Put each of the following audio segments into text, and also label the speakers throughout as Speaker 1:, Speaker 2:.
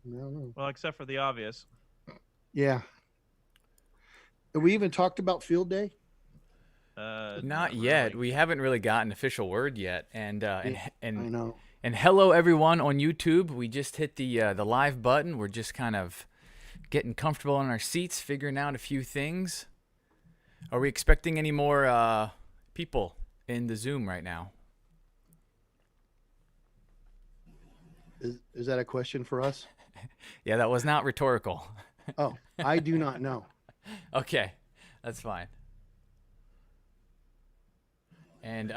Speaker 1: I don't know.
Speaker 2: Well, except for the obvious.
Speaker 1: Yeah. Have we even talked about field day?
Speaker 3: Not yet.
Speaker 2: Really.
Speaker 3: We haven't really got an official word yet. And
Speaker 1: Yeah, I know.
Speaker 3: and hello everyone on YouTube. We just hit the live button. We're just kind of getting comfortable in our seats, figuring out a few things. Are we expecting any more people in the Zoom right now?
Speaker 1: Is that a question for us?
Speaker 3: Yeah, that was not rhetorical.
Speaker 1: Oh, I do not know.
Speaker 3: Okay, that's fine. And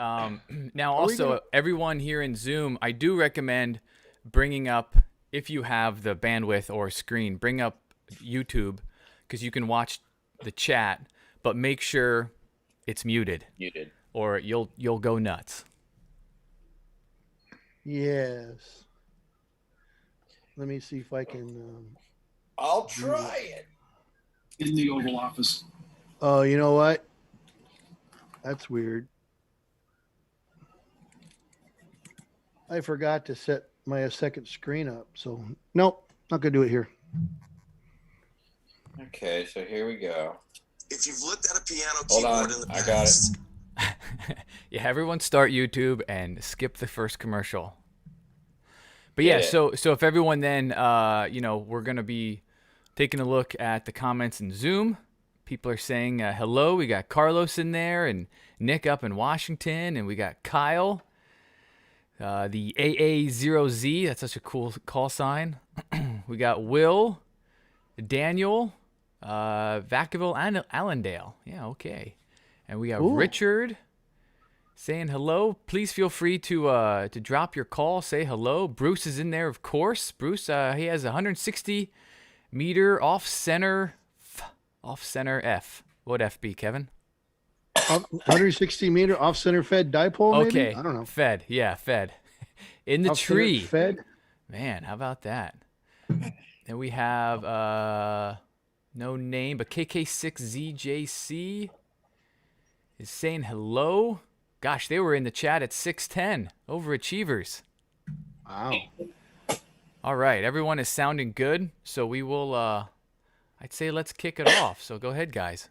Speaker 3: now also, everyone here in Zoom, I do recommend bringing up, if you have the bandwidth or screen, bring up YouTube because you can watch the chat, but make sure it's muted.
Speaker 4: Muted.
Speaker 3: Or you'll go nuts.
Speaker 1: Yes. Let me see if I can.
Speaker 4: I'll try it.
Speaker 5: In the Oval Office.
Speaker 1: Oh, you know what? That's weird. I forgot to set my second screen up. So, nope, not going to do it here.
Speaker 4: Okay, so here we go.
Speaker 6: If you've looked at a piano
Speaker 4: Hold
Speaker 6: keyboard
Speaker 4: on,
Speaker 6: in the
Speaker 4: I
Speaker 6: past,
Speaker 4: got it.
Speaker 3: Yeah, everyone start YouTube and skip the first commercial. But yeah,
Speaker 4: Yeah.
Speaker 3: so if everyone then, we're going to be taking a look at the comments in Zoom. People are saying hello. We got Carlos in there and Nick up in Washington, and we got Kyle. The AA0Z, that's such a cool call sign. We got Will, Daniel, Vacaville, and Allendale. Yeah, okay. And we have Richard saying hello. Please feel free to drop your call, say hello. Bruce is in there, of course. Bruce, he has 160 meter off center F. What F be, Kevin?
Speaker 1: 160 meter off center fed dipole, maybe?
Speaker 3: Okay.
Speaker 1: I don't know.
Speaker 3: Fed. In the
Speaker 1: Off-center
Speaker 3: tree.
Speaker 1: fed?
Speaker 3: Man, how about that? Then we have no name, but KK6ZJC is saying hello. Gosh, they were in the chat at 610. Overachievers.
Speaker 1: Wow.
Speaker 3: All right, everyone is sounding good, so we will, I'd say let's kick it off. So go ahead, guys.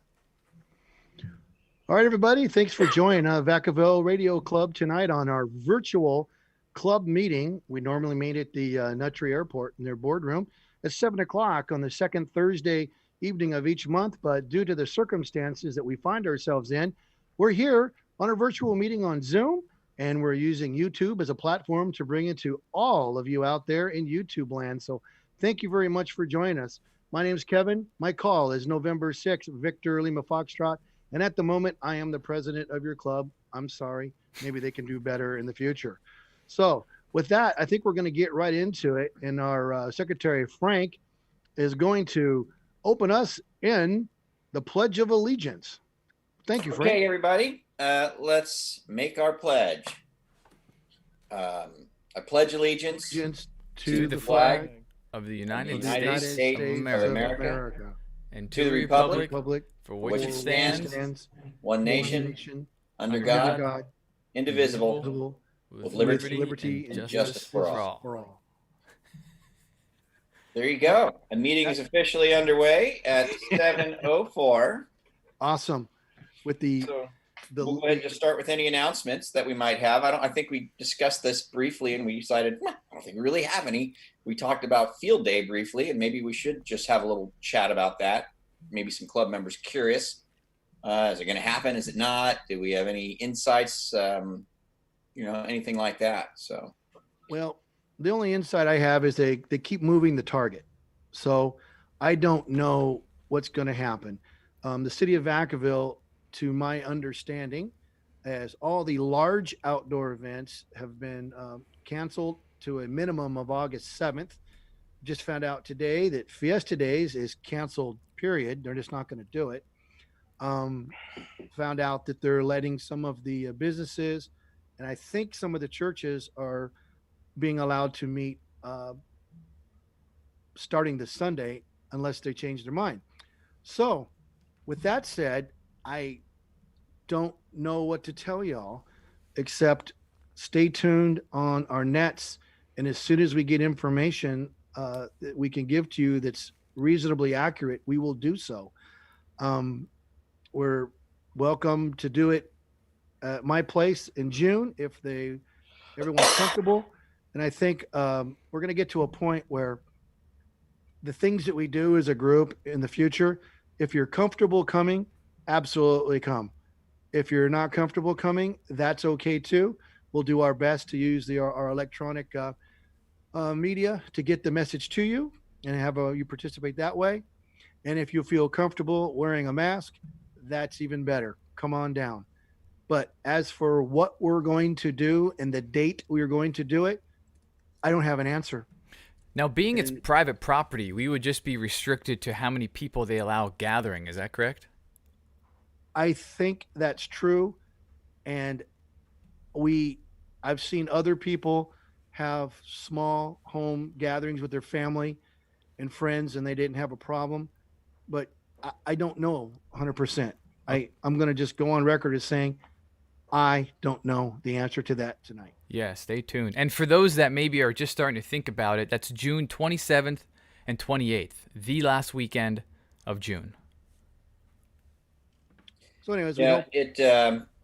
Speaker 1: All right, everybody. Thanks for joining Vacaville Radio Club tonight on our virtual club meeting. We normally meet at the Nutry Airport in their boardroom at 7 o'clock on the second Thursday evening of each month. But due to the circumstances that we find ourselves in, we're here on a virtual meeting on Zoom, and we're using YouTube as a platform to bring it to all of you out there in YouTube land. So thank you very much for joining us. My name is Kevin. My call is November 6th, Victor Lima Foxtrot. And at the moment, I am the president of your club. I'm sorry. Maybe they can do better in the future. So with that, I think we're going to get right into it. And our Secretary Frank is going to open us in the Pledge of Allegiance. Thank you, Frank.
Speaker 4: Okay, everybody, let's make our pledge. I pledge allegiance
Speaker 1: to the flag
Speaker 3: of the United
Speaker 4: States of America
Speaker 3: and
Speaker 4: to the republic
Speaker 3: for which it stands,
Speaker 4: one nation, under God, indivisible, with liberty and justice for all. There you go. A meeting is officially underway at 7:04.
Speaker 1: Awesome. With the
Speaker 4: we'll go ahead and just start with any announcements that we might have. I think we discussed this briefly and we decided, I don't think we really have any. We talked about field day briefly, and maybe we should just have a little chat about that. Maybe some club members curious. Is it going to happen? Is it not? Do we have any insights? Anything like that. So,
Speaker 1: well, the only insight I have is they keep moving the target. So I don't know what's going to happen. The city of Vacaville, to my understanding, as all the large outdoor events have been canceled to a minimum of August 7th. Just found out today that Fiesta Days is canceled, period. They're just not going to do it. Found out that they're letting some of the businesses, and I think some of the churches are being allowed to meet starting this Sunday unless they change their mind. So with that said, I don't know what to tell y'all except stay tuned on our nets. And as soon as we get information, that we can give to you that's reasonably accurate, we will do so. We're welcome to do it at my place in June if everyone's comfortable. And I think we're going to get to a point where the things that we do as a group in the future, if you're comfortable coming, absolutely come. If you're not comfortable coming, that's okay too. We'll do our best to use our electronic media to get the message to you and have you participate that way. And if you feel comfortable wearing a mask, that's even better. Come on down. But as for what we're going to do and the date we are going to do it, I don't have an answer.
Speaker 3: Now, being it's private property, we would just be restricted to how many people they allow gathering. Is that correct?
Speaker 1: I think that's true. And I've seen other people have small home gatherings with their family and friends, and they didn't have a problem. But I don't know 100%. I'm going to just go on record as saying I don't know the answer to that tonight.
Speaker 3: Yeah, stay tuned. And for those that maybe are just starting to think about it, that's June 27th and 28th, the last weekend of June.
Speaker 1: So anyways,
Speaker 4: Yeah,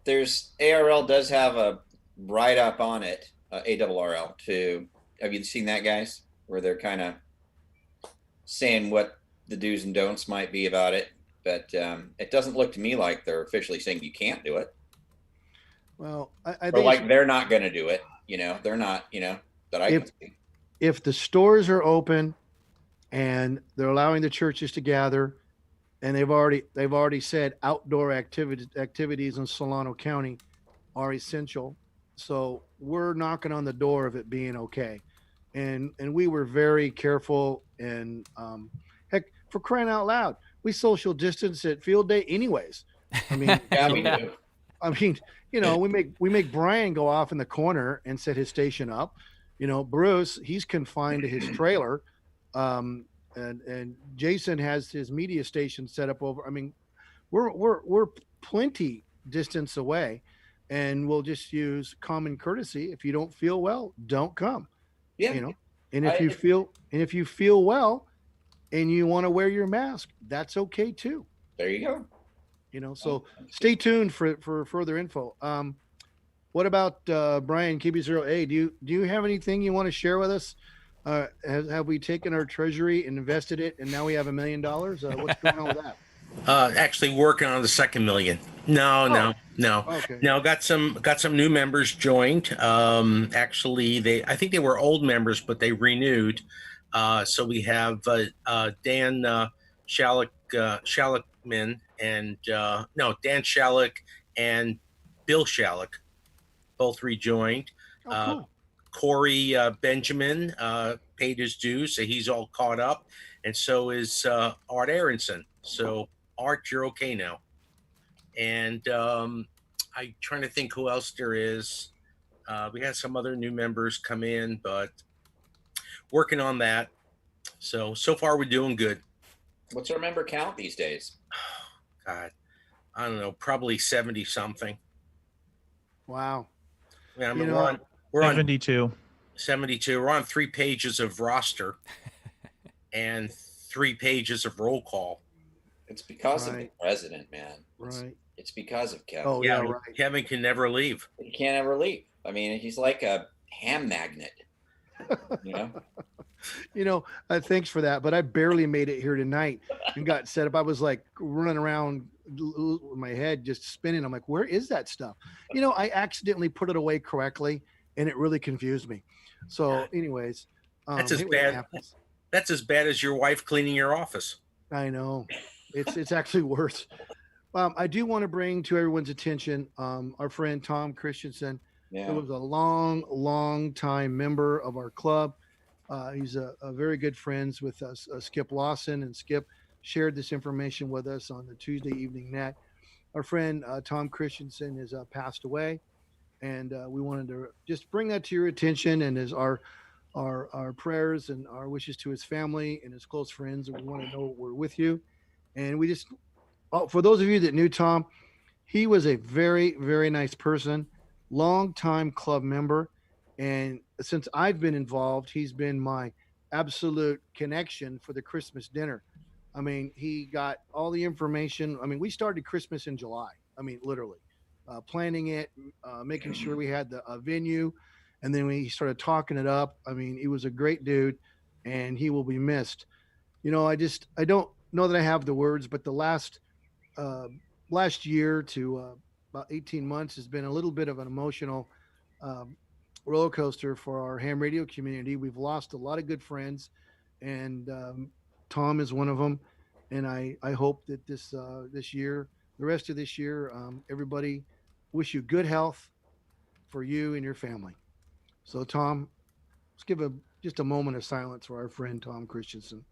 Speaker 4: there's ARL does have a write up on it, ARRL too. Have you seen that, guys? Where they're kind of saying what the do's and don'ts might be about it, but it doesn't look to me like they're officially saying you can't do it.
Speaker 1: Well, I
Speaker 4: Or
Speaker 1: think
Speaker 4: like they're not going to do it. They're not. That I can see.
Speaker 1: if the stores are open and they're allowing the churches to gather, and they've already said outdoor activities in Solano County are essential. So we're knocking on the door of it being okay. And we were very careful, and heck, for crying out loud, we social distance at field day anyways. I mean,
Speaker 4: Yeah, we do.
Speaker 1: I mean, we make Brian go off in the corner and set his station up. Bruce, he's confined to his trailer. And Jason has his media station set up over. I mean, we're plenty distance away, and we'll just use common courtesy. If you don't feel well, don't come.
Speaker 4: Yeah.
Speaker 1: And if you feel well and you want to wear your mask, that's okay too.
Speaker 4: There you go.
Speaker 1: So stay tuned for further info. What about Brian KB0A? Do you have anything you want to share with us? Have we taken our treasury and invested it, and now we have $1 million? What's going on with that?
Speaker 2: Actually working on the second million. No.
Speaker 1: Okay.
Speaker 2: No, got some new members joined. Actually, I think they were old members, but they renewed. So we have Dan Shallickman and Dan Shallick and Bill Shallick, both rejoined.
Speaker 1: Oh, cool.
Speaker 2: Corey Benjamin paid his dues, so he's all caught up, and so is Art Aronson. So Art, you're okay now. And I'm trying to think who else there is. We had some other new members come in, but working on that. So far we're doing good.
Speaker 4: What's our member count these days?
Speaker 2: God, I don't know, probably 70 something.
Speaker 1: Wow.
Speaker 2: Yeah, I mean, we're on
Speaker 7: 72.
Speaker 2: 72. We're on 3 pages of roster and 3 pages of roll call.
Speaker 4: It's because of
Speaker 1: Right.
Speaker 4: the president, man.
Speaker 1: Right.
Speaker 4: It's because of Kevin.
Speaker 1: Oh, yeah, right.
Speaker 2: Kevin can never leave.
Speaker 4: He can't ever leave. I mean, he's like a ham magnet.
Speaker 1: Thanks for that. But I barely made it here tonight and got set up. I was like running around with my head just spinning. I'm like, where is that stuff? I accidentally put it away correctly, and it really confused me. So anyways,
Speaker 2: That's as
Speaker 1: it
Speaker 2: bad.
Speaker 1: happens.
Speaker 2: That's as bad as your wife cleaning your office.
Speaker 1: I know. It's actually worse. I do want to bring to everyone's attention our friend Tom Christensen,
Speaker 4: Yeah.
Speaker 1: who was a long time member of our club. He's a very good friends with us, Skip Lawson, and Skip shared this information with us on the Tuesday evening net. Our friend Tom Christensen has passed away, and we wanted to just bring that to your attention, and as our prayers and our wishes to his family and his close friends. And we want to know we're with you. And we just, for those of you that knew Tom, he was a very, very nice person, longtime club member. And since I've been involved, he's been my absolute connection for the Christmas dinner. I mean, he got all the information. I mean, we started Christmas in July. I mean, literally, planning it, making sure we had the venue, and then we started talking it up. I mean, he was a great dude, and he will be missed. I don't know that I have the words, but the uh, last year to about 18 months has been a little bit of an emotional um, roller coaster for our ham radio community. We've lost a lot of good friends, and Tom is one of them. And I hope that this year, the rest of this year, everybody wish you good health for you and your family. So, Tom, let's give just a moment of silence for our friend Tom Christensen.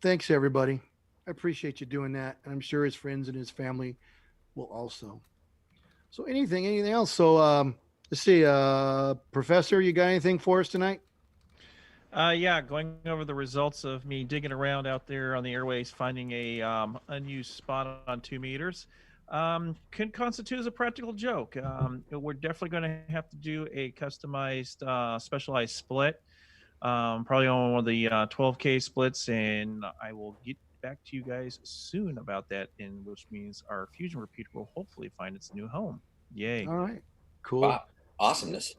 Speaker 1: Thanks, everybody. I appreciate you doing that, and I'm sure his friends and his family will also. So, anything else? So, let's see, Professor, you got anything for us tonight?
Speaker 7: Yeah, going over the results of me digging around out there on the airways, finding a unused spot on 2 meters, can constitute as a practical joke. We're definitely going to have to do a customized, specialized split, probably on one of the 12K splits, and I will get back to you guys soon about that, and which means our fusion repeater will hopefully find its new home. Yay!
Speaker 1: All right, cool.
Speaker 4: Wow, awesomeness.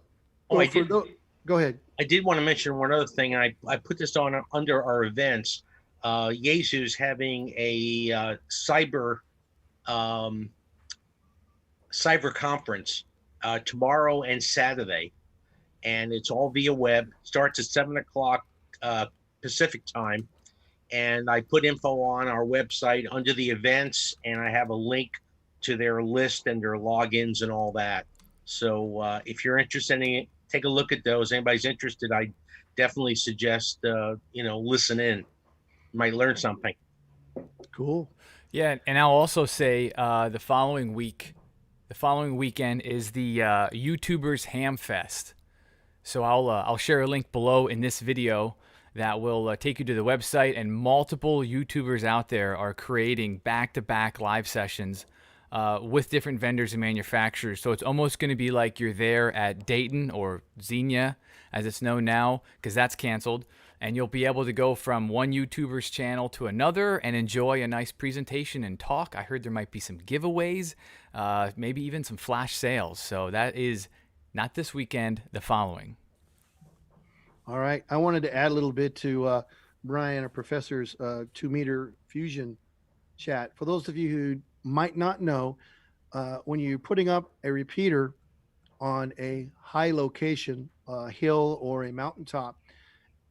Speaker 2: Oh,
Speaker 1: Well, go ahead.
Speaker 2: I did want to mention one other thing. I put this on under our events. Yesu's having a um, cyber conference tomorrow and Saturday, and it's all via web. Starts at 7 o'clock Pacific time, and I put info on our website under the events, and I have a link to their list and their logins and all that. So if you're interested in it, take a look at those. Anybody's interested, I definitely suggest listen in. You might learn something.
Speaker 1: Cool.
Speaker 3: Yeah, and I'll also say the following weekend is the YouTubers Ham Fest. So I'll share a link below in this video that will take you to the website, and multiple YouTubers out there are creating back-to-back live sessions with different vendors and manufacturers. So it's almost going to be like you're there at Dayton or Xenia, as it's known now, because that's canceled. And you'll be able to go from one YouTuber's channel to another and enjoy a nice presentation and talk. I heard there might be some giveaways, maybe even some flash sales. So that is not this weekend, the following.
Speaker 1: All right. I wanted to add a little bit to Brian, a professor's 2 meter fusion chat. For those of you who might not know, when you're putting up a repeater on a high location, a hill or a mountaintop,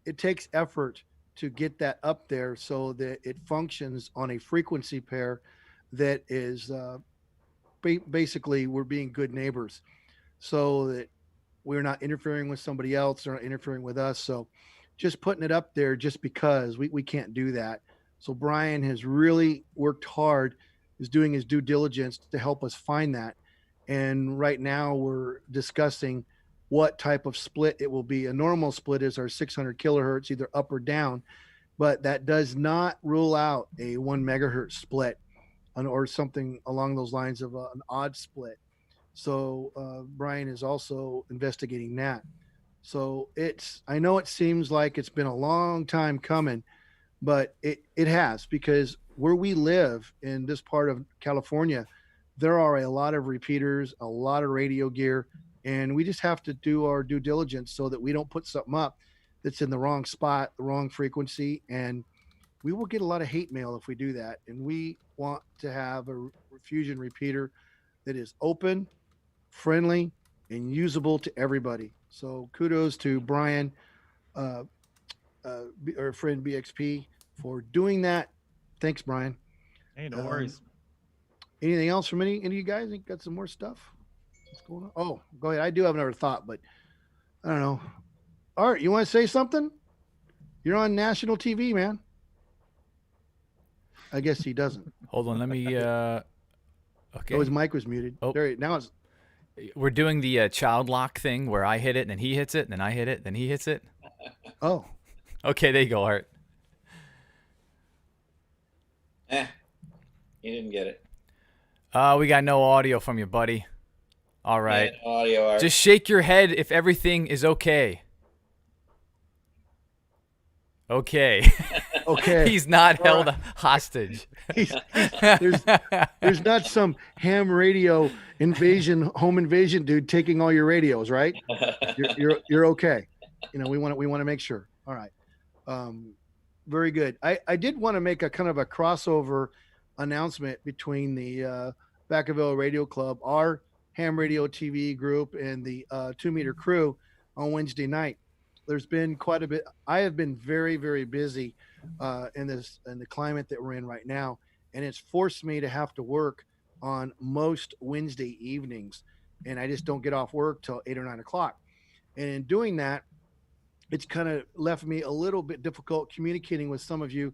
Speaker 1: it takes effort to get that up there so that it functions on a frequency pair that is basically we're being good neighbors, so that we're not interfering with somebody else, they're not interfering with us. So just putting it up there just because we can't do that. So Brian has really worked hard, is doing his due diligence to help us find that. And right now we're discussing what type of split it will be. A normal split is our 600 kilohertz, either up or down, but that does not rule out a 1 megahertz split or something along those lines of an odd split. So Brian is also investigating that. So I know it seems like it's been a long time coming, but it has, because where we live in this part of California, there are a lot of repeaters, a lot of radio gear, and we just have to do our due diligence so that we don't put something up that's in the wrong spot, the wrong frequency, and we will get a lot of hate mail if we do that. And we want to have a fusion repeater that is open, friendly, and usable to everybody. So kudos to Brian, our friend BXP, for doing that. Thanks, Brian.
Speaker 7: Hey, no worries.
Speaker 1: Anything else from any of you guys? You got some more stuff? What's going on? Oh, go ahead. I do have another thought, but I don't know. Art, you want to say something? You're on national TV, man. I guess he doesn't.
Speaker 3: Hold on, let me. Okay.
Speaker 1: Oh, his mic was muted.
Speaker 3: Oh.
Speaker 1: There, now it's.
Speaker 3: We're doing the child lock thing where I hit it, and then he hits it, and then I hit it, then he hits it.
Speaker 1: Oh.
Speaker 3: Okay, there you go, Art.
Speaker 4: You didn't get it.
Speaker 3: We got no audio from you, buddy. All right.
Speaker 4: Yeah, audio art.
Speaker 3: Just shake your head if everything is okay. Okay.
Speaker 1: Okay.
Speaker 3: He's not
Speaker 1: All
Speaker 3: held hostage.
Speaker 1: There's not some ham radio home invasion dude taking all your radios, right? You're okay. You know, we want to make sure. All right. Very good. I did want to make a kind of a crossover announcement between the Vacaville Radio Club, our ham radio TV group, and the 2 Meter Crew on Wednesday night. There's been quite a bit. I have been very, very busy in the climate that we're in right now, and it's forced me to have to work on most Wednesday evenings, and I just don't get off work till 8 or 9 o'clock. And in doing that, it's kind of left me a little bit difficult communicating with some of you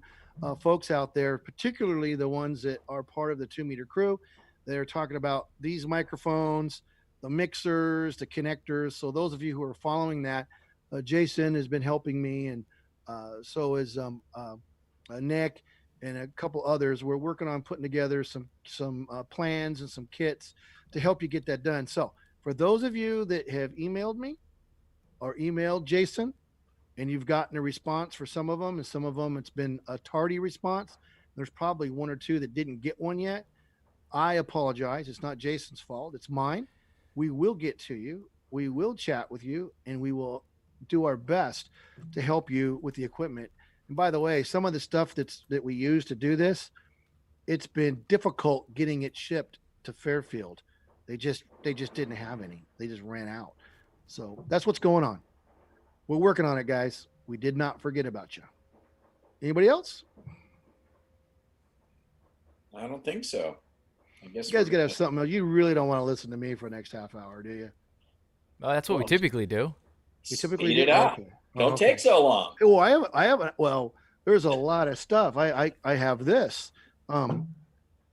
Speaker 1: folks out there, particularly the ones that are part of the 2 Meter Crew. They're talking about these microphones, the mixers, the connectors. So those of you who are following that, Jason has been helping me, and so is Nick and a couple others. We're working on putting together some plans and some kits to help you get that done. So for those of you that have emailed me or emailed Jason, and you've gotten a response for some of them, and some of them it's been a tardy response, there's probably one or two that didn't get one yet. I apologize. It's not Jason's fault. It's mine. We will get to you. We will chat with you, and we will do our best to help you with the equipment. And by the way, some of the stuff that we use to do this, it's been difficult getting it shipped to Fairfield. They just didn't have any. They just ran out. So that's what's going on. We're working on it, guys. We did not forget about you. Anybody else?
Speaker 4: I don't think so. I guess
Speaker 1: You guys gotta have something else. You really don't want to listen to me for the next half hour, do you?
Speaker 3: Well, that's what we typically do.
Speaker 1: We typically
Speaker 4: Speed it
Speaker 1: do.
Speaker 4: up.
Speaker 1: Okay.
Speaker 4: Don't
Speaker 1: Okay.
Speaker 4: take so long.
Speaker 1: Well, I haven't. Well, there's a lot of stuff. I have this.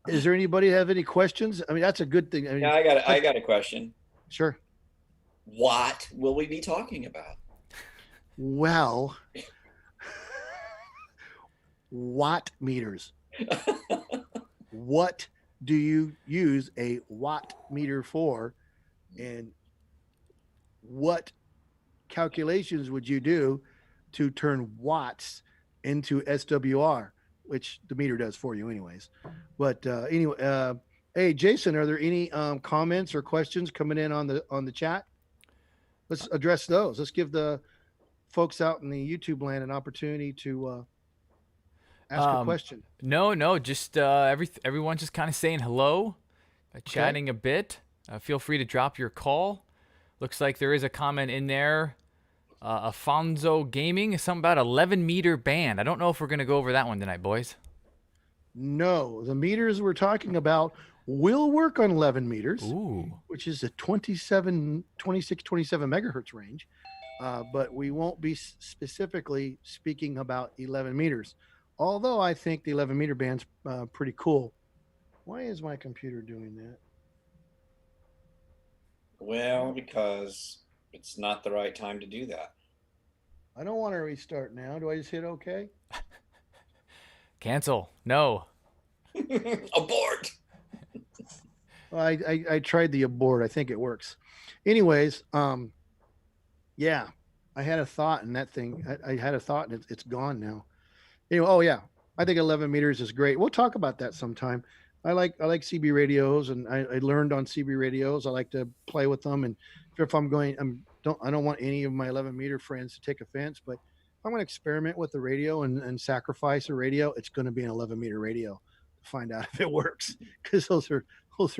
Speaker 1: Is there anybody have any questions? I mean, that's a good thing. I mean,
Speaker 4: Yeah, I got a question.
Speaker 1: sure.
Speaker 4: What will we be talking about?
Speaker 1: Well, watt meters. What do you use a watt meter for, and what calculations would you do to turn watts into SWR, which the meter does for you anyways. But anyway, hey Jason, are there any comments or questions coming in on the chat? Let's address those. Let's give the folks out in the YouTube land an opportunity to ask a question.
Speaker 3: No, just everyone's just kind of saying hello, chatting a bit. Feel free to drop your call. Looks like there is a comment in there. Afonso Gaming, something about 11-meter band. I don't know if we're going to go over that one tonight, boys.
Speaker 1: No, the meters we're talking about will work on 11 meters, which is a 26, 27 megahertz range. But we won't be specifically speaking about 11 meters. Although I think the 11-meter band's pretty cool. Why is my computer doing that?
Speaker 4: Well, because it's not the right time to do that.
Speaker 1: I don't want to restart now. Do I just hit OK?
Speaker 3: Cancel. No.
Speaker 4: Abort.
Speaker 1: Well, I tried the abort. I think it works. Anyways, yeah, I had a thought in that thing. I had a thought and it's gone now. Anyway, oh yeah, I think 11 meters is great. We'll talk about that sometime. I like CB radios, and I learned on CB radios. I like to play with them, and if I'm going, I don't want any of my 11-meter friends to take offense, but if I'm going to experiment with the radio and sacrifice a radio, it's going to be an 11-meter radio to find out if it works, because those are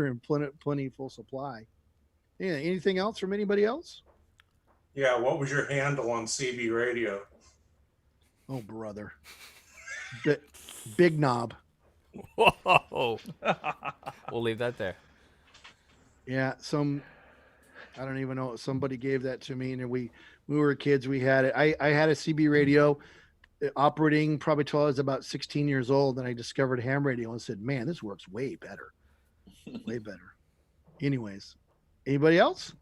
Speaker 1: in plenty full supply. Yeah. Anything else from anybody else?
Speaker 8: Yeah. What was your handle on CB radio?
Speaker 1: Oh, brother. Big knob.
Speaker 3: Whoa. We'll leave that there.
Speaker 1: Yeah, I don't even know. Somebody gave that to me, and we were kids. We had it. I had a CB radio operating probably till I was about 16 years old, and I discovered ham radio and said, "Man, this works way better, way better." Anyways, anybody else?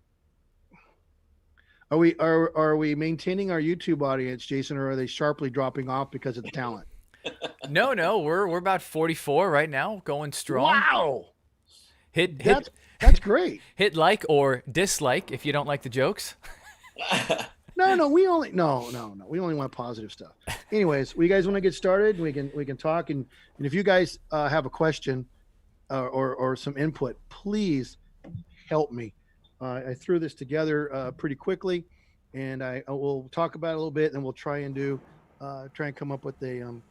Speaker 1: Are we maintaining our YouTube audience, Jason, or are they sharply dropping off because of the talent?
Speaker 3: No, we're about 44 right now, going strong.
Speaker 1: Wow,
Speaker 3: Hit
Speaker 1: that's great.
Speaker 3: hit like or dislike if you don't like the jokes.
Speaker 1: No, we only we only want positive stuff. Anyways, we guys want to get started? We can talk, and if you guys have a question or some input, please help me. I threw this together pretty quickly, and I will talk about it a little bit, and we'll try and come up with a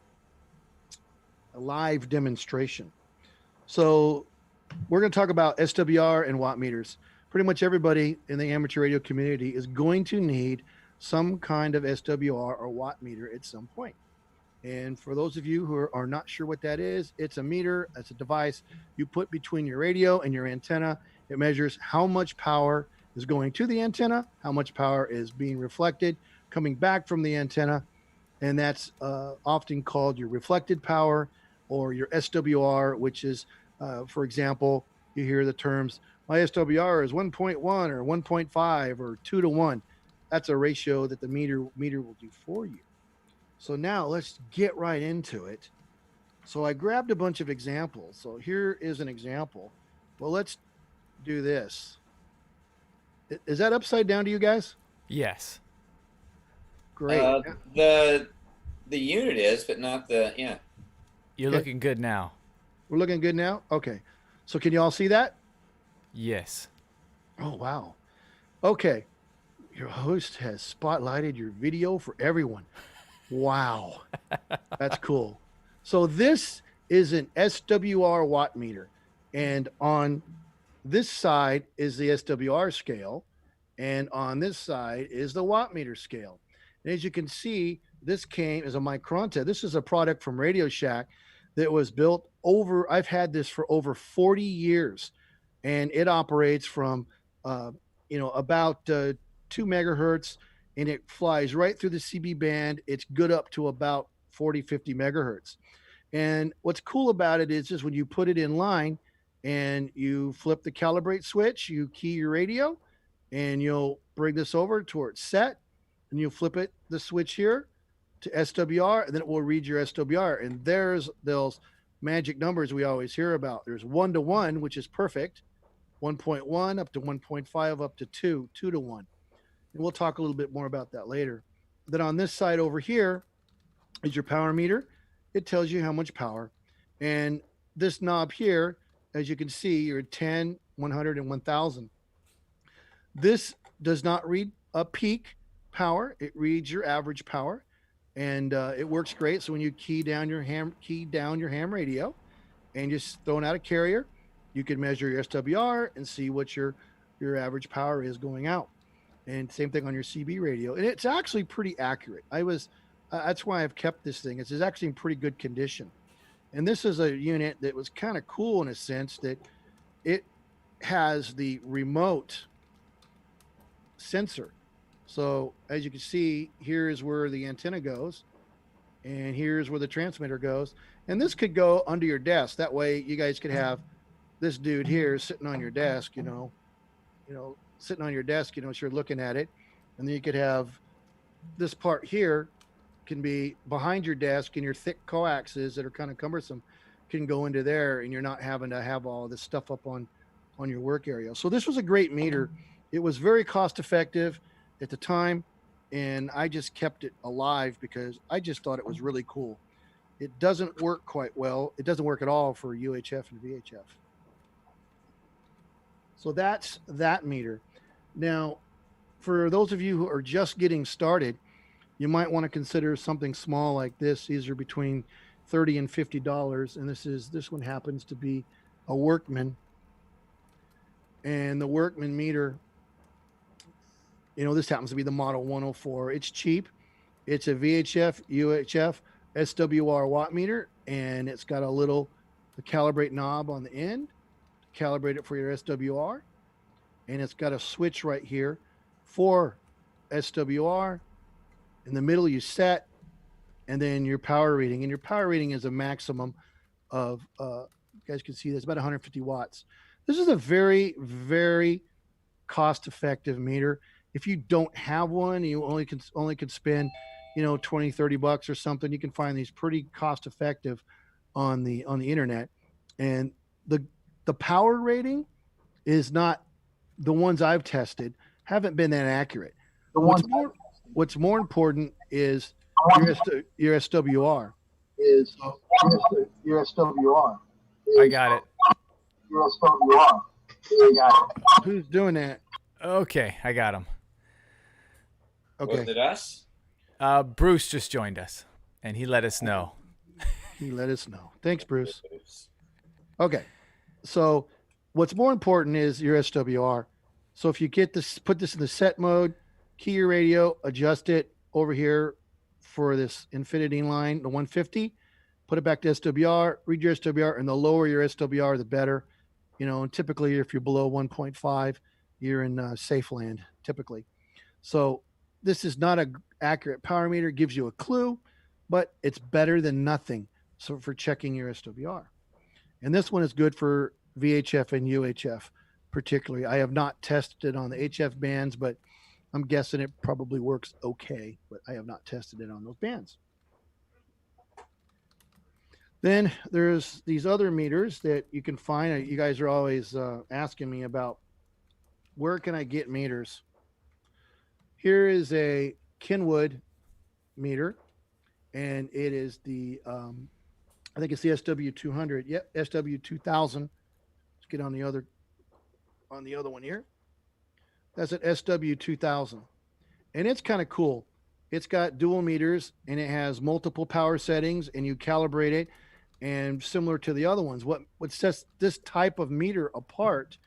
Speaker 1: live demonstration. So we're going to talk about SWR and watt meters. Pretty much everybody in the amateur radio community is going to need some kind of SWR or watt meter at some point. And for those of you who are not sure what that is, it's a meter, it's a device you put between your radio and your antenna. It measures how much power is going to the antenna, how much power is being reflected, coming back from the antenna. And that's often called your reflected power or your SWR, which is, for example, you hear the terms, my SWR is 1.1 or 1.5 or 2 to 1. That's a ratio that the meter will do for you. So now let's get right into it. So I grabbed a bunch of examples. So here is an example. Well, let's do this. Is that upside down to you guys?
Speaker 3: Yes.
Speaker 1: Great.
Speaker 4: The unit is, but not the, yeah.
Speaker 3: You're
Speaker 1: Okay.
Speaker 3: looking good now.
Speaker 1: We're looking good now? Okay. So can you all see that?
Speaker 3: Yes.
Speaker 1: Oh, wow. Okay. Your host has spotlighted your video for everyone. Wow. That's cool. So this is an SWR watt meter. And on this side is the SWR scale. And on this side is the watt meter scale. And as you can see, this came as a Micronta. This is a product from Radio Shack that was built I've had this for over 40 years. And it operates from, about 2 megahertz, and it flies right through the CB band. It's good up to about 40, 50 megahertz. And what's cool about it is just when you put it in line and you flip the calibrate switch, you key your radio, and you'll bring this over to where it's set, and you'll flip the switch here to SWR, and then it will read your SWR. And there's those magic numbers we always hear about. There's 1 to 1, which is perfect, 1.1 up to 1.5 up to 2 to 1. And we'll talk a little bit more about that later. Then on this side over here is your power meter. It tells you how much power. And this knob here, as you can see, you're 10, 100, and 1000. This does not read a peak power. It reads your average power. And it works great. So when you key down your ham radio and just throwing out a carrier, you can measure your SWR and see what your average power is going out. And same thing on your CB radio. And it's actually pretty accurate. That's why I've kept this thing. It's actually in pretty good condition. And this is a unit that was kind of cool in a sense that it has the remote sensor. So as you can see, here's where the antenna goes, and here's where the transmitter goes. And this could go under your desk. That way you guys could have this dude here sitting on your desk, sitting on your desk, so you're looking at it. And then you could have this part here can be behind your desk, and your thick coaxes that are kind of cumbersome can go into there, and you're not having to have all this stuff up on your work area. So this was a great meter. It was very cost effective at the time, and I just kept it alive because I just thought it was really cool. It doesn't work quite well. It doesn't work at all for UHF and VHF. So that's that meter. Now, for those of you who are just getting started, you might want to consider something small like this. These are between $30 and $50, and this one happens to be a Workman. And the Workman meter, this happens to be the Model 104. It's cheap. It's a VHF, UHF, SWR watt meter, and it's got a calibrate knob on the end to calibrate it for your SWR. And it's got a switch right here for SWR. In the middle, you set, and then your power reading. And your power reading is a maximum of, you guys can see this, about 150 watts. This is a very, very cost-effective meter. If you don't have one, you only can spend $20, $30 or something. You can find these pretty cost effective on the internet. And the power rating is not, the ones I've tested haven't been that accurate. What's more important is your SWR. Your SWR.
Speaker 3: I got it.
Speaker 1: Your SWR. I got it. Who's doing that?
Speaker 3: Okay, I got him.
Speaker 1: Okay.
Speaker 4: Was it us?
Speaker 3: Bruce just joined us, and he let us know.
Speaker 1: He let us know. Thanks, Bruce. Okay. So what's more important is your SWR. So if you get this, put this in the set mode, key your radio, adjust it over here for this infinity line, the 150, put it back to SWR, read your SWR, and the lower your SWR, the better. And typically if you're below 1.5, you're in safe land, typically. So this is not a accurate power meter. It gives you a clue, but it's better than nothing. So for checking your SWR. And this one is good for VHF and UHF particularly. I have not tested it on the HF bands, but I'm guessing it probably works okay, but I have not tested it on those bands. Then there's these other meters that you can find. You guys are always asking me about where can I get meters. Here is a Kenwood meter, and it is the I think it's the SW200. Yep, SW2000. Let's get on the other one here. That's an SW2000, and it's kind of cool. It's got dual meters, and it has multiple power settings, and you calibrate it. And similar to the other ones, what sets this type of meter apart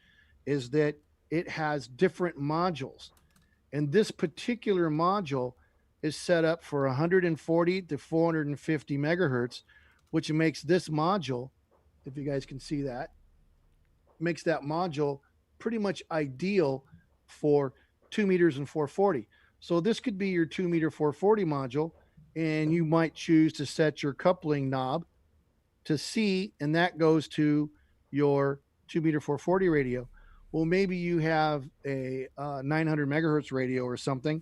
Speaker 1: is that it has different modules, and this particular module is set up for 140 to 450 megahertz, which makes this module, if you guys can see that, makes that module pretty much ideal for 2 meters and 440. So this could be your 2 meter 440 module, and you might choose to set your coupling knob to C, and that goes to your 2 meter 440 radio. Well, maybe you have a 900 megahertz radio or something,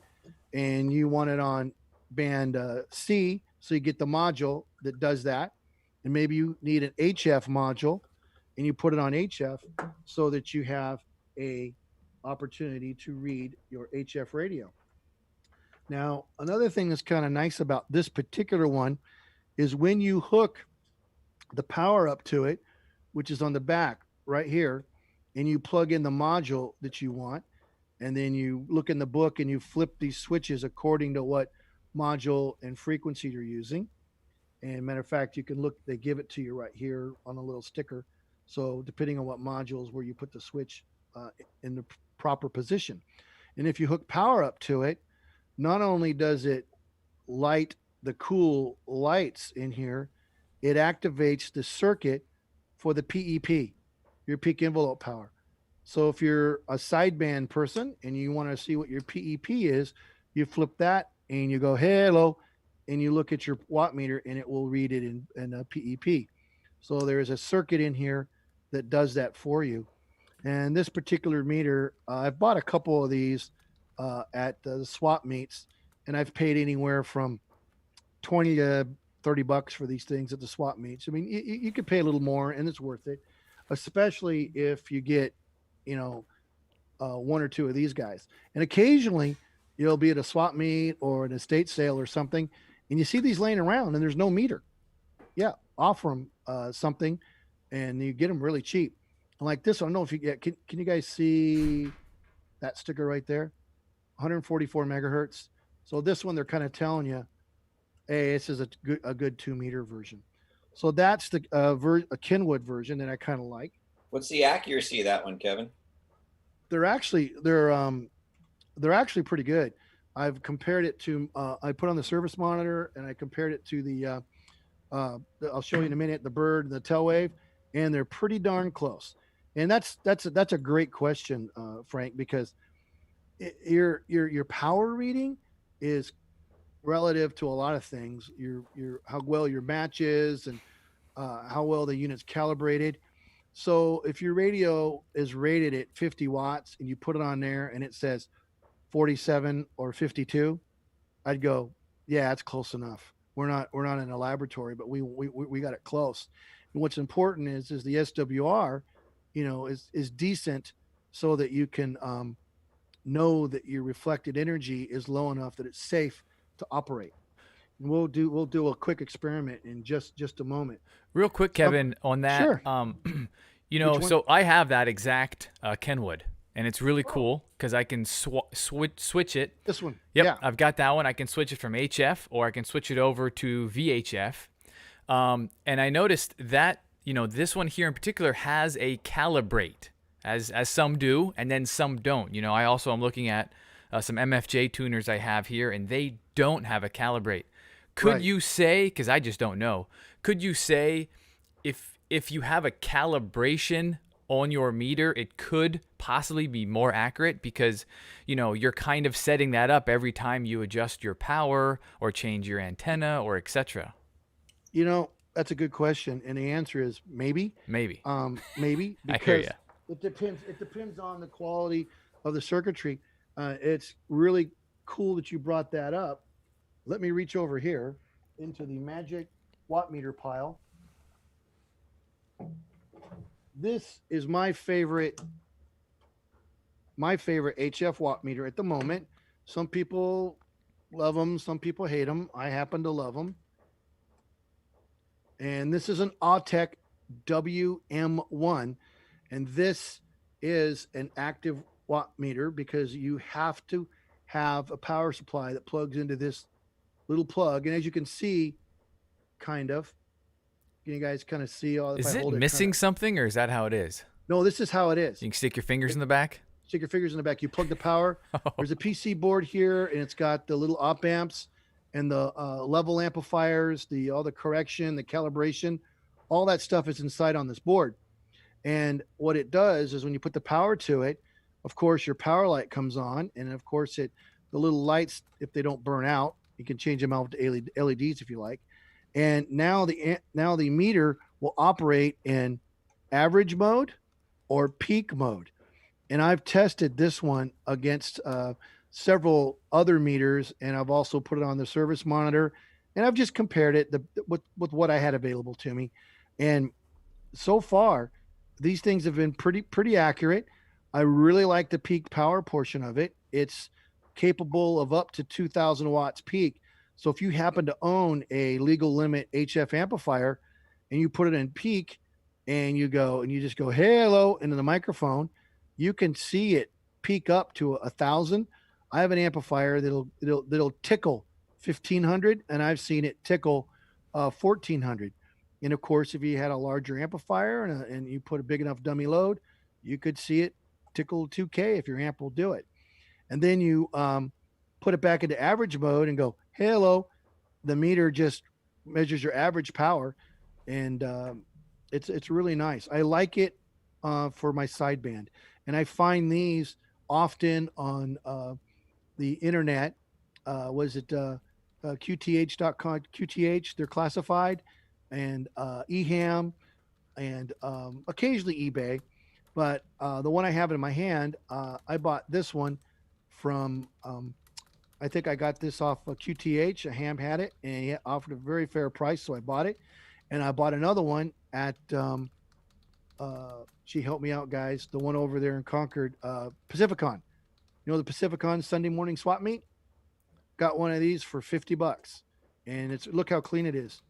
Speaker 1: and you want it on band C, so you get the module that does that. And maybe you need an HF module, and you put it on HF so that you have a opportunity to read your HF radio. Now, another thing that's kind of nice about this particular one is when you hook the power up to it, which is on the back right here, and you plug in the module that you want, and then you look in the book and you flip these switches according to what module and frequency you're using. And matter of fact, you can look, they give it to you right here on a little sticker. So depending on what modules, where you put the switch in the proper position. And if you hook power up to it, not only does it light the cool lights in here, it activates the circuit for the PEP, your peak envelope power. So if you're a sideband person and you want to see what your PEP is, you flip that and you go, hello, and you look at your watt meter and it will read it in a PEP. So there is a circuit in here that does that for you. And this particular meter, I've bought a couple of these at the swap meets, and I've paid anywhere from 20 to 30 bucks for these things at the swap meets. I mean, you could pay a little more and it's worth it, especially if you get, one or two of these guys. And occasionally you'll be at a swap meet or an estate sale or something, and you see these laying around and there's no meter. Yeah, offer them something, and you get them really cheap. And like this, I don't know if you get, can you guys see that sticker right there? 144 megahertz. So this one, they're kind of telling you, hey, this is a good 2 meter version. So that's the a Kenwood version that I kind of like.
Speaker 4: What's the accuracy of that one, Kevin?
Speaker 1: They're actually pretty good. I've compared it to I put on the service monitor and I compared it to the I'll show you in a minute, the Bird and the Telwave, and they're pretty darn close. And that's a great question, Frank, because your power reading is relative to a lot of things. Your how well your match is, and how well the unit's calibrated. So if your radio is rated at 50 watts and you put it on there and it says 47 or 52, I'd go, Yeah, it's close enough. We're not in a laboratory, but we got it close. And what's important is the SWR, is decent so that you can know that your reflected energy is low enough that it's safe to operate. And we'll do a quick experiment in just a moment.
Speaker 3: Real quick,
Speaker 1: Some,
Speaker 3: Kevin, on that,
Speaker 1: sure. Which one?
Speaker 3: so I have that exact Kenwood, and it's really cool because I can switch it.
Speaker 1: This one.
Speaker 3: Yep,
Speaker 1: Yeah.
Speaker 3: I've got that one. I can switch it from HF, or I can switch it over to VHF. And I noticed that this one here in particular has a calibrate, as some do, and then some don't. I also am looking at some MFJ tuners I have here, and they don't have a calibrate. Could
Speaker 1: Right.
Speaker 3: you say, because I just don't know, could you say if you have a calibration on your meter, it could possibly be more accurate because you're kind of setting that up every time you adjust your power or change your antenna or etc.
Speaker 1: That's a good question, and the answer is maybe.
Speaker 3: Maybe.
Speaker 1: Maybe
Speaker 3: I hear
Speaker 1: because
Speaker 3: ya.
Speaker 1: it depends. It depends on the quality of the circuitry. It's really cool that you brought that up. Let me reach over here into the magic watt meter pile. This is my favorite HF watt meter at the moment. Some people love them, some people hate them. I happen to love them. And this is an Autech WM1, and this is an active watt meter because you have to have a power supply that plugs into this little plug. And as you can see, kind of, can you guys kind of see all?
Speaker 3: Is it missing something, or is that how it is?
Speaker 1: No, this is how it is.
Speaker 3: You can stick your fingers in the back.
Speaker 1: Stick your fingers in the back. You plug the power. There's a PC board here, and it's got the little op amps and the level amplifiers, all the correction, the calibration, all that stuff is inside on this board. And what it does is when you put the power to it, of course, your power light comes on, and of course, the little lights, if they don't burn out, you can change them out to LEDs if you like. And now the meter will operate in average mode or peak mode. And I've tested this one against several other meters, and I've also put it on the service monitor, and I've just compared it with what I had available to me. And so far, these things have been pretty accurate. I really like the peak power portion of it. It's capable of up to 2,000 watts peak. So if you happen to own a legal limit HF amplifier and you put it in peak and you just go, hey, hello, into the microphone, you can see it peak up to 1,000. I have an amplifier that'll tickle 1,500, and I've seen it tickle 1,400. And of course, if you had a larger amplifier and you put a big enough dummy load, you could see it tickle 2K if your amp will do it. And then you put it back into average mode and go, hey, hello. The meter just measures your average power, and it's really nice. I like it for my sideband, and I find these often on the internet. Was it QTH.com? QTH, they're classified, and eHam, and occasionally eBay. But the one I have in my hand, I bought this one from, I think I got this off of QTH. A ham had it, and he offered a very fair price, so I bought it. And I bought another one at, she helped me out, guys, the one over there in Concord, Pacificon. You know the Pacificon Sunday morning swap meet? Got one of these for $50, and look how clean it is.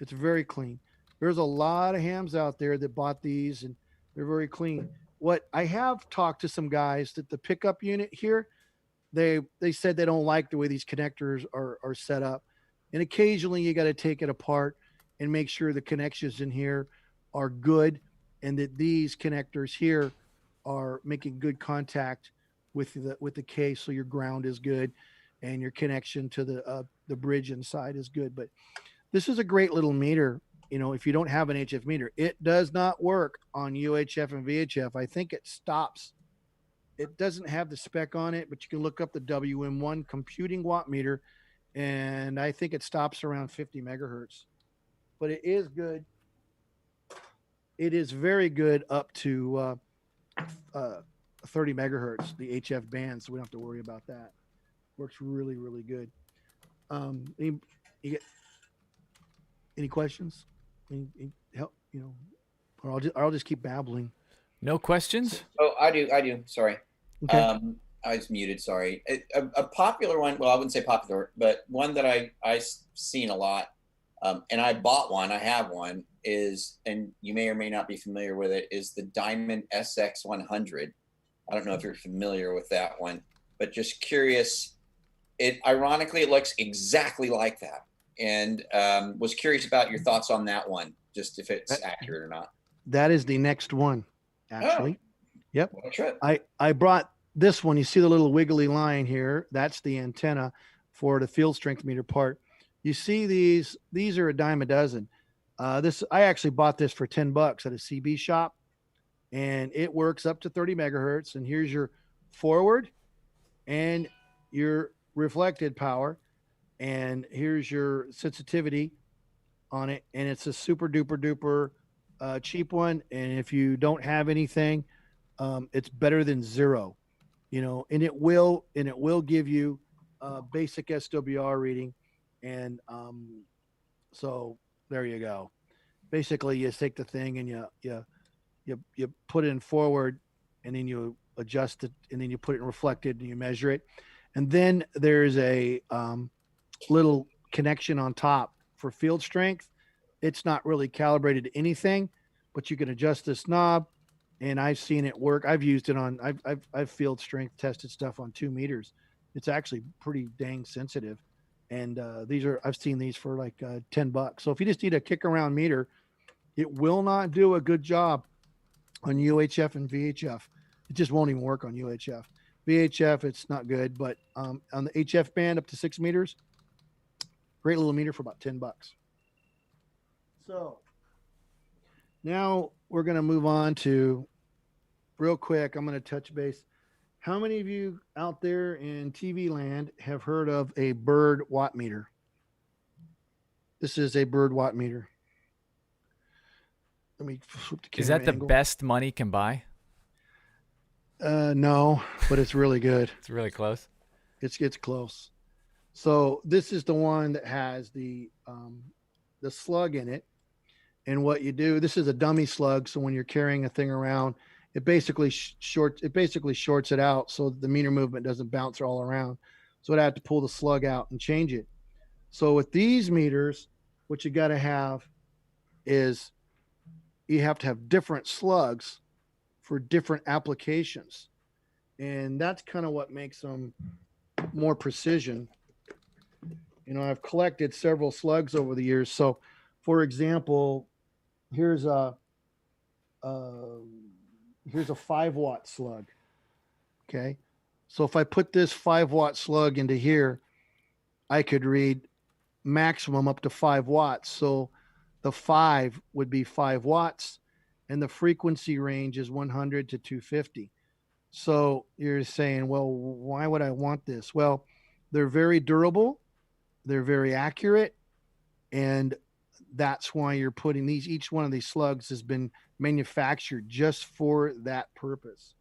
Speaker 1: It's very clean. There's a lot of hams out there that bought these, and they're very clean. What I have talked to some guys that the pickup unit here, they said they don't like the way these connectors are set up, and occasionally you got to take it apart and make sure the connections in here are good, and that these connectors here are making good contact with the case, so your ground is good and your connection to the bridge inside is good. But this is a great little meter. If you don't have an HF meter, it does not work on UHF and VHF. I think it stops. It doesn't have the spec on it, but you can look up the WM1 computing watt meter, and I think it stops around 50 megahertz. But it is good. It is very good up to 30 megahertz, the HF band, so we don't have to worry about that. Works really, really good. Any, you get any questions? Any help? Or I'll just keep babbling.
Speaker 3: No questions?
Speaker 4: Oh, I do. Sorry.
Speaker 1: Okay.
Speaker 4: I was muted. Sorry. A popular one. Well, I wouldn't say popular, but one that I seen a lot, and I bought one. I have one. Is, and you may or may not be familiar with it, is the Diamond SX 100. I don't know if you're familiar with that one, but just curious. It ironically it looks exactly like that, and was curious about your thoughts on that one, just if it's accurate or not.
Speaker 1: That is the next one, actually. Yep.
Speaker 4: What a trip.
Speaker 1: I brought this one. You see the little wiggly line here? That's the antenna for the field strength meter part. You see these are a dime a dozen. I actually bought this for $10 at a CB shop, and it works up to 30 megahertz. And here's your forward and your reflected power, and here's your sensitivity on it. And it's a super duper duper cheap one. And if you don't have anything, it's better than zero, and it will give you a basic SWR reading. And so there you go. Basically, you take the thing and you put it in forward, and then you adjust it, and then you put it in reflected, and you measure it. And then there's a little connection on top for field strength. It's not really calibrated to anything, but you can adjust this knob, and I've seen it work. I've used it on, I've field strength tested stuff on 2 meters. It's actually pretty dang sensitive. And I've seen these for like $10. So if you just need a kick around meter, it will not do a good job on UHF and VHF. It just won't even work on UHF. VHF, it's not good, but on the HF band up to 6 meters, great little meter for about $10. So now we're going to move on to, real quick, I'm going to touch base. How many of you out there in TV land have heard of a bird watt meter? This is a bird watt meter. Let me flip the camera.
Speaker 3: Is that the
Speaker 1: angle.
Speaker 3: best money can buy?
Speaker 1: No, but it's really good.
Speaker 3: It's really close.
Speaker 1: It's close. So this is the one that has the slug in it. And what you do, this is a dummy slug. So when you're carrying a thing around, it basically shorts it out so the meter movement doesn't bounce all around. So I'd have to pull the slug out and change it. So with these meters, what you got to have is you have to have different slugs for different applications. And that's kind of what makes them more precision. I've collected several slugs over the years. So for example, here's a 5-watt slug. Okay. So if I put this 5-watt slug into here, I could read maximum up to 5 watts. So the 5 would be 5 watts, and the frequency range is 100 to 250. So you're saying, well, why would I want this? Well, they're very durable. They're very accurate. And that's why you're putting these, each one of these slugs has been manufactured just for that purpose.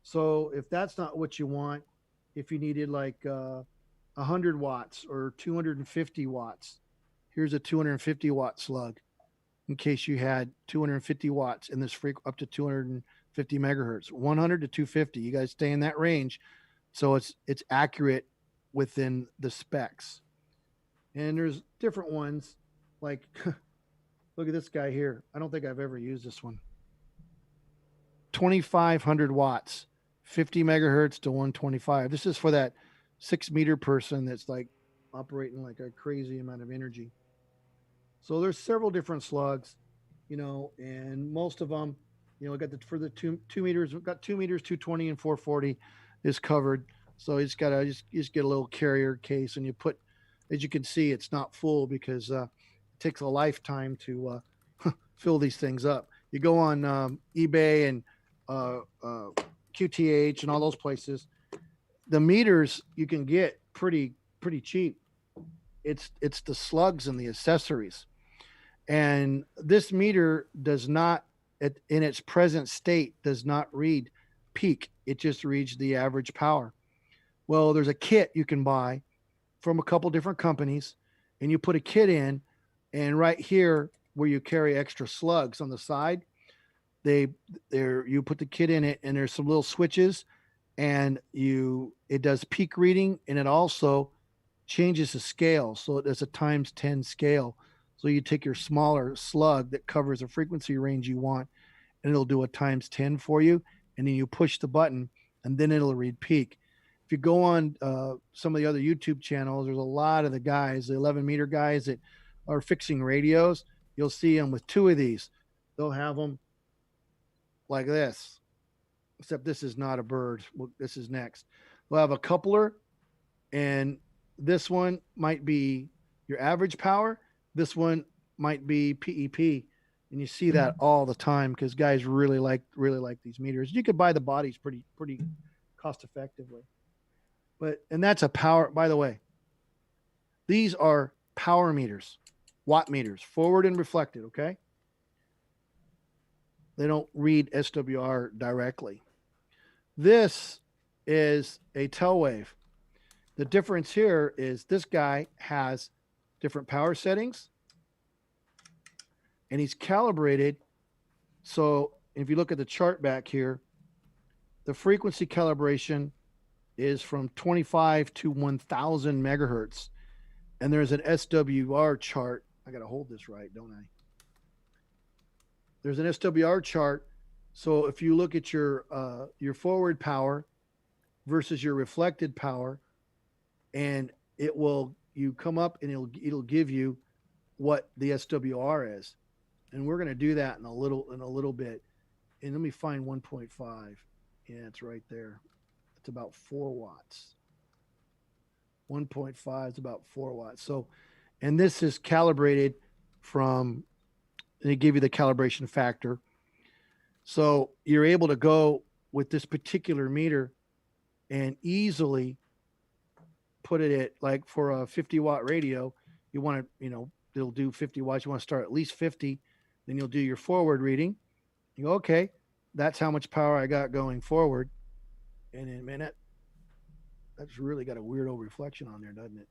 Speaker 1: So if that's not what you want, if you needed like 100 watts or 250 watts, here's a 250 watt slug in case you had 250 watts in this up to 250 megahertz, 100 to 250. You guys stay in that range. So it's accurate within the specs. And there's different ones like, look at this guy here. I don't think I've ever used this one. 2,500 watts, 50 megahertz to 125. This is for that 6 meter person that's like operating like a crazy amount of energy. So there's several different slugs, and most of them, got for the two meters, we've got 2 meters, 220 and 440 is covered. So you just gotta just get a little carrier case, and you put, as you can see, it's not full because it takes a lifetime to fill these things up. You go on eBay and QTH and all those places, the meters you can get pretty cheap. It's the slugs and the accessories. And this meter does not, in its present state, does not read peak. It just reads the average power. Well, there's a kit you can buy from a couple different companies, and you put a kit in, and right here where you carry extra slugs on the side, you put the kit in it, and there's some little switches, and it does peak reading, and it also changes the scale, so it does a times 10 scale. So you take your smaller slug that covers a frequency range you want, and it'll do a times 10 for you, and then you push the button, and then it'll read peak. If you go on some of the other YouTube channels, there's a lot of the guys, the 11 meter guys that are fixing radios. You'll see them with two of these. They'll have them like this, except this is not a bird. Well, this is next. We'll have a coupler, and this one might be your average power. This one might be PEP. And you see that all the time because guys really like these meters. You could buy the bodies pretty cost effectively. And that's a power, by the way. These are power meters, watt meters, forward and reflected, okay? They don't read SWR directly. This is a tail wave. The difference here is this guy has different power settings, and he's calibrated. So if you look at the chart back here, the frequency calibration is from 25 to 1000 megahertz. And there's an SWR chart. I got to hold this right, don't I? There's an SWR chart. So if you look at your forward power versus your reflected power, and you come up and it'll give you what the SWR is. And we're going to do that in a little bit. And let me find 1.5. Yeah, it's right there. It's about 4 watts. 1.5 is about 4 watts. So, and this is calibrated and they give you the calibration factor. So you're able to go with this particular meter and easily put it at, like, for a 50 watt radio, you want to, it'll do 50 watts. You want to start at least 50. Then you'll do your forward reading. You go, okay, that's how much power I got going forward. And in a minute, that's really got a weirdo reflection on there, doesn't it?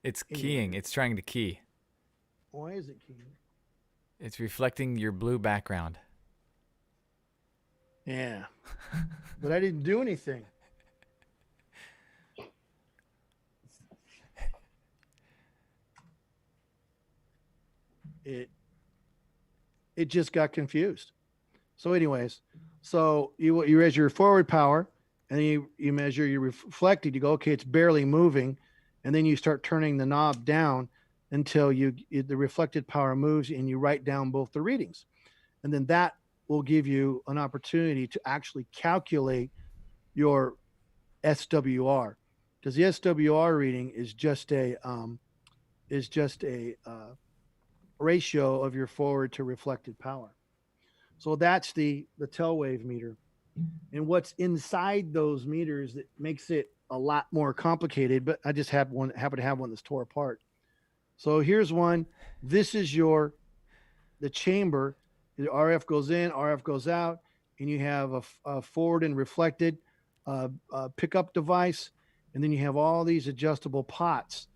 Speaker 3: It's keying. It's trying to key.
Speaker 1: Why is it keying?
Speaker 3: It's reflecting your blue background.
Speaker 1: Yeah. But I didn't do anything. It just got confused. So anyways, so you measure your forward power, and then you measure your reflected. You go, okay, it's barely moving, and then you start turning the knob down until the reflected power moves, and you write down both the readings. And then that will give you an opportunity to actually calculate your SWR, because the SWR reading is just a ratio of your forward to reflected power. So that's the tail wave meter. And what's inside those meters that makes it a lot more complicated, but I just happen to have one that's tore apart. So here's one. This is the chamber. The RF goes in, RF goes out, and you have a forward and reflected pickup device, and then you have all these adjustable pots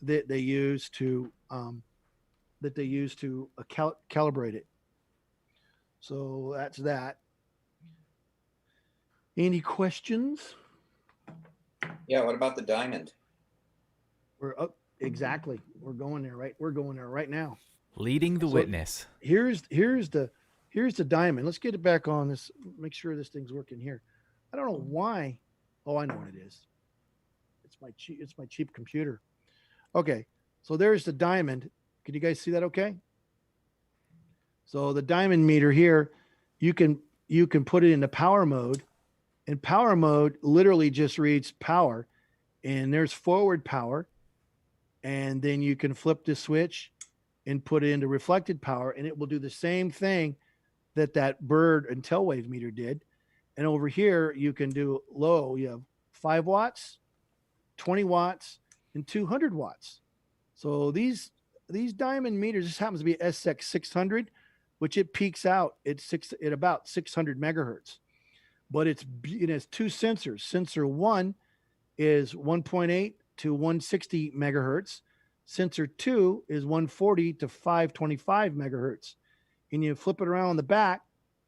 Speaker 1: that they use to calibrate it. So that's that. Any questions?
Speaker 4: Yeah. What about the diamond?
Speaker 1: We're up. Exactly. We're going there, right? We're going there right now.
Speaker 3: Leading the witness.
Speaker 1: Here's the diamond. Let's get it back on this. Make sure this thing's working here. I don't know why. Oh, I know what it is. It's my cheap computer. Okay. So there's the diamond. Can you guys see that okay? So the diamond meter here, you can put it into power mode, and power mode literally just reads power, and there's forward power, and then you can flip the switch and put it into reflected power, and it will do the same thing that bird and tail wave meter did. And over here, you can do low. You have 5 watts, 20 watts, and 200 watts. So these diamond meters, this happens to be SX 600, which it peaks out at about 600 megahertz. But it has 2 sensors. Sensor 1 is 1.8 to 160 megahertz. Sensor 2 is 140 to 525 megahertz. And you flip it around on the back,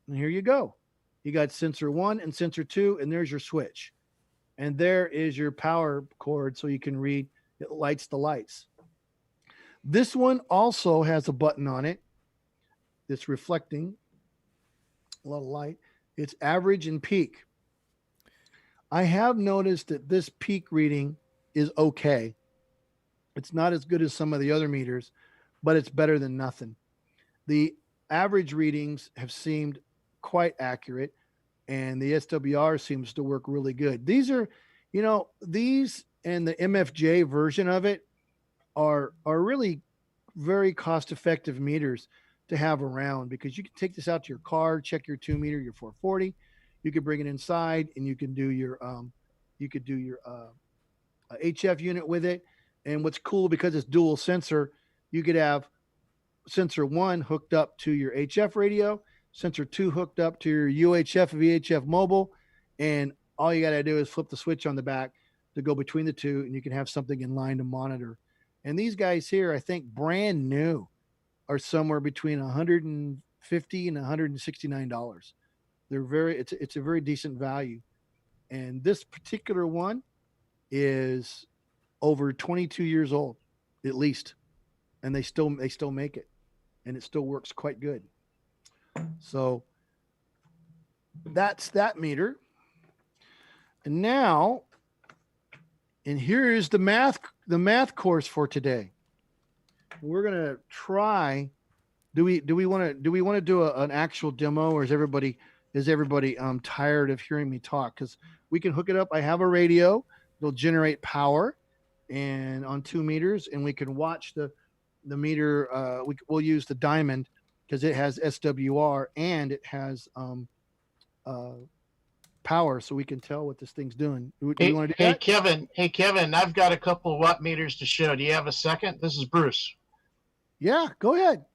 Speaker 1: and here you go. You got sensor 1 and sensor 2, and there's your switch. And there is your power cord so you can read. It lights the lights. This one also has a button on it that's reflecting a lot of light. It's average and peak. I have noticed that this peak reading is okay. It's not as good as some of the other meters, but it's better than nothing. The average readings have seemed quite accurate, and the SWR seems to work really good. These are, these and the MFJ version of it are really very cost-effective meters to have around, because you can take this out to your car, check your 2 meter, your 440. You could bring it inside, and you can do your HF unit with it. And what's cool, because it's dual sensor, you could have sensor 1 hooked up to your HF radio, sensor 2 hooked up to your UHF VHF mobile, and all you got to do is flip the switch on the back to go between the two, and you can have something in line to monitor. And these guys here, I think brand new, are somewhere between $150 and $169. It's a very decent value. And this particular one is over 22 years old, at least. And they still make it, and it still works quite good. So that's that meter. And now, and here is the math course for today. We're gonna try. Do we want to do an actual demo, or is everybody tired of hearing me talk? Because we can hook it up. I have a radio. It'll generate power, and on 2 meters, and we can watch the meter. We'll use the diamond because it has SWR and it has power, so we can tell what this thing's doing. Do you want to do that?
Speaker 9: Kevin, I've got a couple of watt meters to show. Do you have a second? This is Bruce.
Speaker 1: Yeah, go ahead.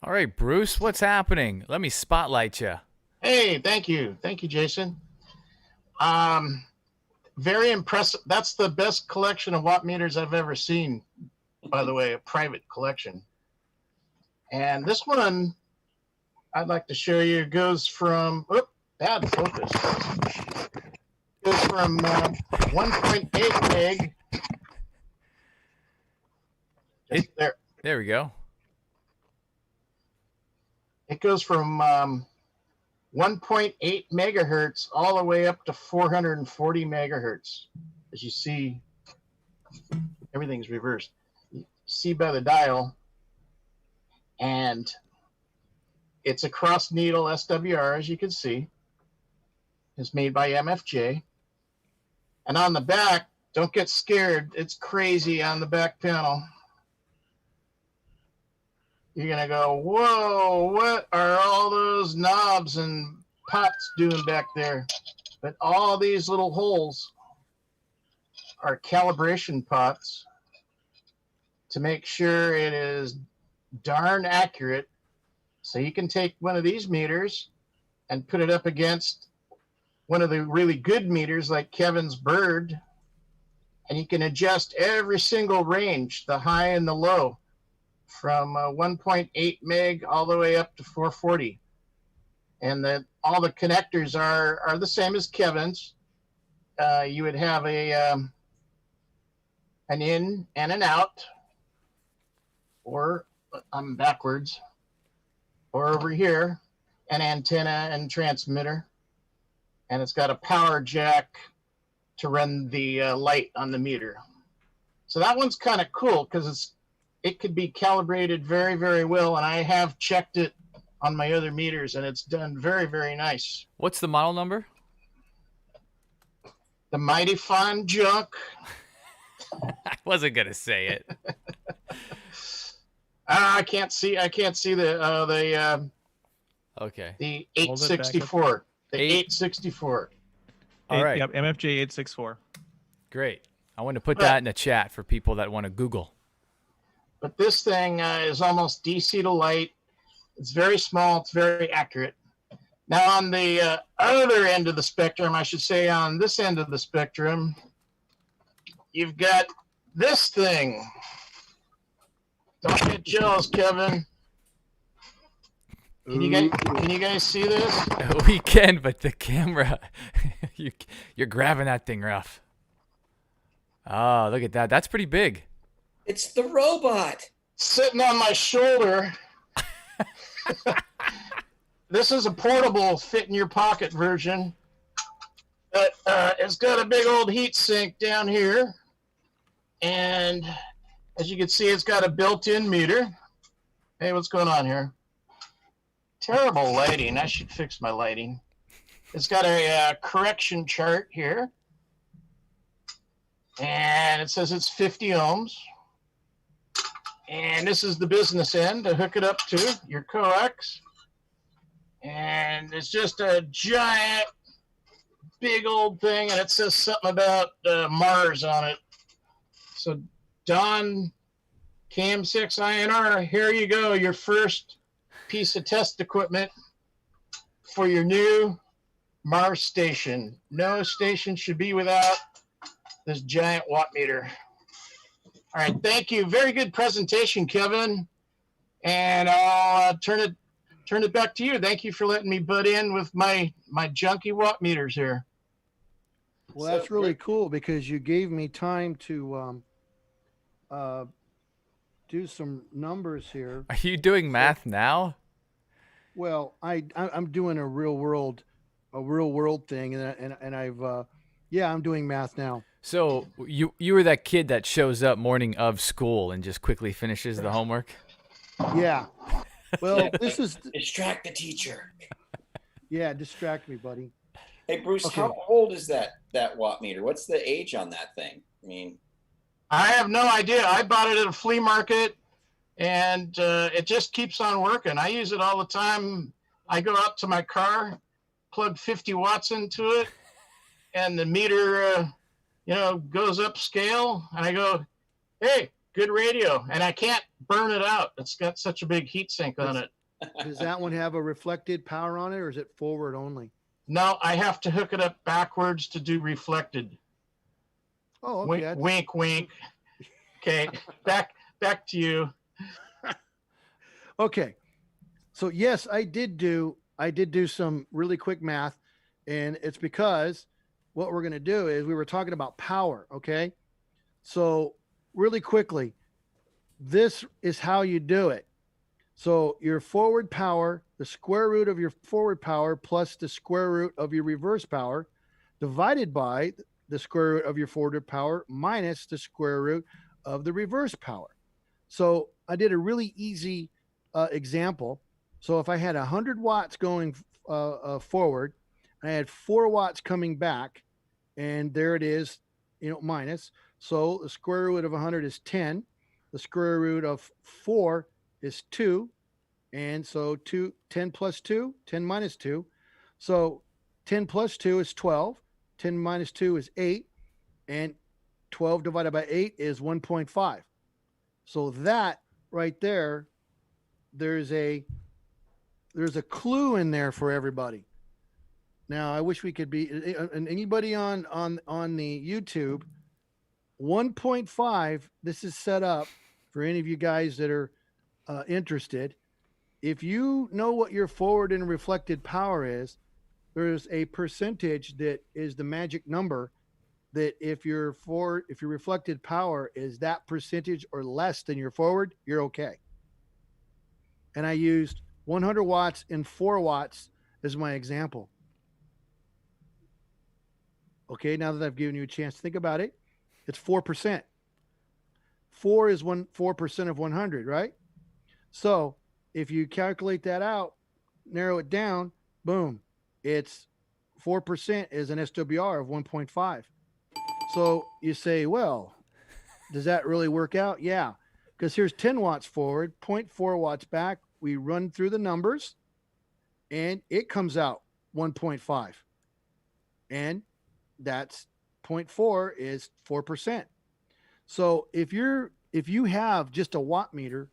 Speaker 3: All right, Bruce, what's happening? Let me spotlight you.
Speaker 9: Hey, thank you, Jason. Very impressive. That's the best collection of watt meters I've ever seen, by the way, a private collection. And this one I'd like to show you goes from, bad focus. Goes from 1.8 meg.
Speaker 3: There we go.
Speaker 9: It goes from 1.8 megahertz all the way up to 440 megahertz. As you see, everything's reversed. You see by the dial, and it's a cross needle SWR, as you can see. It's made by MFJ. And on the back, don't get scared. It's crazy on the back panel. You're going to go, whoa, what are all those knobs and pots doing back there? But all these little holes are calibration pots to make sure it is darn accurate. So you can take one of these meters and put it up against one of the really good meters like Kevin's Bird, and you can adjust every single range, the high and the low, from 1.8 meg all the way up to 440. And all the connectors are the same as Kevin's. You would have an in and an out, or I'm backwards, or over here, an antenna and transmitter. And it's got a power jack to run the light on the meter. So that one's kind of cool because it could be calibrated very, very well. And I have checked it on my other meters, and it's done very, very nice.
Speaker 3: What's the model number?
Speaker 9: The Mighty Fine Junk.
Speaker 3: I wasn't going to say it.
Speaker 9: I can't see the
Speaker 3: okay.
Speaker 9: The 864. The 864.
Speaker 3: All right.
Speaker 7: Yep, MFJ 864.
Speaker 3: Great. I want to put that in the chat for people that want to Google.
Speaker 9: But this thing is almost DC to light. It's very small. It's very accurate. Now, on the other end of the spectrum, I should say on this end of the spectrum, you've got this thing. Don't get jealous, Kevin. Can you guys see this?
Speaker 3: We can, but the camera, you're grabbing that thing rough. Oh, look at that. That's pretty big.
Speaker 4: It's the robot.
Speaker 9: Sitting on my shoulder. This is a portable fit in your pocket version. But it's got a big old heat sink down here. And as you can see, it's got a built-in meter. Hey, what's going on here? Terrible lighting. I should fix my lighting. It's got a correction chart here. And it says it's 50 ohms. And this is the business end to hook it up to your coax. And it's just a giant, big old thing, and it says something about Mars on it. So, Don Cam6INR, here you go, your first piece of test equipment for your new Mars station. No station should be without this giant watt meter. All right, thank you. Very good presentation, Kevin. And I'll turn it back to you. Thank you for letting me butt in with my junky watt meters here.
Speaker 1: Well, that's really cool because you gave me time to do some numbers here.
Speaker 3: Are you doing math now?
Speaker 1: Well, I'm doing a real world thing, and I've I'm doing math now.
Speaker 3: So you were that kid that shows up morning of school and just quickly finishes the homework?
Speaker 1: Yeah. Well, this is
Speaker 4: distract the teacher.
Speaker 1: Yeah, distract me, buddy.
Speaker 4: Hey, Bruce,
Speaker 1: Okay.
Speaker 4: How old is that watt meter? What's the age on that thing? I mean,
Speaker 9: I have no idea. I bought it at a flea market, and it just keeps on working. I use it all the time. I go out to my car, plug 50 watts into it, and the meter, goes up scale. And I go, hey, good radio. And I can't burn it out. It's got such a big heat sink on it.
Speaker 1: Does that one have a reflected power on it, or is it forward only?
Speaker 9: No, I have to hook it up backwards to do reflected.
Speaker 1: Oh, okay.
Speaker 9: Wink, wink. Okay, back to you.
Speaker 1: Okay. So yes, I did do some really quick math, and it's because what we're going to do is we were talking about power, okay? So really quickly, this is how you do it. So your forward power, the square root of your forward power plus the square root of your reverse power divided by the square root of your forward power minus the square root of the reverse power. So I did a really easy example. So if I had 100 watts going forward, and I had 4 watts coming back, and there it is, minus. So the square root of 100 is 10. The square root of 4 is 2. And so 10 plus 2, 10 minus 2. So 10 plus 2 is 12. 10 minus 2 is 8. And 12 divided by 8 is 1.5. So that right there, there's a clue in there for everybody. Now, I wish we could be, and anybody on the YouTube, 1.5, this is set up for any of you guys that are interested. If you know what your forward and reflected power is, there's a percentage that is the magic number that if your reflected power is that percentage or less than your forward, you're okay. And I used 100 watts and 4 watts as my example. Okay, now that I've given you a chance to think about it, it's 4%. 4 is 4% of 100, right? So if you calculate that out, narrow it down, boom, it's 4% is an SWR of 1.5. So you say, well, does that really work out? Yeah, because here's 10 watts forward, 0.4 watts back. We run through the numbers, and it comes out 1.5. And that's 0.4 is 4%. So if you have just a watt meter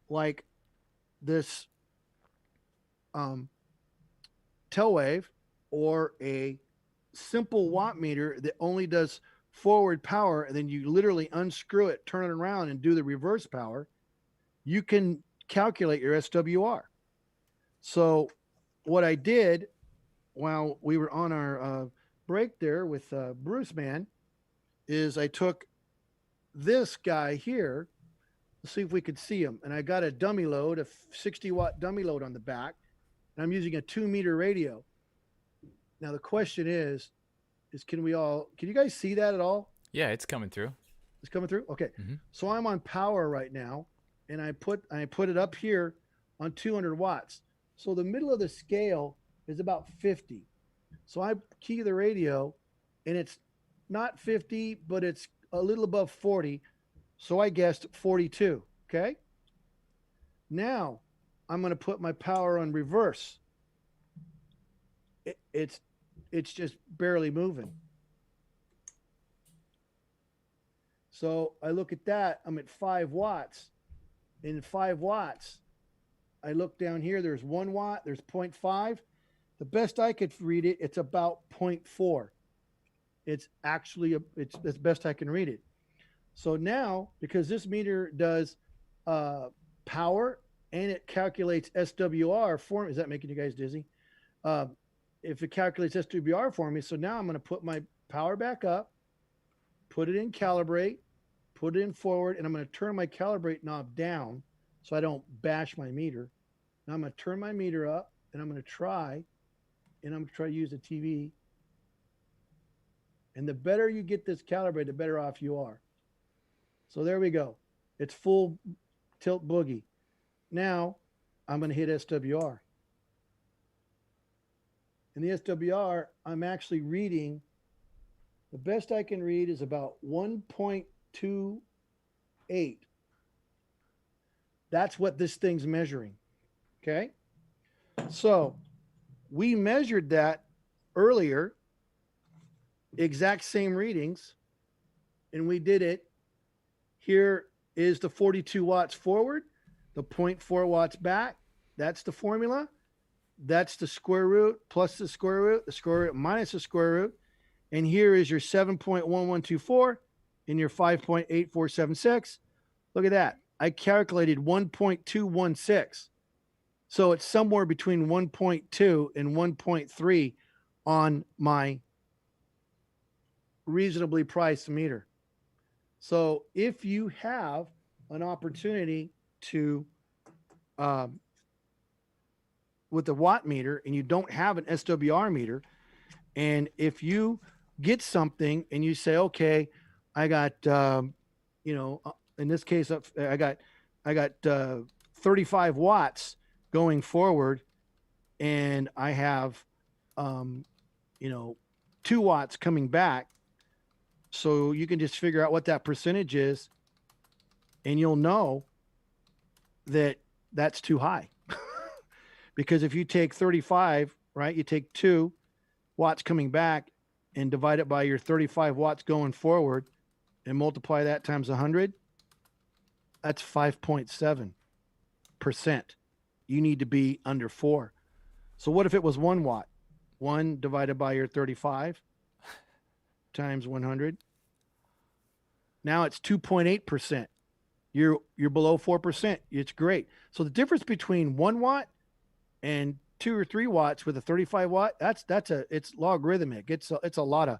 Speaker 1: like this tail wave or a simple watt meter that only does forward power, and then you literally unscrew it, turn it around, and do the reverse power, you can calculate your SWR. So what I did while we were on our break there with Bruce Man is I took this guy here. Let's see if we could see him. And I got a dummy load, a 60-watt dummy load on the back. And I'm using a 2-meter radio. Now the question is can you guys see that at all?
Speaker 3: Yeah, it's coming through.
Speaker 1: It's coming through? Okay.
Speaker 3: Mm-hmm.
Speaker 1: So I'm on power right now, and I put it up here on 200 watts. So the middle of the scale is about 50. So I key the radio, and it's not 50, but it's a little above 40. So I guessed 42. Okay. Now I'm going to put my power on reverse. It's just barely moving. So I look at that. I'm at 5 watts. In 5 watts, I look down here. There's 1 watt. There's 0.5. The best I could read it, it's about 0.4. It's actually it's as best I can read it. So now, because this meter does power and it calculates SWR for me, is that making you guys dizzy? If it calculates SWR for me, so now I'm going to put my power back up, put it in calibrate, put it in forward, and I'm going to turn my calibrate knob down so I don't bash my meter. Now I'm going to turn my meter up, and I'm going to try to use the TV. And the better you get this calibrated, the better off you are. So there we go. It's full tilt boogie. Now I'm going to hit SWR. In the SWR, I'm actually reading, the best I can read is about 1.28. That's what this thing's measuring. Okay. So we measured that earlier, exact same readings, and we did it. Here is the 42 watts forward, the 0.4 watts back. That's the formula. That's the square root plus the square root minus the square root. And here is your 7.1124 and your 5.8476. Look at that. I calculated 1.216. So it's somewhere between 1.2 and 1.3 on my reasonably priced meter. So if you have an opportunity to, with the watt meter, and you don't have an SWR meter, and if you get something and you say, okay, I got, in this case, I got 35 watts going forward, and I have, 2 watts coming back. So you can just figure out what that percentage is, and you'll know that that's too high. Because if you take 35, right, you take 2 watts coming back and divide it by your 35 watts going forward and multiply that times 100, that's 5.7%. You need to be under 4. So what if it was 1 watt? 1 divided by your 35 times 100. Now it's 2.8%. You're below 4%. It's great. So the difference between 1 watt and 2 or 3 watts with a 35 watt, it's logarithmic. It's a lot of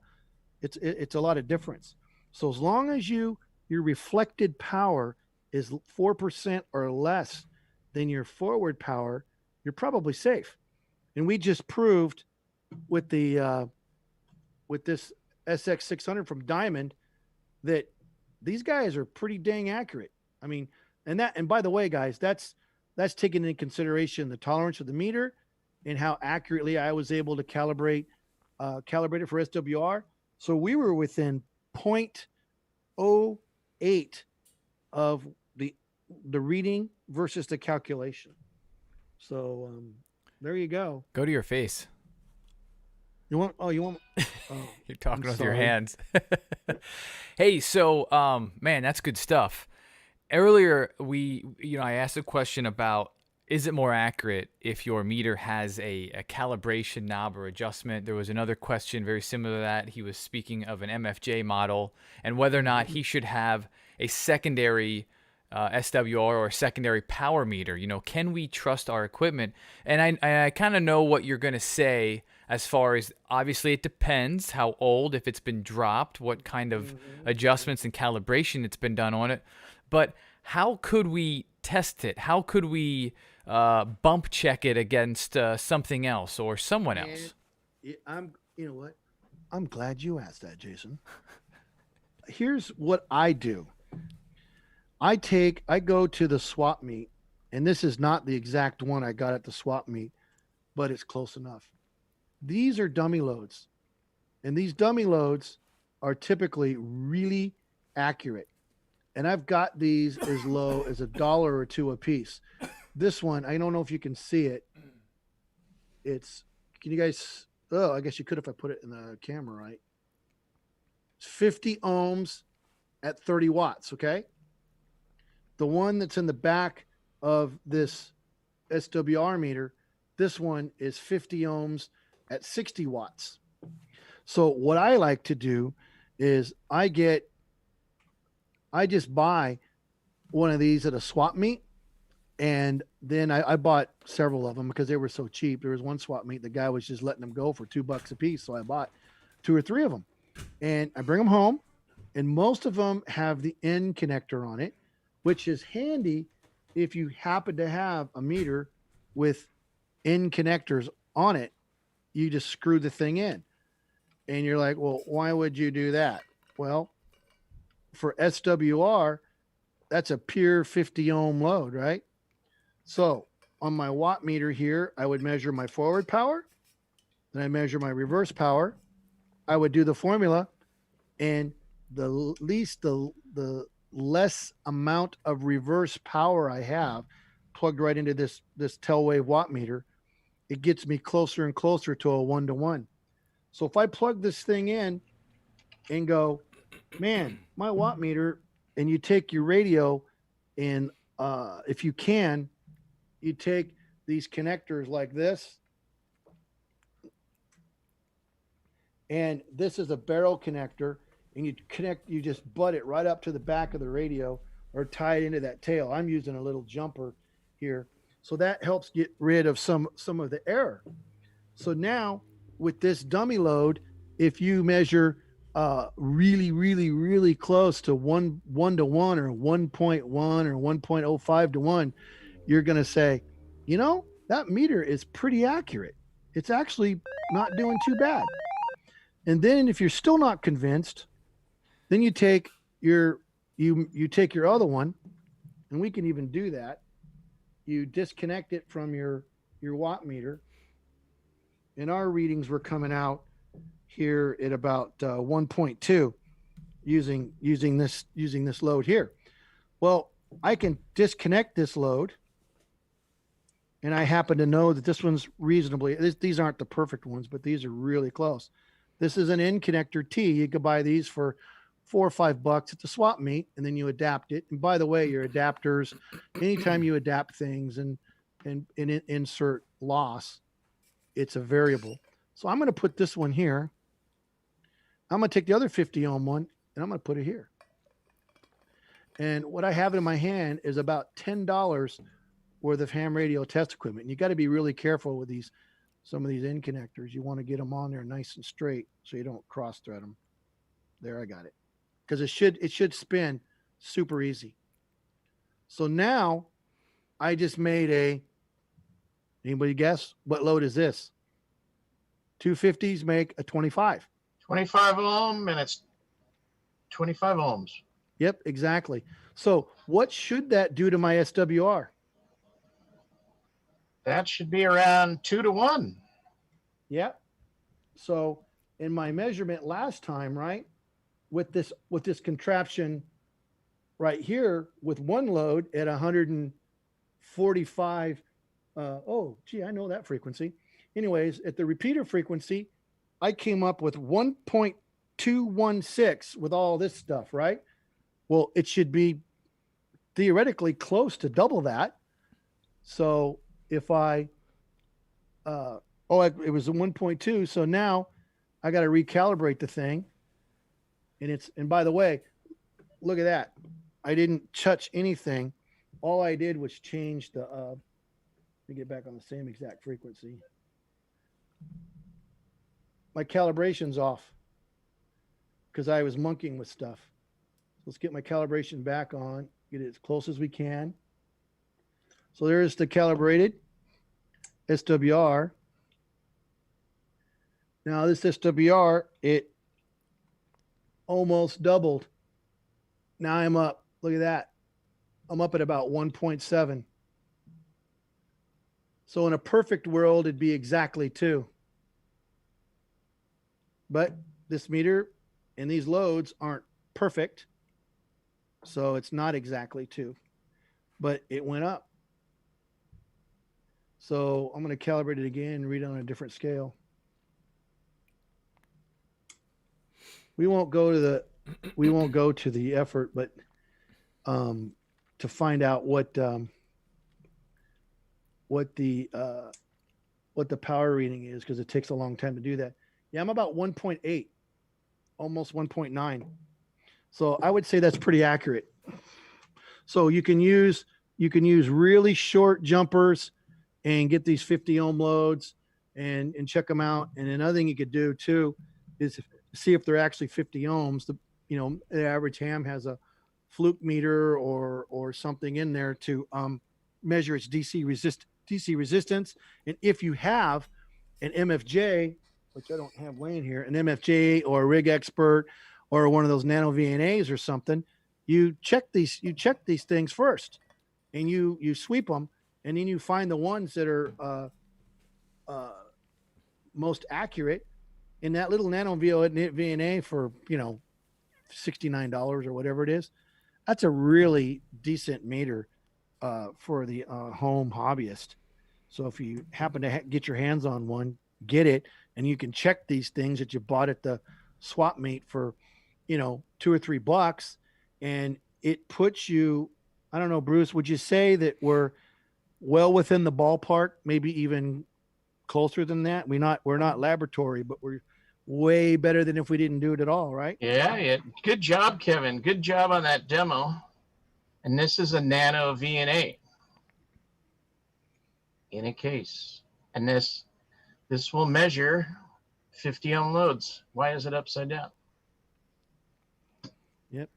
Speaker 1: difference. So as long as your reflected power is 4% or less than your forward power, you're probably safe. And we just proved with the with this SX600 from Diamond that these guys are pretty dang accurate. I mean, and by the way, guys, that's taking into consideration the tolerance of the meter and how accurately I was able to calibrate it for SWR. So we were within 0.08 of the reading versus the calculation. So there you go.
Speaker 3: Go to your face.
Speaker 1: You want? Oh.
Speaker 3: You're talking with your hands. Hey, so man, that's good stuff. Earlier, I asked a question about is it more accurate if your meter has a calibration knob or adjustment? There was another question very similar to that. He was speaking of an MFJ model and whether or not he should have a secondary SWR or a secondary power meter. You know, can we trust our equipment? And I kind of know what you're going to say as far as, obviously it depends how old, if it's been dropped, what kind of adjustments and calibration it's been done on it. But how could we test it? How could we bump check it against something else or someone else?
Speaker 1: You know what? I'm glad you asked that, Jason. Here's what I do. I go to the swap meet, and this is not the exact one I got at the swap meet, but it's close enough. These are dummy loads, and these dummy loads are typically really accurate. And I've got these as low as $1 or $2 a piece. This one, I don't know if you can see it. Can you guys, I guess you could if I put it in the camera, right? It's 50 ohms at 30 watts, okay? The one that's in the back of this SWR meter, this one is 50 ohms at 60 watts. So what I like to do is I just buy one of these at a swap meet, and then I bought several of them because they were so cheap. There was one swap meet, the guy was just letting them go for $2 a piece, so I bought 2 or 3 of them, and I bring them home, and most of them have the N connector on it, which is handy if you happen to have a meter with N connectors on it. You just screw the thing in, and you're like, well, why would you do that? Well, for SWR, that's a pure 50 ohm load, right? So on my watt meter here, I would measure my forward power, then I measure my reverse power. I would do the formula, and the less amount of reverse power I have plugged right into this Telwave watt meter, it gets me closer and closer to a 1-to-1. So if I plug this thing in and go, man, my watt meter, and you take your radio, and if you can, you take these connectors like this, and this is a barrel connector, and you just butt it right up to the back of the radio or tie it into that tail. I'm using a little jumper here. So that helps get rid of some of the error. So now with this dummy load, if you measure really, really, really close to 1-to-1 or 1.1 or 1.05 to 1, you're going to say, you know, that meter is pretty accurate. It's actually not doing too bad. And then if you're still not convinced, then you take your other one, and we can even do that. You disconnect it from your watt meter, and our readings were coming out here at about 1.2 using this load here. Well, I can disconnect this load, and I happen to know that this one's reasonably, these aren't the perfect ones, but these are really close. This is an N connector T. You could buy these for $4 or $5 at the swap meet, and then you adapt it. And by the way, your adapters, anytime you adapt things and insert loss, it's a variable. So I'm going to put this one here. I'm going to take the other 50 ohm one, and I'm going to put it here. And what I have in my hand is about $10 worth of ham radio test equipment. And you got to be really careful with some of these N connectors. You want to get them on there nice and straight so you don't cross thread them. There, I got it. Because it should spin super easy. So now I just made anybody guess what load is this? 250s make a 25.
Speaker 9: 25 ohm, and it's 25 ohms.
Speaker 1: Yep, exactly. So what should that do to my SWR?
Speaker 9: That should be around 2-to-1.
Speaker 1: Yep. So in my measurement last time, right, with this contraption right here with one load at 145, I know that frequency. Anyways, at the repeater frequency, I came up with 1.216 with all this stuff, right? Well, it should be theoretically close to double that. So if I, it was a 1.2. So now I got to recalibrate the thing. And by the way, look at that. I didn't touch anything. All I did was change the, let me get back on the same exact frequency. My calibration's off because I was monkeying with stuff. So let's get my calibration back on, get it as close as we can. So there's the calibrated SWR. Now this SWR, it almost doubled. Now I'm up. Look at that. I'm up at about 1.7. So in a perfect world, it'd be exactly 2. But this meter and these loads aren't perfect. So it's not exactly 2. But it went up. So I'm going to calibrate it again and read it on a different scale. We won't go to the effort, but to find out what the power reading is, because it takes a long time to do that. Yeah, I'm about 1.8, almost 1.9. So I would say that's pretty accurate. So you can use really short jumpers and get these 50 ohm loads and check them out. And another thing you could do too is see if they're actually 50 ohms. The average ham has a fluke meter or something in there to measure its DC resistance. And if you have an MFJ, which I don't have laying here, an MFJ or a Rig Expert or one of those nano VNAs or something, you check these things first, and you sweep them, and then you find the ones that are most accurate. In that little nano VNA for $69 or whatever it is, that's a really decent meter for the home hobbyist. So if you happen to get your hands on one, get it, and you can check these things that you bought at the swap meet for $2 or $3, and it puts you, I don't know, Bruce, would you say that we're well within the ballpark, maybe even closer than that? We're not laboratory, but we're way better than if we didn't do it at all, right?
Speaker 9: Yeah. Good job, Kevin. Good job on that demo. And this is a nano VNA in a case. And this will measure 50 ohm loads. Why is it upside down?
Speaker 1: Yep.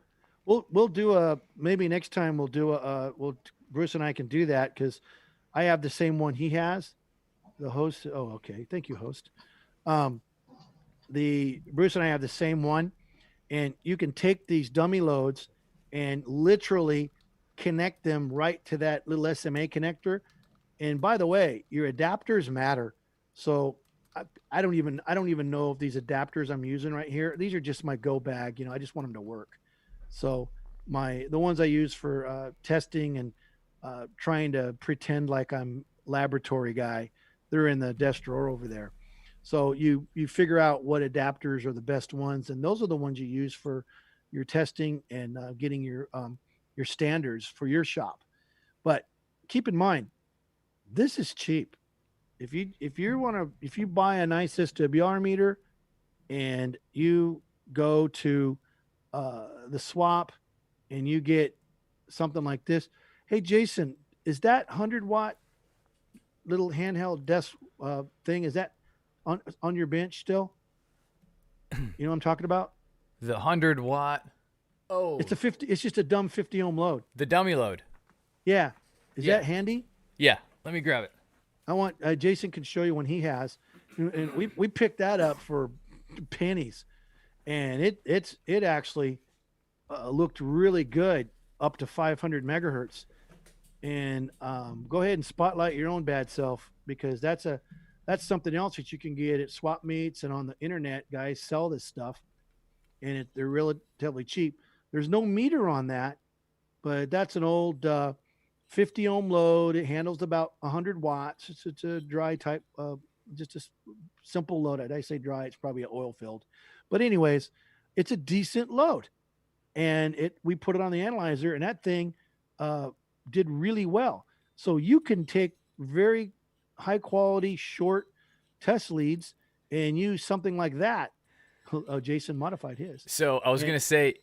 Speaker 1: We'll do maybe next time Bruce and I can do that, because I have the same one he has. The host. Oh, okay. Thank you, host. The Bruce and I have the same one, and you can take these dummy loads and literally connect them right to that little SMA connector. And by the way, your adapters matter. So I don't even know if these adapters I'm using right here, these are just my go bag. I just want them to work. So the ones I use for testing and trying to pretend like I'm laboratory guy, they're in the desk drawer over there. So you figure out what adapters are the best ones, and those are the ones you use for your testing and getting your standards for your shop. But keep in mind, this is cheap. If you buy a nice SWR meter and you go to the swap and you get something like this, hey Jason, is that 100-watt little handheld desk thing, is that on your bench still? You know what I'm talking about?
Speaker 3: The 100-watt. Oh,
Speaker 1: it's just a dumb 50 ohm load.
Speaker 3: The dummy load.
Speaker 1: Yeah. Is that handy?
Speaker 3: Yeah. Let me grab it.
Speaker 1: I want Jason can show you when he has, and we picked that up for pennies, and it actually looked really good up to 500 megahertz. And go ahead and spotlight your own bad self, because that's something else that you can get at swap meets and on the internet. Guys sell this stuff, and they're relatively cheap. There's no meter on that, but that's an old 50 ohm load. It handles about 100 watts. It's a dry type, just a simple load. I say dry, it's probably an oil filled. But anyways, it's a decent load. And we put it on the analyzer, and that thing did really well. So you can take very high quality short test leads and use something like that. Jason modified his.
Speaker 3: So I was
Speaker 1: And-
Speaker 3: going to say,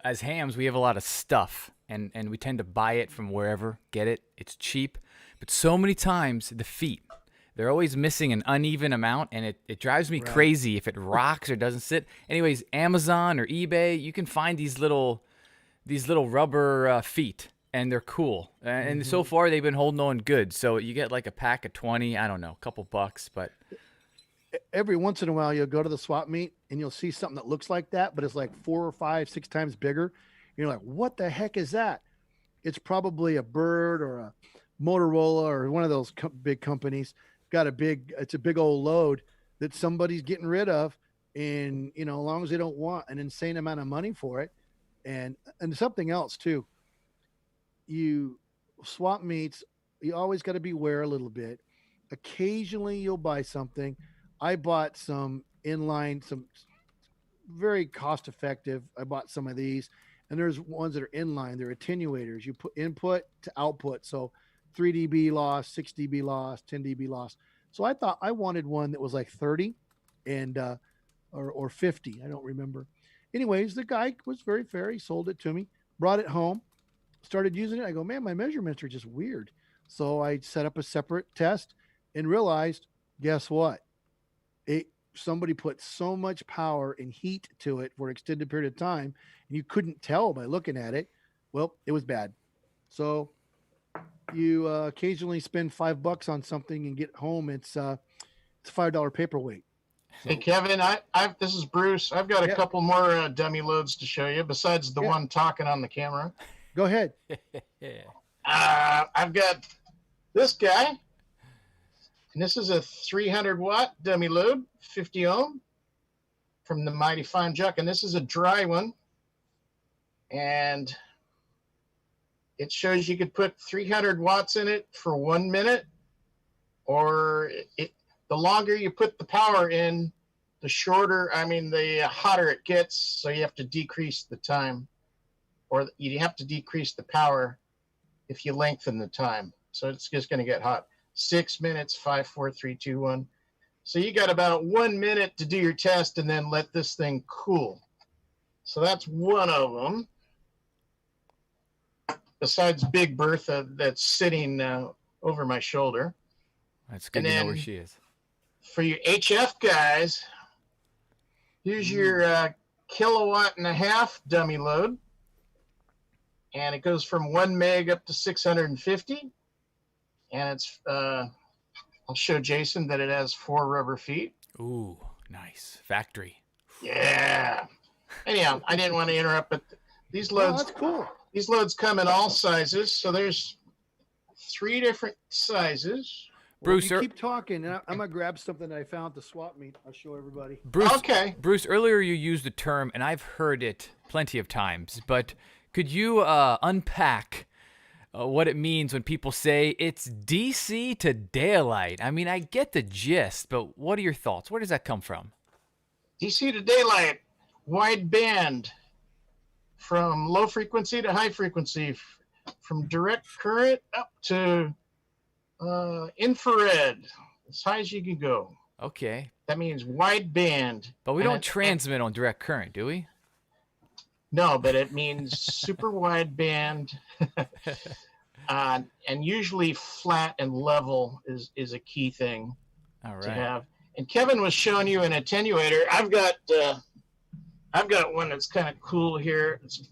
Speaker 3: as hams, we have a lot of stuff and we tend to buy it from wherever, get it. It's cheap. But so many times the feet, they're always missing an uneven amount, and it drives me crazy if it rocks or doesn't sit. Anyways, Amazon or eBay, you can find these little rubber feet, and they're cool. And so far they've been holding on good. So you get like a pack of 20, I don't know, a couple bucks, but
Speaker 1: every once in a while you'll go to the swap meet and you'll see something that looks like that, but it's like 4 or 5, 6 times bigger. You're like, what the heck is that? It's probably a Bird or a Motorola or one of those big companies got it's a big old load that somebody's getting rid of. And, as long as they don't want an insane amount of money for it. And something else too, you swap meets, you always got to beware a little bit. Occasionally you'll buy something. I bought some inline, some very cost effective. I bought some of these, and there's ones that are inline. They're attenuators. You put input to output. So 3 dB loss, 6 dB loss, 10 dB loss. So I thought I wanted one that was like 30 and, or 50. I don't remember. Anyways, the guy was very fair. He sold it to me, brought it home, started using it. I go, man, my measurements are just weird. So I set up a separate test and realized, guess what? Somebody put so much power and heat to it for an extended period of time, and you couldn't tell by looking at it. Well, it was bad. So you occasionally spend $5 on something and get home. It's a $5 paperweight. So,
Speaker 9: hey Kevin, this is Bruce. I've got a couple more dummy loads to show you besides the one talking on the camera.
Speaker 1: Go ahead.
Speaker 9: I've got this guy. And this is a 300 watt dummy load, 50 ohm from the Mighty Fine Juck. And this is a dry one. And it shows you could put 300 watts in it for 1 minute, or the longer you put the power in, the hotter it gets. So you have to decrease the time, or you have to decrease the power if you lengthen the time. So it's just going to get hot. 6 minutes, 5, 4, 3, 2, 1. So you got about 1 minute to do your test and then let this thing cool. So that's one of them. Besides Big Bertha that's sitting over my shoulder.
Speaker 3: That's good to know where she is.
Speaker 9: For you HF guys, here's your 1.5 kilowatt dummy load. And it goes from 1 meg up to 650. And it's, I'll show Jason that it has 4 rubber feet.
Speaker 3: Ooh, nice. Factory.
Speaker 9: Yeah. Anyhow, I didn't want to interrupt, but these loads,
Speaker 1: that's cool.
Speaker 9: These loads come in all sizes. So there's 3 different sizes.
Speaker 3: Bruce,
Speaker 1: you keep talking, and I'm going to grab something that I found at the swap meet. I'll show everybody.
Speaker 3: Bruce,
Speaker 9: okay.
Speaker 3: Bruce, earlier you used the term, and I've heard it plenty of times, but could you unpack what it means when people say it's DC to daylight? I mean, I get the gist, but what are your thoughts? Where does that come from?
Speaker 9: DC to daylight, wide band, from low frequency to high frequency, from direct current up to infrared, as high as you can go.
Speaker 3: Okay.
Speaker 9: That means wide band.
Speaker 3: But we don't transmit on direct current, do we?
Speaker 9: No, but it means super wide band. And usually flat and level is a key thing to have. And Kevin was showing you an attenuator. I've got one that's kind of cool here. It's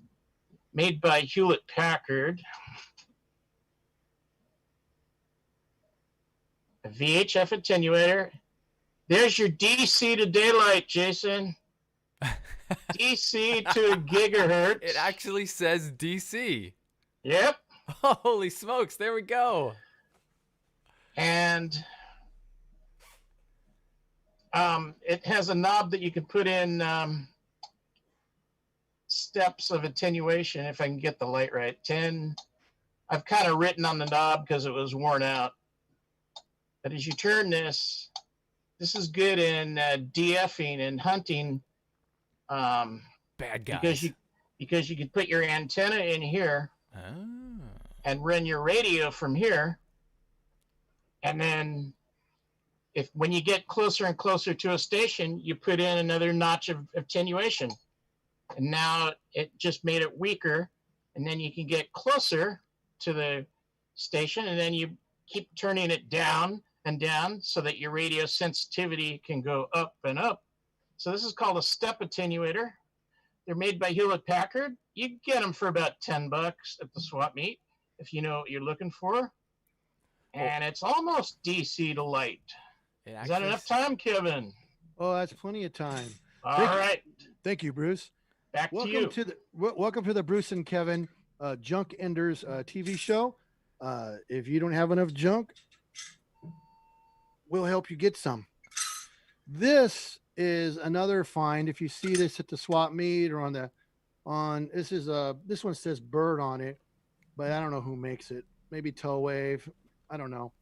Speaker 9: made by Hewlett Packard. A VHF attenuator. There's your DC to daylight, Jason. DC to gigahertz.
Speaker 3: It actually says DC.
Speaker 9: Yep.
Speaker 3: Holy smokes, there we go.
Speaker 9: And it has a knob that you can put in steps of attenuation, if I can get the light right. 10. I've kind of written on the knob because it was worn out. But as you turn this is good in DFing and hunting.
Speaker 3: Bad guys.
Speaker 9: Because you can put your antenna in here and run your radio from here. And then when you get closer and closer to a station, you put in another notch of attenuation. And now it just made it weaker. And then you can get closer to the station, and then you keep turning it down and down so that your radio sensitivity can go up and up. So this is called a step attenuator. They're made by Hewlett Packard. You get them for about $10 at the swap meet if you know what you're looking for. And it's almost DC to light. Is that enough time, Kevin?
Speaker 1: Oh, that's plenty of time.
Speaker 9: All right.
Speaker 1: Thank you, Bruce.
Speaker 9: Back to you.
Speaker 1: Welcome to the Bruce and Kevin Junk Enders TV show. If you don't have enough junk, we'll help you get some. This is another find. If you see this at the swap meet or this one says Bird on it, but I don't know who makes it. Maybe Towwave. I don't know.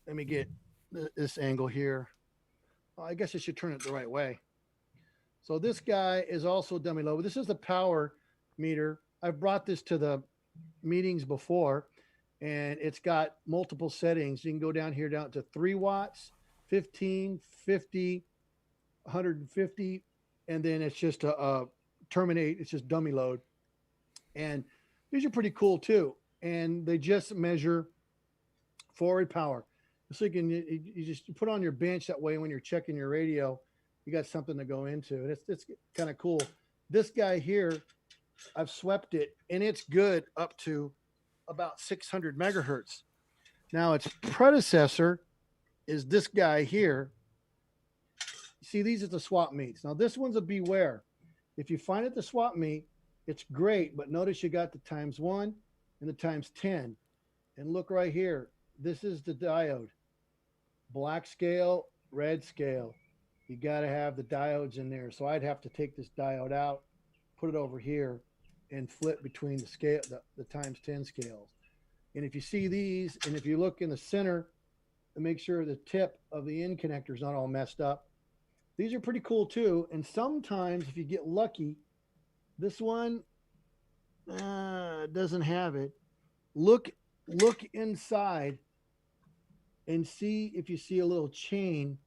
Speaker 1: Let me get this angle here. I guess I should turn it the right way. So this guy is also dummy low. This is the power meter. I've brought this to the meetings before, and it's got multiple settings. You can go down here down to 3 watts, 15, 50, 150, and then it's just a terminate. It's just dummy load. And these are pretty cool too. And they just measure forward power. So you just put on your bench, that way when you're checking your radio, you got something to go into. It's kind of cool. This guy here, I've swept it, and it's good up to about 600 megahertz. Now its predecessor is this guy here. See, these are the swap meets. Now this one's a beware. If you find it the swap meet, it's great, but notice you got the ×1 and the ×10. And look right here. This is the diode. Black scale, red scale. You got to have the diodes in there. So I'd have to take this diode out, put it over here, and flip between the scale, the ×10 scales. And if you see these, and if you look in the center, and make sure the tip of the end connector is not all messed up. These are pretty cool too. And sometimes if you get lucky, this one doesn't have it. Look inside and see if you see a little chain,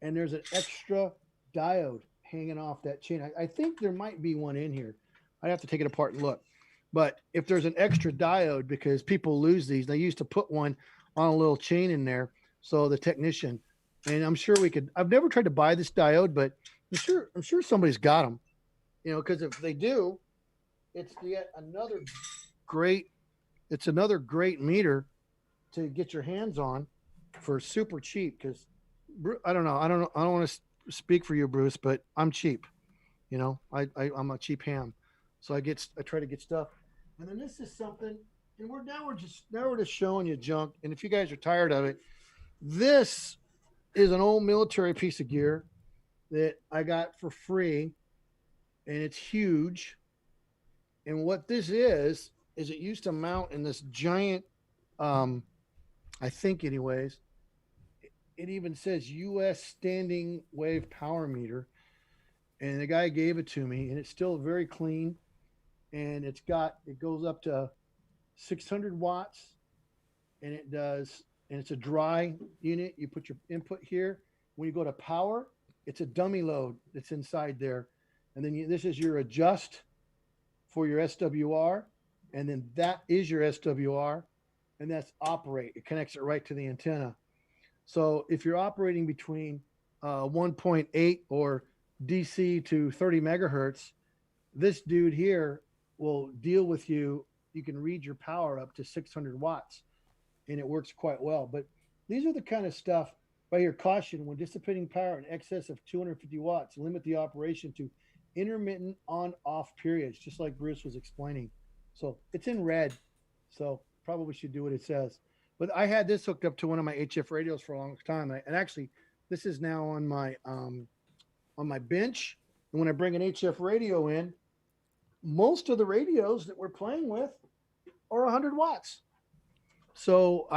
Speaker 1: and there's an extra diode hanging off that chain. I think there might be one in here. I'd have to take it apart and look. But if there's an extra diode, because people lose these, they used to put one on a little chain in there. So the technician, and I'm sure we could, I've never tried to buy this diode, but I'm sure somebody's got them, because if they do, it's yet another great meter to get your hands on for super cheap. Because I don't want to speak for you, Bruce, but I'm cheap. I'm a cheap ham, so I try to get stuff. And then this is something, and we're just showing you junk. And if you guys are tired of it, this is an old military piece of gear that I got for free, and it's huge. And what this is it used to mount in this giant, I think anyways, it even says U.S. standing wave power meter. And the guy gave it to me, and it's still very clean. And it goes up to 600 watts, and it's a dry unit. You put your input here. When you go to power, it's a dummy load that's inside there. And then this is your adjust for your SWR. And then that is your SWR, and that's operate. It connects it right to the antenna. So if you're operating between 1.8 or DC to 30 megahertz, this dude here will deal with you. You can read your power up to 600 watts, and it works quite well. But these are the kind of stuff by your caution: when dissipating power in excess of 250 watts, limit the operation to intermittent on-off periods, just like Bruce was explaining. So it's in red, so probably should do what it says. But I had this hooked up to one of my HF radios for a long time, and actually, this is now on my bench. And when I bring an HF radio in, most of the radios that we're playing with are 100 watts. So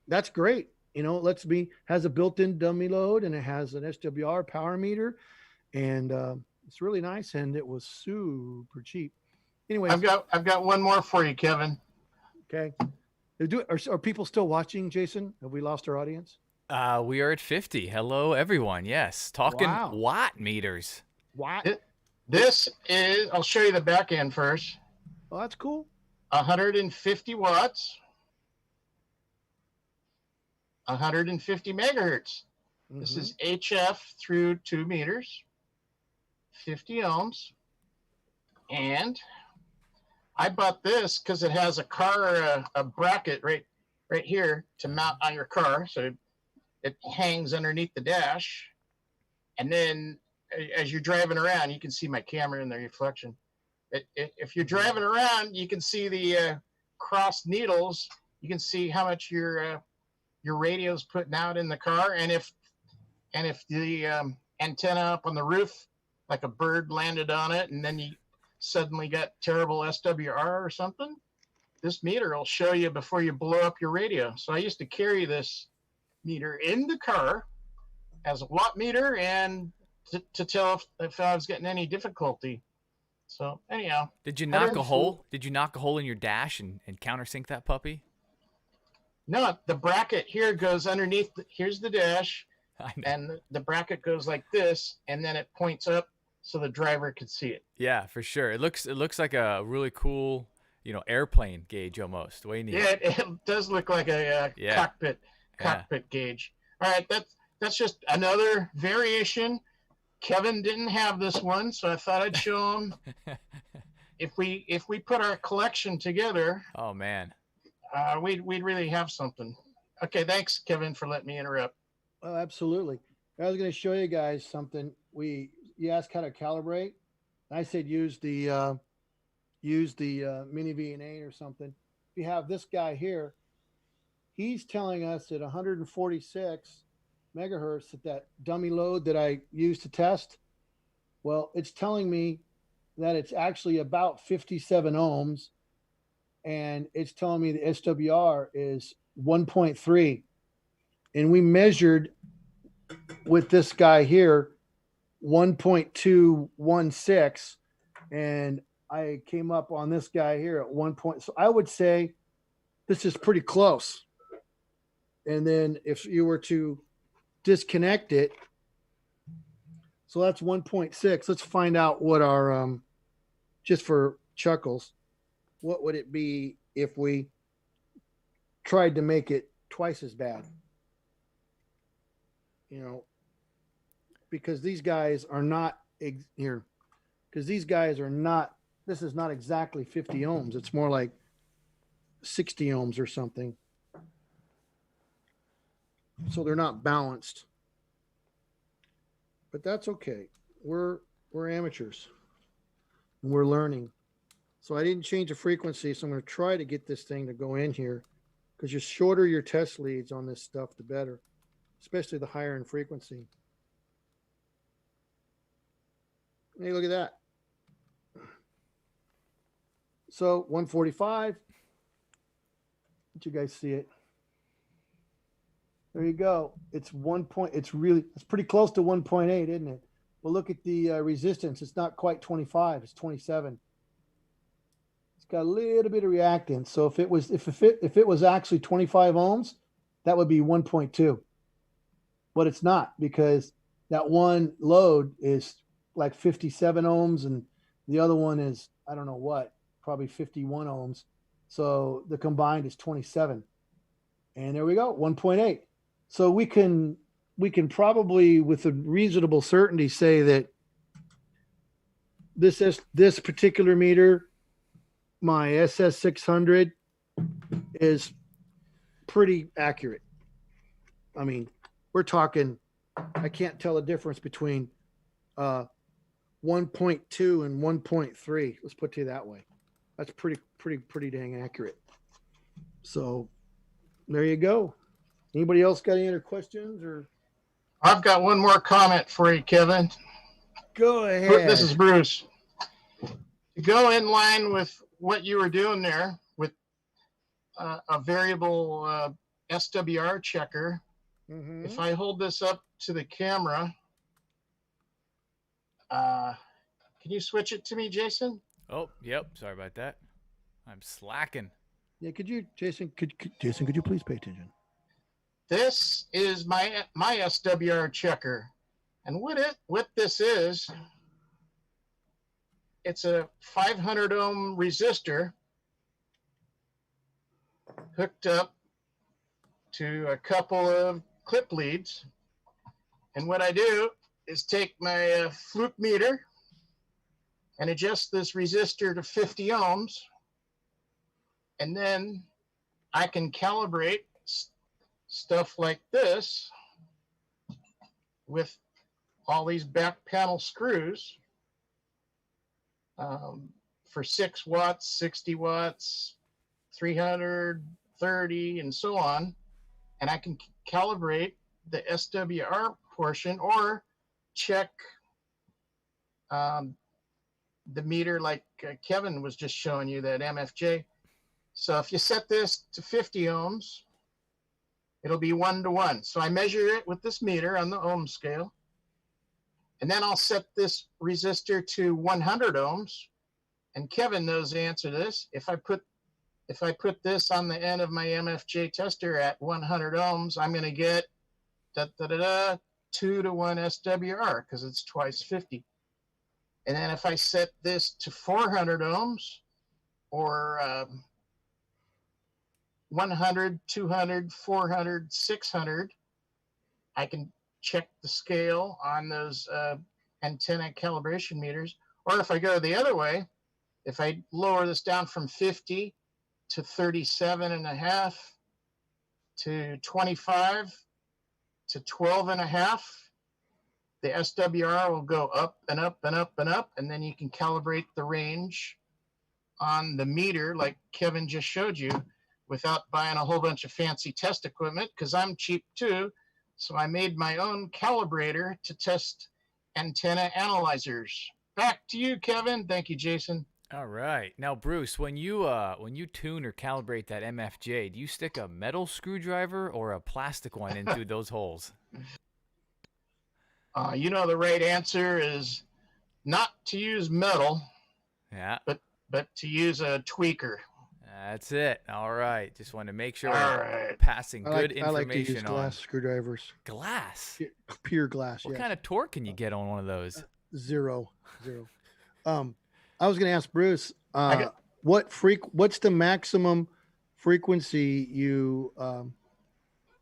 Speaker 1: that's great. Has a built-in dummy load, and it has an SWR power meter, and it's really nice, and it was super cheap. Anyway,
Speaker 9: I've got one more for you, Kevin.
Speaker 1: Okay. Are people still watching, Jason? Have we lost our audience?
Speaker 3: We are at 50. Hello, everyone. Yes, talking
Speaker 1: Wow.
Speaker 3: watt meters.
Speaker 1: What?
Speaker 9: This is, I'll show you the back end first.
Speaker 1: Oh, that's cool.
Speaker 9: 150 watts, 150 megahertz. This is HF through 2 meters, 50 ohms. And I bought this because it has a bracket right here to mount on your car. So it hangs underneath the dash. And then as you're driving around, you can see my camera in the reflection. If you're driving around, you can see the crossed needles. You can see how much your radio's putting out in the car. And if the antenna up on the roof, like a bird landed on it, and then you suddenly got terrible SWR or something, this meter will show you before you blow up your radio. So I used to carry this meter in the car as a watt meter and to tell if I was getting any difficulty. So anyhow.
Speaker 3: Did you knock a hole? Did you knock a hole in your dash and countersink that puppy?
Speaker 9: No, the bracket here goes underneath. Here's the dash, and the bracket goes like this, and then it points up so the driver could see it.
Speaker 3: Yeah, for sure. It looks like a really cool, airplane gauge almost. Way neat.
Speaker 9: Yeah, it does look like a cockpit gauge. All right, that's just another variation. Kevin didn't have this one, so I thought I'd show him. If we put our collection together,
Speaker 3: oh man,
Speaker 9: we'd really have something. Okay, thanks, Kevin, for letting me interrupt.
Speaker 1: Oh, absolutely. I was going to show you guys something. You asked how to calibrate. I said use the mini VNA or something. If you have this guy here, he's telling us at 146 megahertz at that dummy load that I used to test. Well, it's telling me that it's actually about 57 ohms, and it's telling me the SWR is 1.3. And we measured with this guy here 1.216, and I came up on this guy here at 1 point. So I would say this is pretty close. And then if you were to disconnect it, so that's 1.6. Let's find out what our just for chuckles, what would it be if we tried to make it twice as bad? Because these guys are not here, because these guys are not, this is not exactly 50 ohms. It's more like 60 ohms or something. So they're not balanced, but that's okay. We're amateurs and we're learning. So I didn't change the frequency. So I'm going to try to get this thing to go in here, because the shorter your test leads on this stuff, the better, especially the higher in frequency. Hey, look at that. So 145. Did you guys see it? There you go. It's 1 point. It's pretty close to 1.8, isn't it? Well, look at the resistance. It's not quite 25. It's 27. It's got a little bit of reactance. So if it was actually 25 ohms, that would be 1.2. But it's not, because that one load is like 57 ohms and the other one is, I don't know what, probably 51 ohms. So the combined is 27. And there we go, 1.8. So we can probably with a reasonable certainty say that this particular meter, my SS600, is pretty accurate. I mean, we're talking, I can't tell the difference between 1.2 and 1.3. Let's put it that way. That's pretty dang accurate. So there you go. Anybody else got any other questions? Or
Speaker 9: I've got one more comment for you, Kevin.
Speaker 1: Go ahead.
Speaker 9: This is Bruce. To go in line with what you were doing there with a variable SWR checker, if I hold this up to the camera, can you switch it to me, Jason?
Speaker 3: Oh, yep. Sorry about that. I'm slacking.
Speaker 1: Yeah, could you, Jason? Jason, could you please pay attention?
Speaker 9: This is my SWR checker, and what this is, it's a 500 ohm resistor hooked up to a couple of clip leads. And what I do is take my fluke meter and adjust this resistor to 50 ohms, and then I can calibrate stuff like this with all these back panel screws for 6 watts, 60 watts, 330, and so on. And I can calibrate the SWR portion or check the meter like Kevin was just showing you, that MFJ. So if you set this to 50 ohms, it'll be 1-to-1. So I measure it with this meter on the ohm scale. And then I'll set this resistor to 100 ohms. And Kevin knows the answer to this. If I put this on the end of my MFJ tester at 100 ohms, I'm going to get 2-to-1 SWR because it's twice 50. And then if I set this to 400 ohms or 100, 200, 400, 600, I can check the scale on those antenna calibration meters. Or if I go the other way, if I lower this down from 50 to 37.5 to 25 to 12.5, the SWR will go up and up and up and up, and then you can calibrate the range on the meter like Kevin just showed you without buying a whole bunch of fancy test equipment, because I'm cheap too. So I made my own calibrator to test antenna analyzers. Back to you, Kevin. Thank you, Jason.
Speaker 3: All right. Now, Bruce, when you tune or calibrate that MFJ, do you stick a metal screwdriver or a plastic one in through those holes?
Speaker 9: The right answer is not to use metal.
Speaker 3: Yeah.
Speaker 9: But to use a tweaker.
Speaker 3: That's it. All right. Just wanted to make sure
Speaker 9: we're
Speaker 3: passing good information
Speaker 1: I like to use glass
Speaker 3: on
Speaker 1: screwdrivers.
Speaker 3: Glass?
Speaker 1: Pure glass,
Speaker 3: What kind of torque can you get on one of those?
Speaker 1: Zero. I was going to ask Bruce, what's the maximum frequency you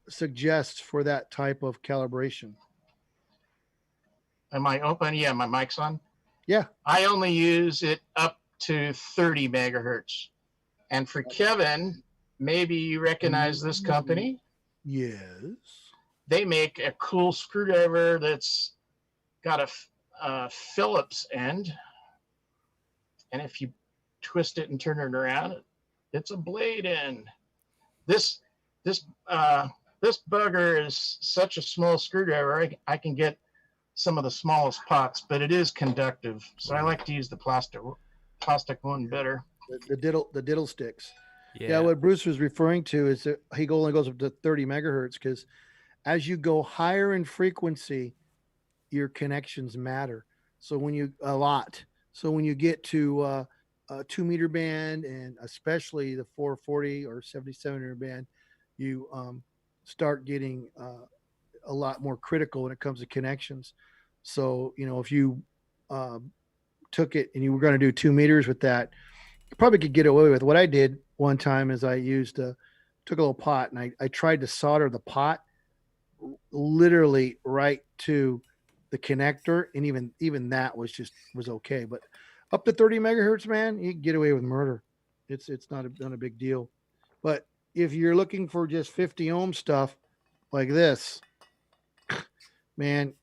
Speaker 1: suggest for that type of calibration?
Speaker 9: Am I open? Yeah, my mic's on.
Speaker 1: Yeah.
Speaker 9: I only use it up to 30 megahertz. And for Kevin, maybe you recognize this company.
Speaker 1: Yes.
Speaker 9: They make a cool screwdriver that's got a Phillips end. And if you twist it and turn it around, it's a blade end. This bugger is such a small screwdriver, I can get some of the smallest pots, but it is conductive. So I like to use the plastic one better.
Speaker 1: The diddle sticks. Yeah, what Bruce was referring to is that he only goes up to 30 megahertz because as you go higher in frequency, your connections matter. So when you get to a 2 meter band, and especially the 440 or 77 band, you start getting a lot more critical when it comes to connections. So, if you took it and you were going to do 2 meters with that, you probably could get away with. What I did one time is I took a little pot and I tried to solder the pot literally right to the connector. And even that was okay. But up to 30 megahertz, man, you can get away with murder. It's not a big deal. But if you're looking for just 50 ohm stuff like this, man,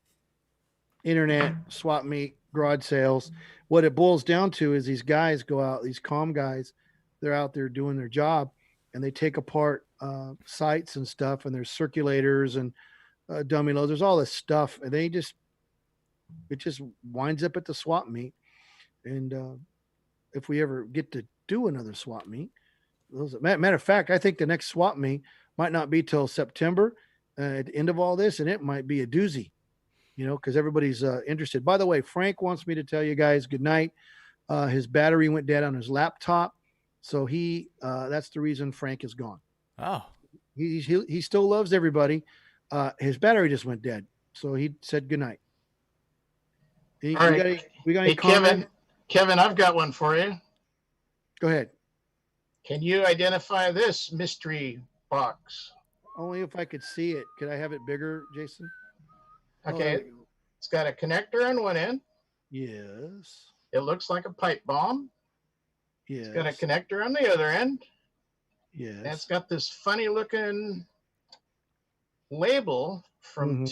Speaker 1: internet, swap meet, garage sales, what it boils down to is these guys go out, these comm guys, they're out there doing their job, and they take apart sites and stuff, and there's circulators and dummy loads. There's all this stuff, and it just winds up at the swap meet. And if we ever get to do another swap meet, matter of fact, I think the next swap meet might not be till September at the end of all this, and it might be a doozy, because everybody's interested. By the way, Frank wants me to tell you guys good night. His battery went dead on his laptop, So that's the reason Frank is gone.
Speaker 3: Oh,
Speaker 1: He still loves everybody. His battery just went dead, so he said goodnight. We
Speaker 9: All right.
Speaker 1: got any
Speaker 9: Hey,
Speaker 1: comment?
Speaker 9: Kevin, I've got one for you.
Speaker 1: Go ahead.
Speaker 9: Can you identify this mystery box?
Speaker 1: Only if I could see it. Could I have it bigger, Jason? Oh, there
Speaker 9: Okay,
Speaker 1: we go.
Speaker 9: it's got a connector on one end.
Speaker 1: Yes.
Speaker 9: It looks like a pipe bomb.
Speaker 1: Yes.
Speaker 9: It's got a connector on the other end.
Speaker 1: Yes.
Speaker 9: And it's got this funny looking label from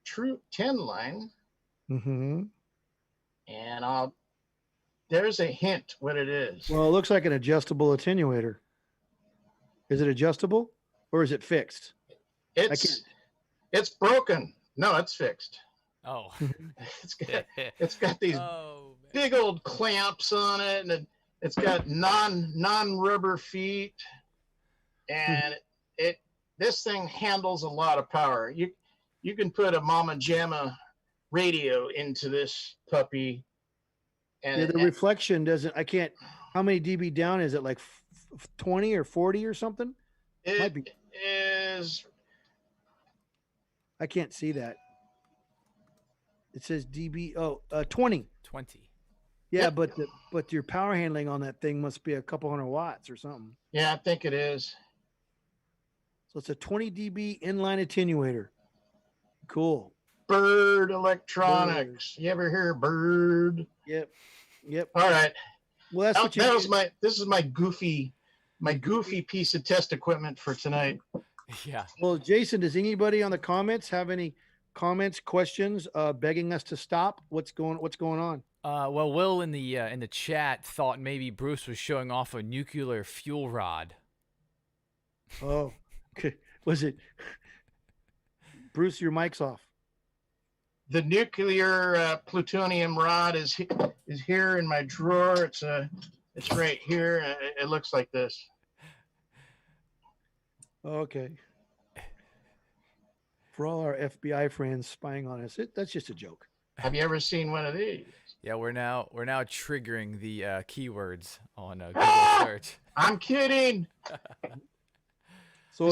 Speaker 9: True 10 line.
Speaker 1: Mm-hmm.
Speaker 9: And there's a hint what it is.
Speaker 1: Well, it looks like an adjustable attenuator. Is it adjustable or is it fixed?
Speaker 9: It's broken. No, it's fixed.
Speaker 3: oh,
Speaker 9: It's got these big old clamps on it, and it's got non-rubber feet, and this thing handles a lot of power. You can put a Mama Jamma radio into this puppy, and
Speaker 1: the reflection doesn't. I can't. How many dB down is it? Like 20 or 40 or something?
Speaker 9: It is.
Speaker 1: I can't see that. It says dB. 20.
Speaker 3: 20.
Speaker 1: Yeah, but your power handling on that thing must be a couple hundred watts or something.
Speaker 9: Yeah, I think it is.
Speaker 1: So it's a 20 dB inline attenuator. Cool.
Speaker 9: Bird Electronics. You ever hear Bird?
Speaker 1: Yep.
Speaker 9: All right.
Speaker 1: Well,
Speaker 9: this is my goofy piece of test equipment for tonight.
Speaker 3: Yeah.
Speaker 1: Well, Jason, does anybody on the comments have any comments, questions, begging us to stop? What's going on?
Speaker 3: Well, Will in the chat thought maybe Bruce was showing off a nuclear fuel rod.
Speaker 1: Oh, okay. Was it Bruce? Your mic's off.
Speaker 9: The nuclear plutonium rod is here in my drawer. It's right here. It looks like this.
Speaker 1: Okay. For all our FBI friends spying on us, that's just a joke.
Speaker 9: Have you ever seen one of these?
Speaker 3: Yeah, we're now triggering the keywords on Google search.
Speaker 9: I'm kidding.
Speaker 1: So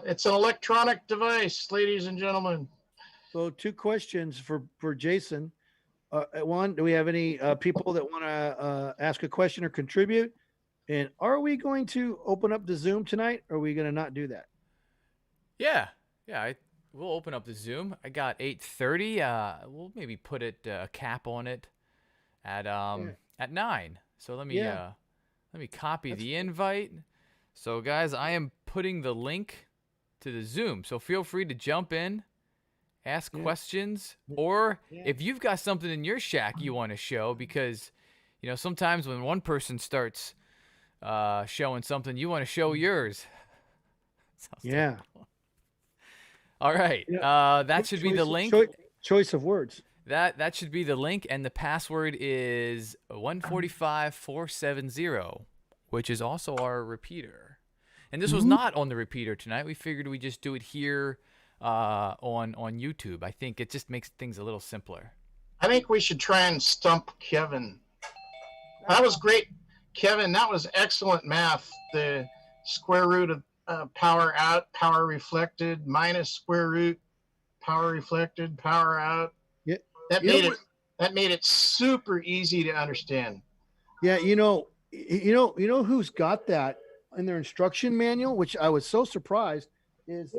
Speaker 9: it's an electronic device, ladies and gentlemen.
Speaker 1: So 2 questions for Jason. One, do we have any people that want to ask a question or contribute? And are we going to open up the Zoom tonight? Or are we going to not do that?
Speaker 3: Yeah. We'll open up the Zoom. I got 8:30. We'll maybe put a cap on it at 9. So let me copy the invite. So guys, I am putting the link to the Zoom. So feel free to jump in, ask questions, or if you've got something in your shack you want to show, because sometimes when one person starts showing something, you want to show yours.
Speaker 1: Yeah.
Speaker 3: All right. That should be the link.
Speaker 1: Choice of words.
Speaker 3: That should be the link, and the password is 145470, which is also our repeater. And this was not on the repeater tonight. We figured we'd just do it here on YouTube. I think it just makes things a little simpler.
Speaker 9: I think we should try and stump Kevin. That was great, Kevin. That was excellent math. The square root of power out, power reflected, minus square root, power reflected, power out.
Speaker 1: Yeah.
Speaker 9: That made it super easy to understand.
Speaker 1: Yeah, you know who's got that in their instruction manual, which I was so surprised, is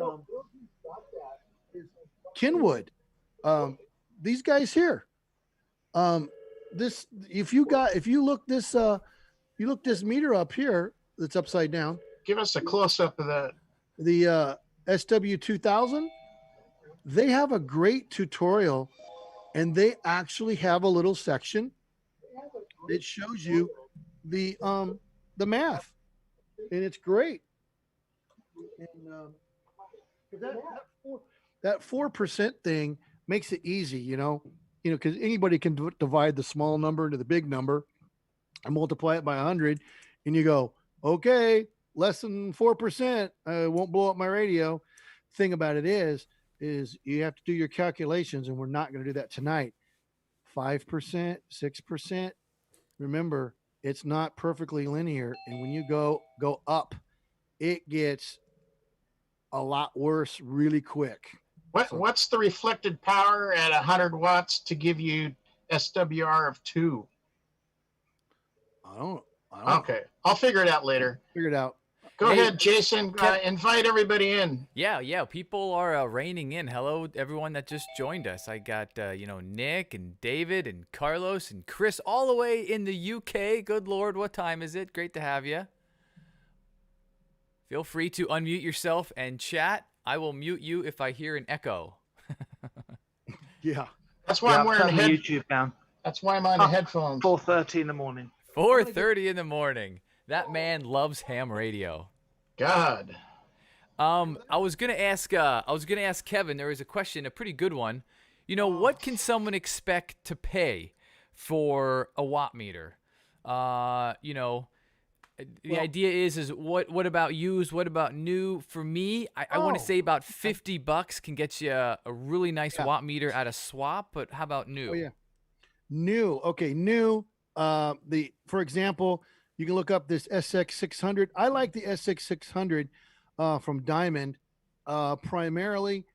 Speaker 1: Kenwood. These guys here. If you look this meter up here that's upside down.
Speaker 9: Give us a close up of that.
Speaker 1: The SW2000. They have a great tutorial, and they actually have a little section that shows you the math, and it's great. And that 4% thing makes it easy, because anybody can divide the small number into the big number and multiply it by 100, and you go, okay, less than 4%, I won't blow up my radio. Thing about it is you have to do your calculations, and we're not going to do that tonight. 5%, 6%. Remember, it's not perfectly linear, and when you go up, it gets a lot worse really quick.
Speaker 9: What's the reflected power at 100 watts to give you SWR of 2?
Speaker 1: I don't
Speaker 9: Okay, I'll figure it out later.
Speaker 1: Figure it out.
Speaker 9: Go ahead, Jason. Invite everybody in.
Speaker 3: Yeah. People are raining in. Hello, everyone that just joined us. I got Nick and David and Carlos and Chris all the way in the UK. Good Lord, what time is it? Great to have you. Feel free to unmute yourself and chat. I will mute you if I hear an echo.
Speaker 1: Yeah.
Speaker 9: That's why I'm wearing
Speaker 10: YouTube down.
Speaker 9: That's why I'm on the headphones.
Speaker 10: 4:30 in the morning.
Speaker 3: 4:30 in the morning. That man loves ham radio.
Speaker 9: God.
Speaker 3: I was gonna ask Kevin. There was a question, a pretty good one. What can someone expect to pay for a watt meter? The idea is what about used? What about new? For me, I want to say about $50 can get you a really nice watt meter at a swap. But how about new?
Speaker 1: Oh yeah, new. Okay, new. For example, you can look up this SX600. I like the SX600 from Diamond primarily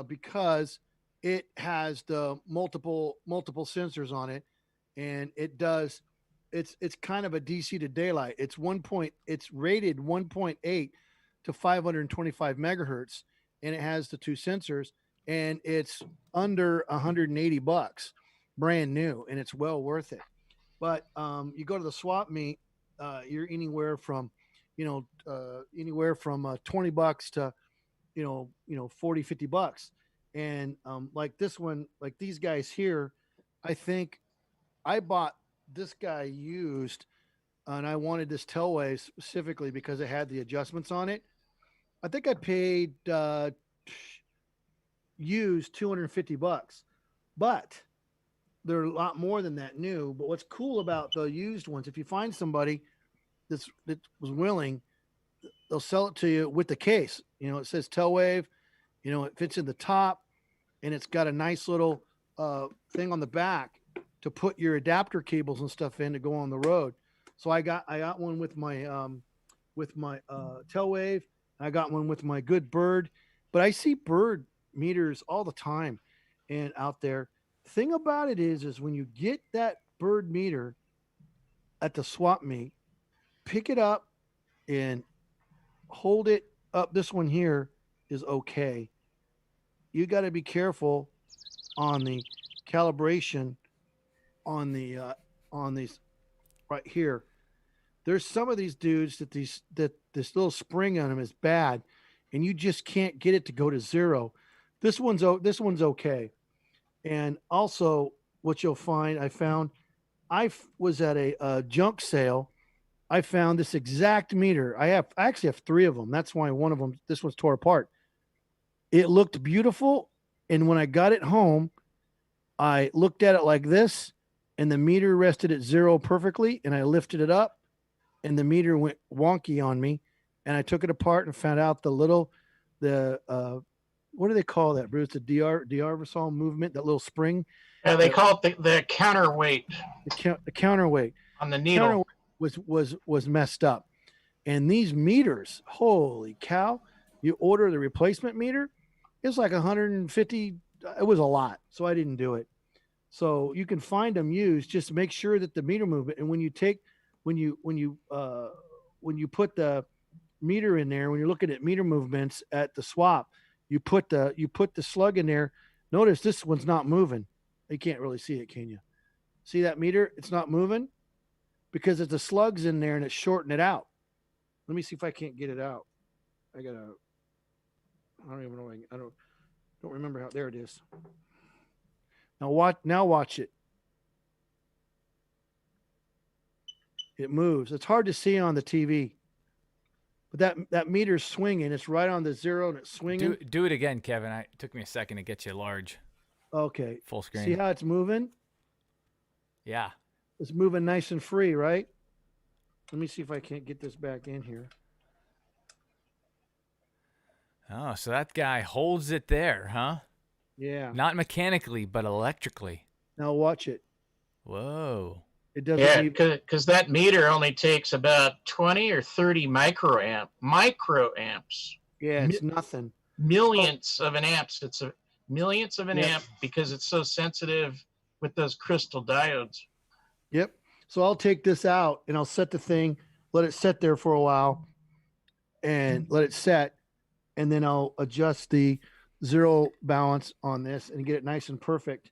Speaker 1: because it has the multiple sensors on it, and it does. It's kind of a DC to daylight. It's rated 1.8 to 525 megahertz, and it has the 2 sensors, and it's under $180, brand new, and it's well worth it. But you go to the swap meet, you're anywhere from, $20 to, $40-50, and like this one, like these guys here, I think I bought this guy used, and I wanted this Telway specifically because it had the adjustments on it. I think I paid used $250, but they're a lot more than that new. But what's cool about the used ones, if you find somebody that was willing, they'll sell it to you with the case. It says Telwave, it fits in the top, and it's got a nice little thing on the back to put your adapter cables and stuff in to go on the road. So I got one with my Telwave. I got one with my good Bird, but I see Bird meters all the time and out there. Thing about it is when you get that Bird meter at the swap meet, pick it up and hold it up. This one here is okay. You got to be careful on the calibration on these right here. There's some of these dudes that this little spring on them is bad, and you just can't get it to go to 0. This one's okay. And also, what you'll find, I was at a junk sale. I found this exact meter. I actually have 3 of them. That's why one of them, this one's tore apart. It looked beautiful, and when I got it home, I looked at it like this, and the meter rested at 0 perfectly, and I lifted it up, and the meter went wonky on me, and I took it apart and found out what do they call that, Bruce? The D'Arvesol movement, that little spring.
Speaker 9: Yeah, they call it the counterweight.
Speaker 1: The counterweight
Speaker 9: on the needle
Speaker 1: was messed up, and these meters, holy cow! You order the replacement meter, it's like 150. It was a lot, so I didn't do it. So you can find them used. Just make sure that the meter movement, and when you put the meter in there, when you're looking at meter movements at the swap, you put the slug in there. Notice this one's not moving. You can't really see it, can you? See that meter? It's not moving because there's the slugs in there and it's shorting it out. Let me see if I can't get it out. I don't even know. I don't remember how. There it is. Now watch it. It moves. It's hard to see on the TV, but that meter's swinging. It's right on the 0 and it's swinging.
Speaker 3: Do it again, Kevin. It took me a second to get you large.
Speaker 1: Okay.
Speaker 3: Full screen.
Speaker 1: See how it's moving?
Speaker 3: Yeah.
Speaker 1: It's moving nice and free, right? Let me see if I can't get this back in here.
Speaker 3: Oh, so that guy holds it there, huh?
Speaker 1: Yeah.
Speaker 3: Not mechanically, but electrically.
Speaker 1: Now watch it.
Speaker 3: Whoa.
Speaker 1: It doesn't
Speaker 9: Yeah,
Speaker 1: need.
Speaker 9: because that meter only takes about 20 or 30 microamps.
Speaker 1: Yeah, it's nothing.
Speaker 9: Millionths of an amps. It's a millionths of an
Speaker 1: Yep.
Speaker 9: amp because it's so sensitive with those crystal diodes.
Speaker 1: Yep. So I'll take this out and I'll set the thing, let it set there for a while, and let it set, and then I'll adjust the zero balance on this and get it nice and perfect,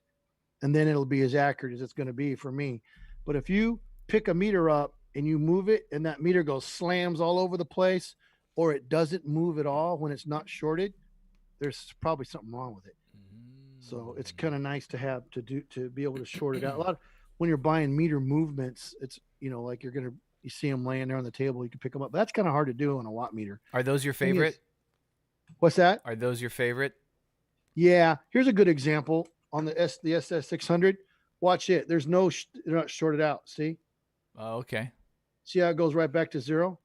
Speaker 1: and then it'll be as accurate as it's going to be for me. But if you pick a meter up and you move it and that meter goes slams all over the place, or it doesn't move at all when it's not shorted, there's probably something wrong with it. So it's kind of nice to have to be able to short it out. A lot of, when you're buying meter movements, it's like you see them laying there on the table, you can pick them up. But that's kind of hard to do on a watt meter.
Speaker 3: Are those your favorite?
Speaker 1: What's that?
Speaker 3: Are those your favorite?
Speaker 1: Yeah, here's a good example on the SS600. Watch it. They're not shorted out. See?
Speaker 3: Oh, okay.
Speaker 1: See how it goes right back to zero?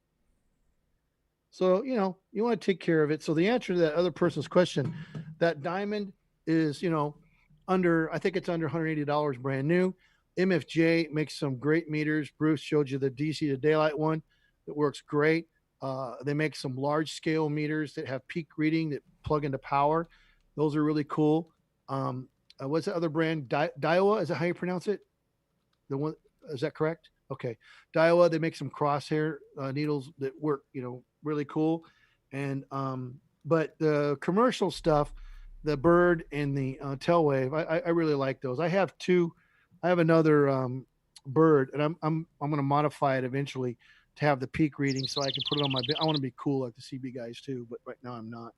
Speaker 1: So, you want to take care of it. So the answer to that other person's question, that diamond is, I think it's under $180 brand new. MFJ makes some great meters. Bruce showed you the DC to daylight one that works great. They make some large scale meters that have peak reading that plug into power. Those are really cool. What's the other brand? Daiwa, is that how you pronounce it? The one, is that correct? Okay. Daiwa, they make some crosshair needles that work, really cool. And but the commercial stuff, the Bird and the Telwave, I really like those. I have another Bird, and I'm going to modify it eventually to have the peak reading so I can put it on my. I want to be cool like the CB guys too, but right now I'm not.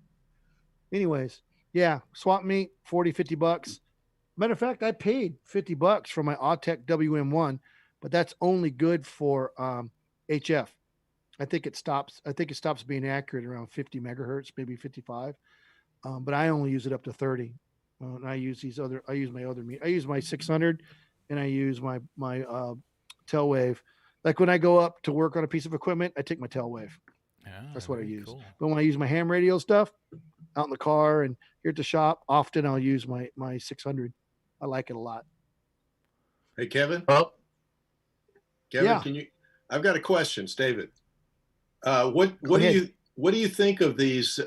Speaker 1: Anyways, yeah, swap meet, $40-$50. Matter of fact, I paid $50 for my Autech WM1, but that's only good for HF. I think it stops being accurate around 50 megahertz, maybe 55. But I only use it up to 30. And I use my 600, and I use my Telwave. Like when I go up to work on a piece of equipment, I take my Telwave. That's what I use. Cool. But when I use my ham radio stuff out in the car and here at the shop, often I'll use my 600. I like it a lot.
Speaker 10: Hey, Kevin.
Speaker 9: Oh,
Speaker 10: Kevin,
Speaker 1: yeah.
Speaker 10: I've got a question. It's David. What do you think of these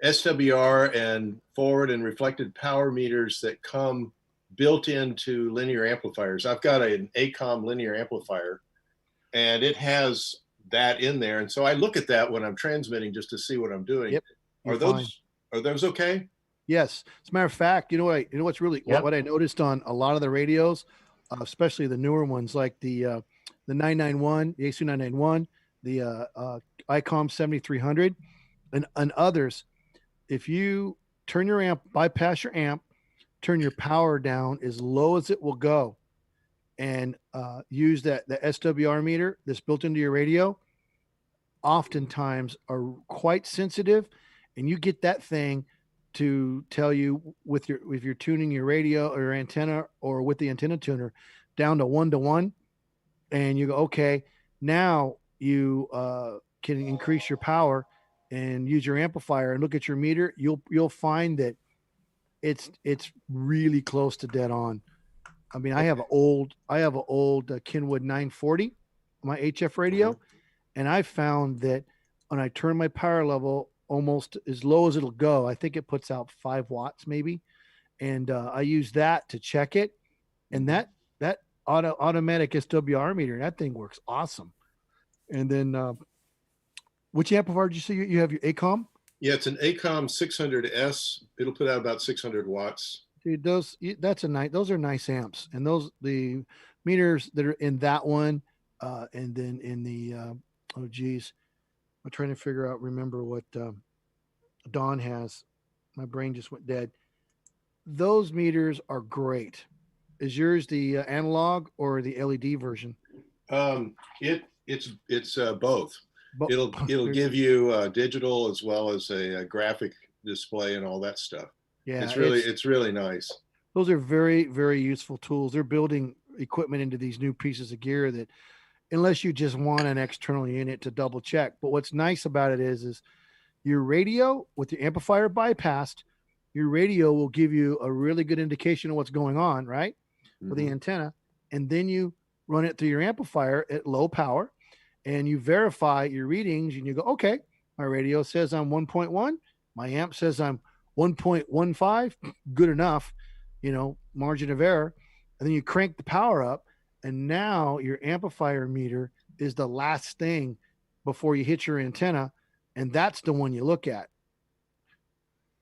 Speaker 10: SWR and forward and reflected power meters that come built into linear amplifiers? I've got an ACOM linear amplifier, and it has that in there, and so I look at that when I'm transmitting just to see what I'm doing.
Speaker 1: Yep.
Speaker 10: Are those okay?
Speaker 1: Yes. As a matter of fact, what's really what I noticed on a lot of the radios, especially the newer ones like the 991, the ASU 991, the ICOM 7300, and others. If you turn your amp, bypass your amp, turn your power down as low as it will go, and use the SWR meter that's built into your radio, oftentimes are quite sensitive, and you get that thing to tell you if you're tuning your radio or your antenna or with the antenna tuner down to 1-to-1, and you go, okay, now you can increase your power and use your amplifier and look at your meter. You'll find that it's really close to dead on. I mean, I have an old Kenwood 940, my HF radio, and I found that when I turn my power level almost as low as it'll go, I think it puts out 5 watts maybe, and I use that to check it, and that automatic SWR meter, that thing works awesome. And then which amplifier did you say you have? Your ACOM?
Speaker 10: Yeah, it's an ACOM 600S. It'll put out about 600 watts.
Speaker 1: Dude, those are nice amps, and the meters that are in that one, and then in the I'm trying to remember what Dawn has. My brain just went dead. Those meters are great. Is yours the analog or the LED version?
Speaker 10: It's both. It'll give you digital as well as a graphic display and all that stuff.
Speaker 1: Yeah,
Speaker 10: it's really nice.
Speaker 1: Those are very, very useful tools. They're building equipment into these new pieces of gear that, unless you just want an external unit to double check. But what's nice about it is your radio with your amplifier bypassed, your radio will give you a really good indication of what's going on, right? Mm-hmm. With the antenna. and then you run it through your amplifier at low power, and you verify your readings, and you go, okay, my radio says I'm 1.1, my amp says I'm 1.15, good enough, margin of error. And then you crank the power up, and now your amplifier meter is the last thing before you hit your antenna, and that's the one you look at.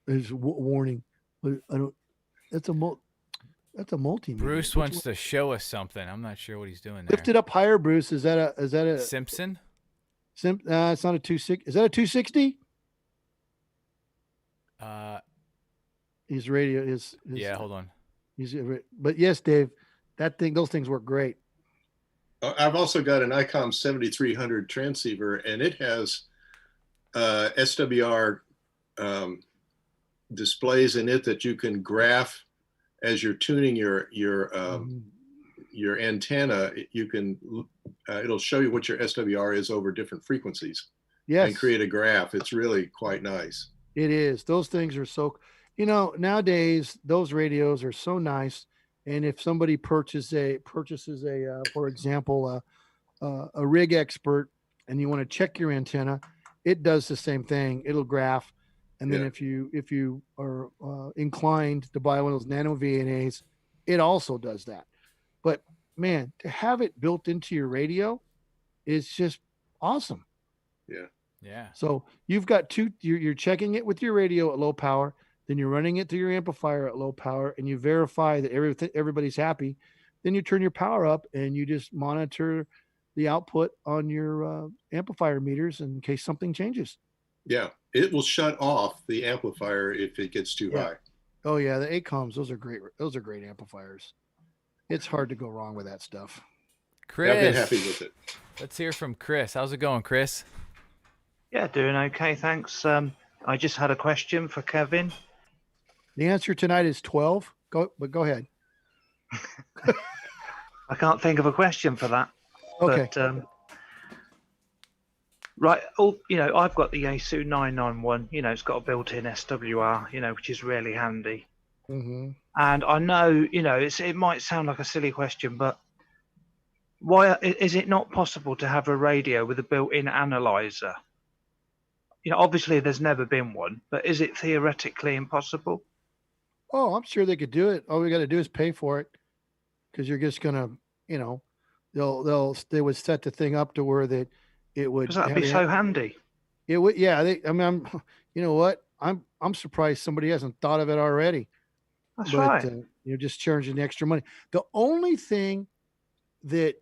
Speaker 1: There's warning. That's a multimeter.
Speaker 3: Bruce wants to show us something. I'm not sure what he's doing there.
Speaker 1: Lift it up higher, Bruce. Is that a
Speaker 3: Simpson?
Speaker 1: It's not a 260. Is that a 260? His radio is.
Speaker 3: Yeah, hold on.
Speaker 1: But yes, Dave, those things work great.
Speaker 10: I've also got an ICOM 7300 transceiver, and it has SWR displays in it that you can graph as you're tuning your antenna. You can it'll show you what your SWR is over different frequencies.
Speaker 1: Yes,
Speaker 10: and create a graph. It's really quite nice.
Speaker 1: It is. Those things are so. Nowadays those radios are so nice. And if somebody purchases a, for example, a rig expert, and you want to check your antenna, it does the same thing. It'll graph, and then if you are inclined to buy one of those nano VNAs, it also does that. But man, to have it built into your radio is just awesome.
Speaker 10: Yeah.
Speaker 3: Yeah.
Speaker 1: So you've got you're checking it with your radio at low power. Then you're running it through your amplifier at low power, and you verify that everybody's happy. Then you turn your power up, and you just monitor the output on your amplifier meters in case something changes.
Speaker 10: Yeah, it will shut off the amplifier if it gets too high.
Speaker 1: Oh yeah, the ACOMs, those are great. Those are great amplifiers. It's hard to go wrong with that stuff.
Speaker 3: Chris,
Speaker 10: I've been happy with it.
Speaker 3: Let's hear from Chris. How's it going, Chris?
Speaker 11: Yeah, doing okay, thanks. I just had a question for Kevin.
Speaker 1: The answer tonight is 12. Go ahead.
Speaker 11: I can't think of a question for that.
Speaker 1: Okay.
Speaker 11: But, right. I've got the Yaesu 991. It's got a built-in SWR. Which is really handy.
Speaker 1: Mm-hmm.
Speaker 11: And I know, it might sound like a silly question, but why is it not possible to have a radio with a built-in analyzer? Obviously there's never been one, but is it theoretically impossible?
Speaker 1: Oh, I'm sure they could do it. All we got to do is pay for it, because you're just gonna, they would set the thing up to where that it would.
Speaker 11: Because that'd be so handy.
Speaker 1: It would, yeah. You know what? I'm surprised somebody hasn't thought of it already.
Speaker 11: That's right.
Speaker 1: You're just charging extra money. The only thing that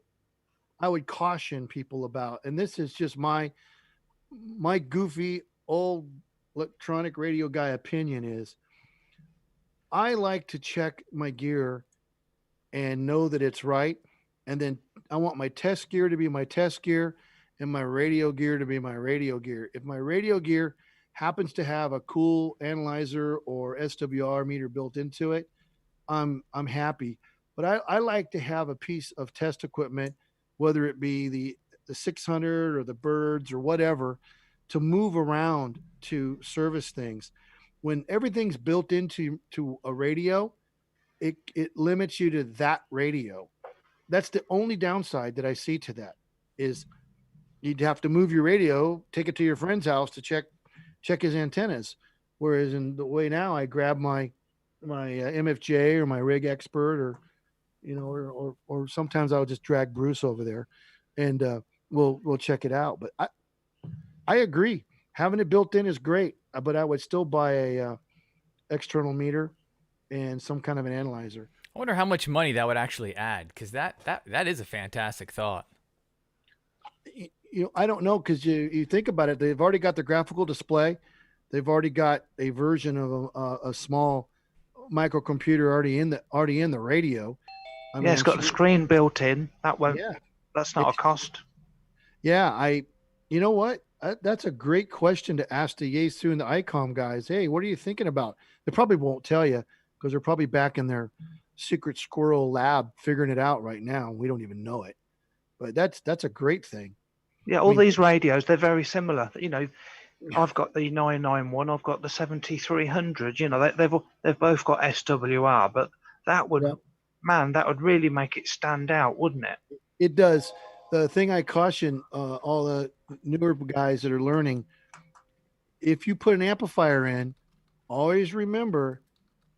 Speaker 1: I would caution people about, and this is just my goofy old electronic radio guy opinion, is I like to check my gear and know that it's right. And then I want my test gear to be my test gear and my radio gear to be my radio gear. If my radio gear happens to have a cool analyzer or SWR meter built into it, I'm happy. But I like to have a piece of test equipment, whether it be the 600 or the Birds or whatever, to move around to service things. When everything's built into a radio, it limits you to that radio. That's the only downside that I see to that, is you'd have to move your radio, take it to your friend's house to check his antennas. Whereas in the way now, I grab my MFJ or my rig expert, or sometimes I'll just drag Bruce over there, and we'll check it out. But I agree, having it built in is great, but I would still buy a external meter and some kind of an analyzer.
Speaker 3: I wonder how much money that would actually add, because that is a fantastic thought.
Speaker 1: I don't know, because you think about it, they've already got the graphical display, they've already got a version of a small microcomputer already in the radio.
Speaker 11: It's got the screen built in. That's not a cost.
Speaker 1: Yeah, you know what? That's a great question to ask the Yaesu and the ICOM guys. Hey, what are you thinking about? They probably won't tell you, because they're probably back in their secret squirrel lab figuring it out right now. We don't even know it, but that's a great thing.
Speaker 11: Yeah, all these radios, they're very similar. I've got the 991, I've got the 7300. They've both got SWR, but that would man, that would really make it stand out, wouldn't it?
Speaker 1: It does. The thing I caution all the newer guys that are learning, if you put an amplifier in, always remember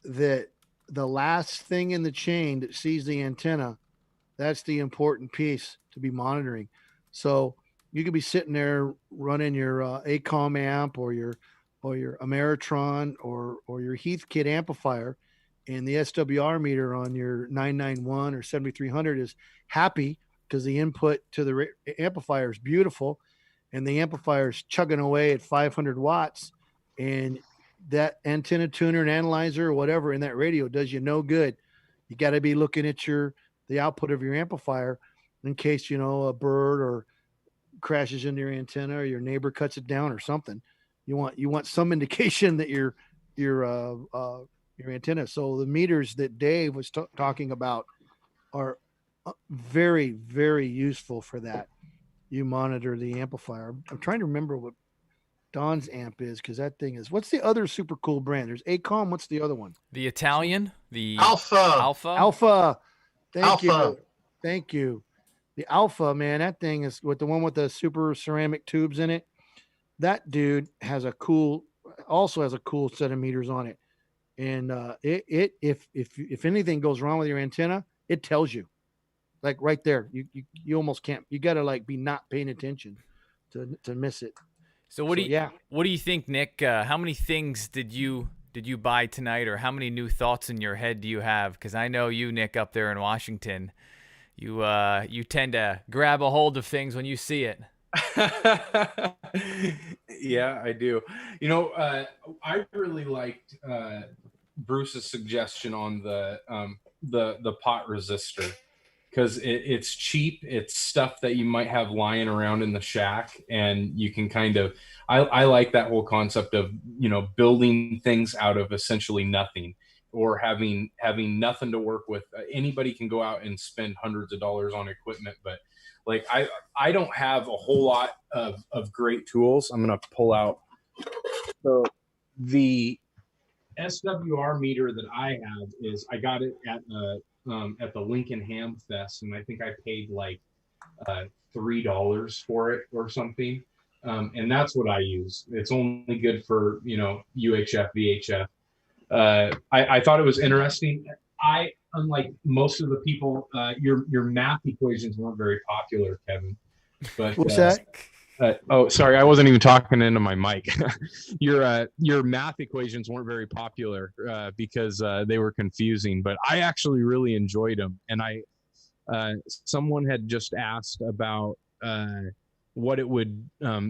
Speaker 1: that the last thing in the chain that sees the antenna, that's the important piece to be monitoring. So you could be sitting there running your ACOM amp or your Ameritron or your Heathkit amplifier, and the SWR meter on your 991 or 7300 is happy because the input to the amplifier is beautiful, and the amplifier is chugging away at 500 watts, and that antenna tuner and analyzer or whatever in that radio does you no good. You got to be looking at the output of your amplifier in case, a bird or crashes into your antenna or your neighbor cuts it down or something. You want some indication that your antenna. So the meters that Dave was talking about are very, very useful for that. You monitor the amplifier. I'm trying to remember what Don's amp is, because that thing is. What's the other super cool brand? There's ACOM. What's the other one?
Speaker 3: The Italian, the
Speaker 9: Alpha.
Speaker 3: Alpha.
Speaker 1: Thank you. The Alpha, man, that thing is with the one with the super ceramic tubes in it. That dude has also has a cool set of meters on it, and if anything goes wrong with your antenna, it tells you, like right there. You almost can't. You got to like be not paying attention to miss it.
Speaker 3: So what do you think, Nick? How many things did you buy tonight, or how many new thoughts in your head do you have? Because I know you, Nick, up there in Washington, you tend to grab a hold of things when you see it.
Speaker 12: Yeah, I do. I really liked Bruce's suggestion on the pot resistor, because it's cheap. It's stuff that you might have lying around in the shack, and you can kind of, I like that whole concept of, building things out of essentially nothing, or having nothing to work with. Anybody can go out and spend hundreds of dollars on equipment, but like I don't have a whole lot of great tools. I'm going to pull out. So the SWR meter that I have I got it at the Lincoln Ham Fest, and I think I paid like $3 for it or something. And that's what I use. It's only good for, UHF, VHF. I thought it was interesting. Unlike most of the people, your math equations weren't very popular, Kevin. But
Speaker 1: what's that?
Speaker 12: Oh, sorry, I wasn't even talking into my mic. Your math equations weren't very popular because they were confusing. But I actually really enjoyed them. And someone had just asked about what it would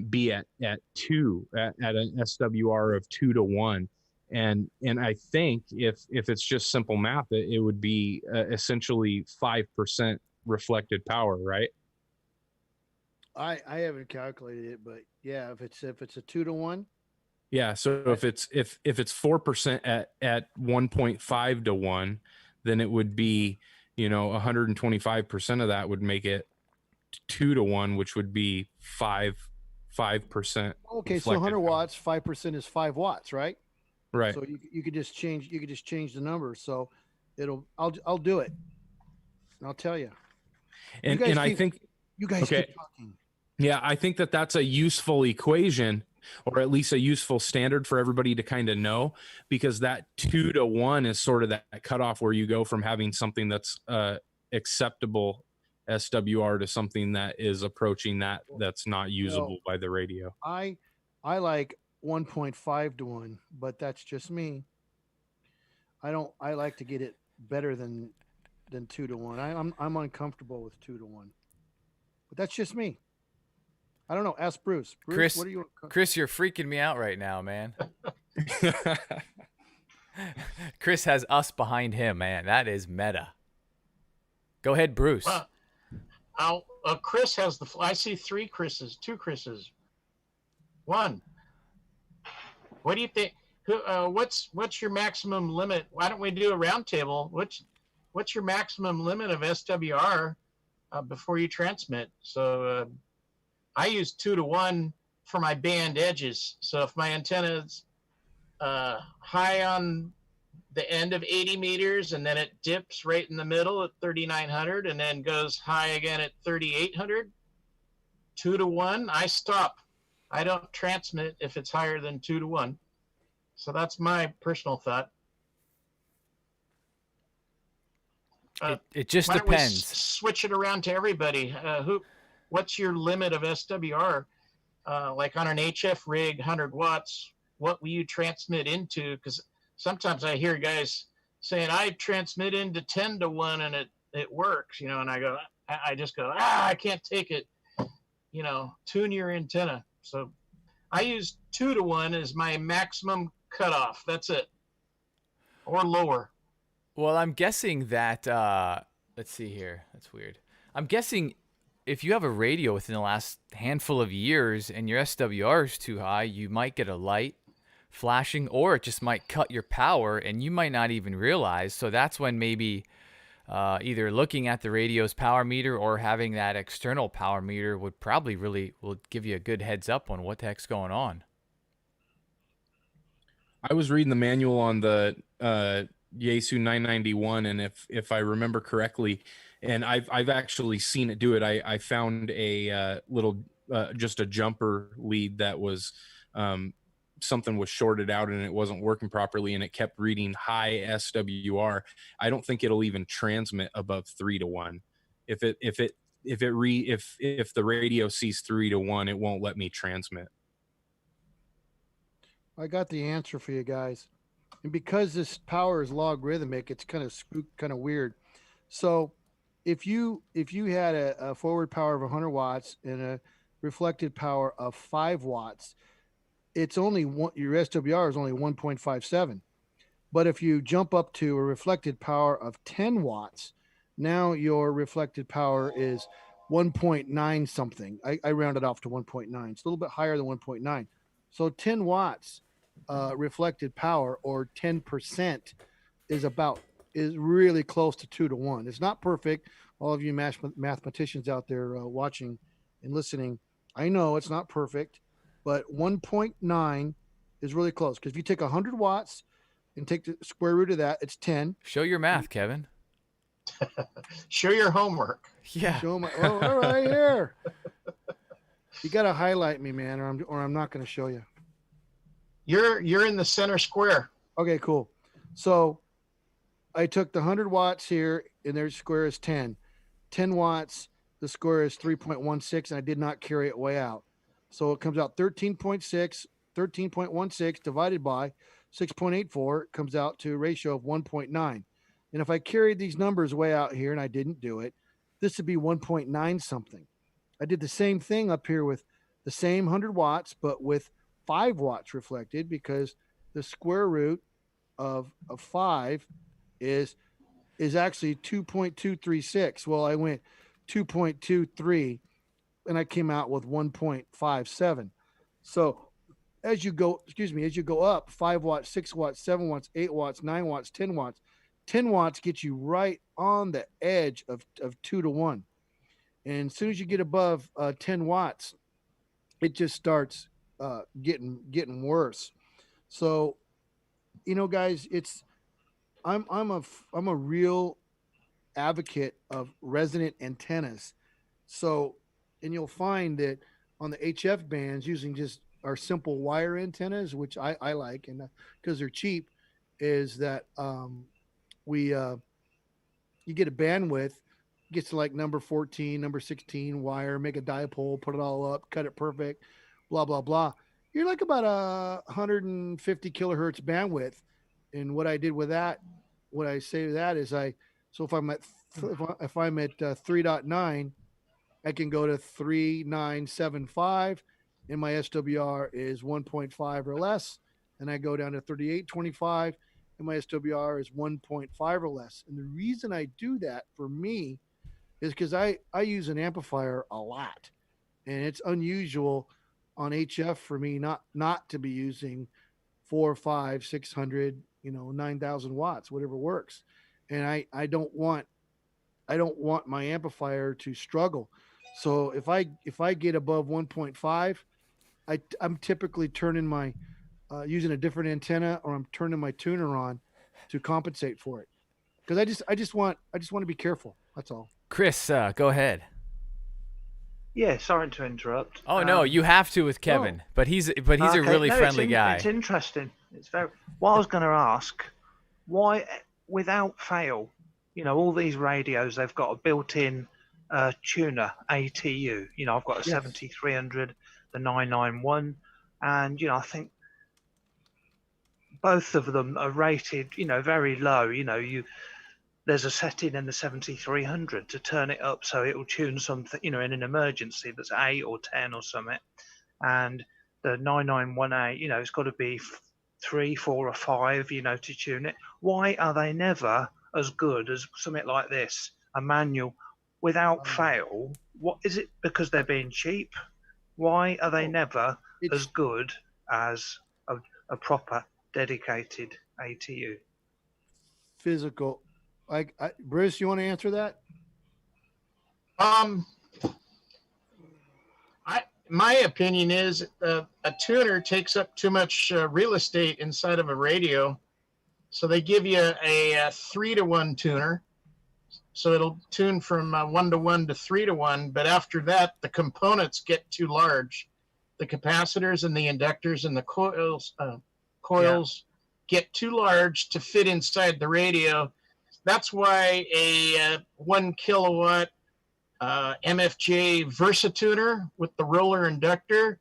Speaker 12: be at an SWR of 2 to 1. And I think if it's just simple math, it would be essentially 5% reflected power, right?
Speaker 1: I haven't calculated it, but yeah, if it's a 2 to 1.
Speaker 12: Yeah. So if it's 4% at 1.5 to 1, then it would be, 125% of that would make it 2 to 1, which would be 5%.
Speaker 1: Okay, so 100 watts, 5% is 5 watts, right?
Speaker 12: Right.
Speaker 1: So you could just change the number. So I'll do it. And I'll tell you.
Speaker 12: I think
Speaker 1: you guys keep talking.
Speaker 12: Yeah, I think that's a useful equation, or at least a useful standard for everybody to kind of know, because that 2 to 1 is sort of that cutoff where you go from having something that's acceptable SWR to something that is approaching that's not usable by the radio.
Speaker 1: I like 1.5 to 1, but that's just me. I like to get it better than 2 to 1. I'm uncomfortable with 2 to 1, but that's just me. I don't know. Ask Bruce.
Speaker 3: Chris,
Speaker 1: what are you?
Speaker 3: Chris, you're freaking me out right now, man. Chris has us behind him, man. That is meta. Go ahead, Bruce.
Speaker 9: Chris has I see 3 Chris's, 2 Chris's. 1. What do you think? What's your maximum limit? Why don't we do a round table? What's your maximum limit of SWR before you transmit? So I use 2 to 1 for my band edges. So if my antenna is high on the end of 80 meters, and then it dips right in the middle at 3,900 and then goes high again at 3,800. 2-to-1, I stop. I don't transmit if it's higher than 2-to-1. So that's my personal thought.
Speaker 3: It just
Speaker 9: why don't we
Speaker 3: depends.
Speaker 9: switch it around to everybody? What's your limit of SWR? Like on an HF rig, 100 watts, what will you transmit into? Because sometimes I hear guys saying, I transmit into 10-to-1 and it works, you know, and I just go, I can't take it, you know, tune your antenna. So I use 2-to-1 as my maximum cutoff. That's it. Or lower.
Speaker 3: Well, I'm guessing that, let's see here. That's weird. I'm guessing if you have a radio within the last handful of years and your SWR is too high, you might get a light flashing, or it just might cut your power and you might not even realize. So that's when maybe either looking at the radio's power meter or having that external power meter would probably will give you a good heads up on what the heck's going on.
Speaker 12: I was reading the manual on the Yaesu 991, and if I remember correctly, and I've actually seen it do it. I found a little just a jumper lead that was something was shorted out and it wasn't working properly, and it kept reading high SWR. I don't think it'll even transmit above 3-to-1. If the radio sees 3-to-1, it won't let me transmit.
Speaker 1: I got the answer for you guys. And because this power is logarithmic, it's kind of weird. So if you had a forward power of 100 watts and a reflected power of 5 watts, it's only your SWR is only 1.57. But if you jump up to a reflected power of 10 watts, now your reflected power is 1.9 something. I rounded off to 1.9. It's a little bit higher than 1.9. So 10 watts reflected power, or 10%, is really close to 2-to-1. It's not perfect. All of you mathematicians out there watching and listening, I know it's not perfect, but 1.9 is really close. Because if you take 100 watts and take the square root of that, it's 10.
Speaker 3: Show your math, Kevin.
Speaker 9: Show your homework.
Speaker 3: Yeah.
Speaker 1: Show my right here. You got to highlight me, man, or I'm not going to show you.
Speaker 9: You're in the center square.
Speaker 1: Okay, cool. So I took the 100 watts here, and their square is 10. 10 watts, the square is 3.16, and I did not carry it way out. So it comes out 13.16 divided by 6.84 comes out to a ratio of 1.9. And if I carried these numbers way out here, and I didn't do it, this would be 1.9 something. I did the same thing up here with the same 100 watts, but with 5 watts reflected, because the square root of 5 is actually 2.236. Well, I went 2.23 and I came out with 1.57. So as you go up, 5 watts, 6 watts, 7 watts, 8 watts, 9 watts, 10 watts. 10 watts gets you right on the edge of 2-to-1. And as soon as you get above 10 watts, it just starts getting worse. So, you know, guys, I'm a real advocate of resonant antennas. So, and you'll find that on the HF bands, using just our simple wire antennas, which I like, and because they're cheap, is that you get a bandwidth, gets to like number 14, number 16 wire, make a dipole, put it all up, cut it perfect, blah, blah, blah. You're like about 150 kilohertz bandwidth. And what I did with that, what I say to that is so if I'm at 3.9, I can go to 3.975 and my SWR is 1.5 or less. And I go down to 38.25 and my SWR is 1.5 or less. And the reason I do that for me is because I use an amplifier a lot, and it's unusual on HF for me not to be using 4, 5, 600, 9,000 watts, whatever works. And I don't want my amplifier to struggle. So if I get above 1.5, I'm typically turning my using a different antenna, or I'm turning my tuner on to compensate for it. Because I just want to be careful. That's all.
Speaker 3: Chris, go ahead.
Speaker 11: Yeah, sorry to interrupt.
Speaker 3: Oh no, you have to with Kevin, but he's a really friendly guy.
Speaker 11: It's interesting. It's very. What I was going to ask, why, without fail, all these radios, they've got a built-in tuner ATU. I've got a 7300, the 991, and I think both of them are rated, very low. There's a setting in the 7300 to turn it up so it will tune something, in an emergency that's 8 or 10 or something. And the 9918, it's got to be 3, 4, or 5, to tune it. Why are they never as good as something like this, a manual, without fail? What is it? Because they're being cheap? Why are they never as good as a proper dedicated ATU?
Speaker 1: Physical. Bruce, you want to answer that?
Speaker 9: My opinion is a tuner takes up too much real estate inside of a radio, so they give you a 3-to-1 tuner, so it'll tune from 1-to-1 to 3-to-1. But after that, the components get too large. The capacitors and the inductors and the coils get too large to fit inside the radio. That's why a 1 kilowatt MFJ Versatuner with the roller inductor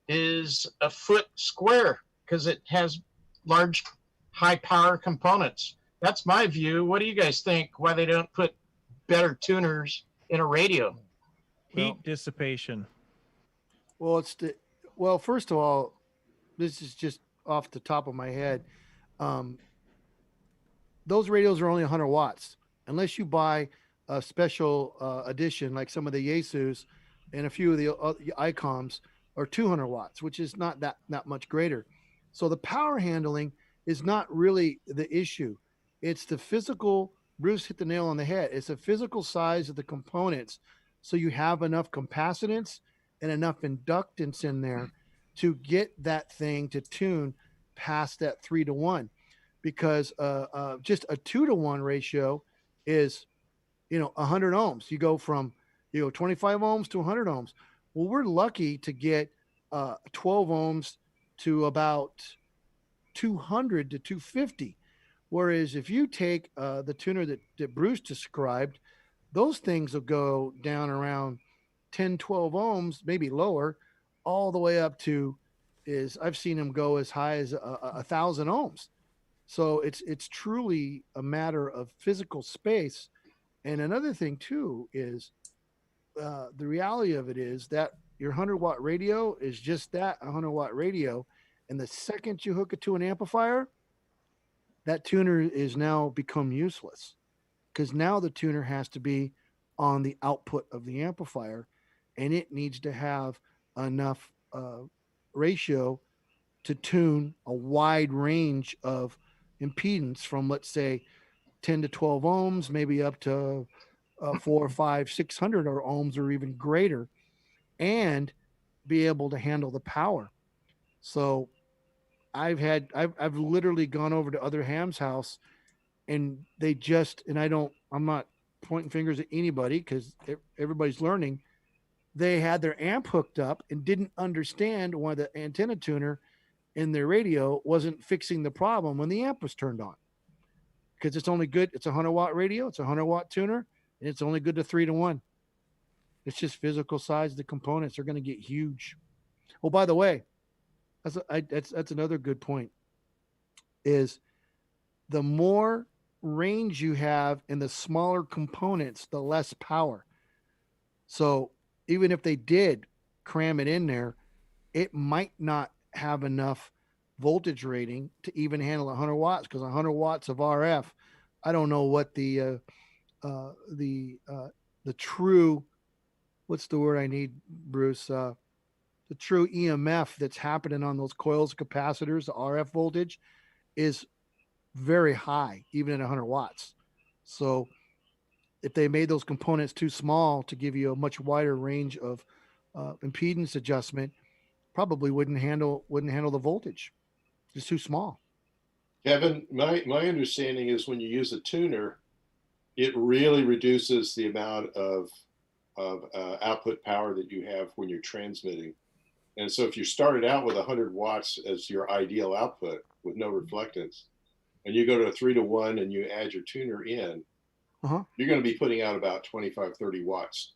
Speaker 9: is a foot square because it has large, high power components. That's my view. What do you guys think? Why they don't put better tuners in a radio?
Speaker 7: Heat dissipation.
Speaker 1: Well, first of all, this is just off the top of my head. Those radios are only 100 watts. Unless you buy a special edition, like some of the Yaesus and a few of the ICOMs are 200 watts, which is not that much greater. So the power handling is not really the issue. It's the physical, Bruce hit the nail on the head. It's the physical size of the components. So you have enough capacitance and enough inductance in there to get that thing to tune past that 3-to-1, because just a 2-to-1 ratio is 100 ohms. You go from 25 ohms to 100 ohms. Well, we're lucky to get 12 ohms to about 200 to 250. Whereas if you take the tuner that Bruce described, those things will go down around 10, 12 ohms, maybe lower, all the way up to I've seen them go as high as 1,000 ohms. So it's truly a matter of physical space. And another thing too is the reality of it is that your 100-watt radio is just that, 100-watt radio. And the second you hook it to an amplifier, that tuner is now become useless, because now the tuner has to be on the output of the amplifier, and it needs to have enough ratio to tune a wide range of impedance from, let's say, 10 to 12 ohms, maybe up to 4, 5, 600 or ohms or even greater, and be able to handle the power. So I've literally gone over to other hams' house, and I'm not pointing fingers at anybody because everybody's learning. They had their amp hooked up and didn't understand why the antenna tuner in their radio wasn't fixing the problem when the amp was turned on. Because it's only good. It's a 100-watt radio. It's a 100-watt tuner, and it's only good to 3-to-1. It's just physical size of the components are going to get huge. Oh, by the way, that's another good point. Is the more range you have in the smaller components, the less power. So even if they did cram it in there, it might not have enough voltage rating to even handle 100 watts, because 100 watts of RF, I don't know what the true, what's the word I need, Bruce? The true EMF that's happening on those coils, capacitors, the RF voltage is very high, even at 100 watts. So if they made those components too small to give you a much wider range of impedance adjustment, probably wouldn't handle the voltage. It's too small.
Speaker 10: Kevin, my understanding is when you use a tuner, it really reduces the amount of output power that you have when you're transmitting. And so if you started out with 100 watts as your ideal output with no reflectance, and you go to a 3-to-1 and you add your tuner in, you're going to be putting out about 25, 30 watts,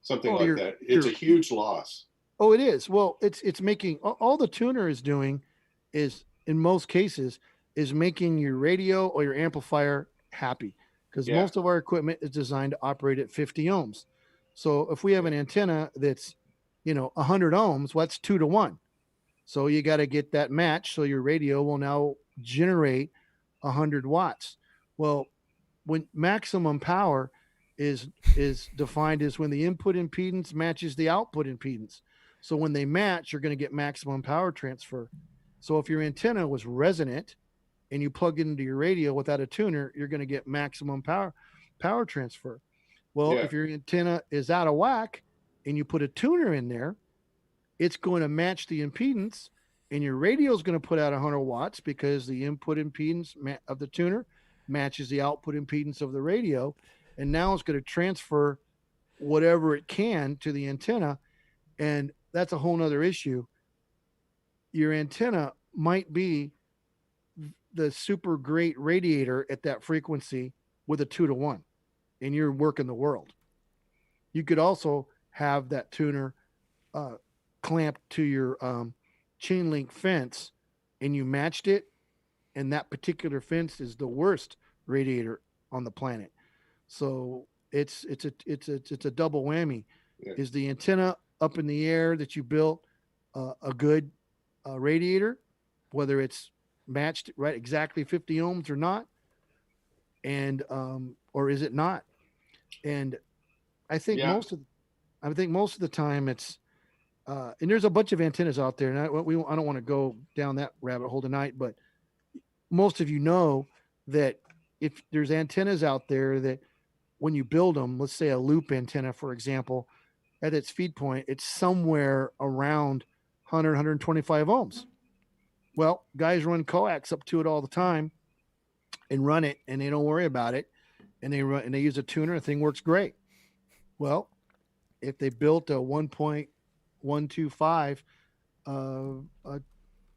Speaker 10: something like that. It's a huge loss.
Speaker 1: Oh, it is. Well, it's making all the tuner is doing is in most cases is making your radio or your amplifier happy, because most of our equipment is designed to operate at 50 ohms. So if we have an antenna that's 100 ohms, well, that's 2-to-1. So you got to get that match. So your radio will now generate 100 watts. Well, when maximum power is defined as when the input impedance matches the output impedance. So when they match, you're going to get maximum power transfer. So if your antenna was resonant and you plug it into your radio without a tuner, you're going to get maximum power transfer. Well, if your antenna is out of whack and you put a tuner in there, it's going to match the impedance, and your radio is going to put out 100 watts because the input impedance of the tuner matches the output impedance of the radio. And now it's going to transfer whatever it can to the antenna. And that's a whole nother issue. Your antenna might be the super great radiator at that frequency with a 2-to-1, and you're working the world. You could also have that tuner clamped to your chain link fence, and you matched it, and that particular fence is the worst radiator on the planet. So it's a double whammy. Is the antenna up in the air that you built a good radiator, whether it's matched right exactly 50 ohms or not, and or is it not? And I think most of the time it's and there's a bunch of antennas out there, and I don't want to go down that rabbit hole tonight, but most of you know that if there's antennas out there that when you build them, let's say a loop antenna, for example, at its feed point, it's somewhere around 100, 125 ohms. Well, guys run coax up to it all the time and run it, and they don't worry about it, and they use a tuner, the thing works great. Well, if they built a 1.125 a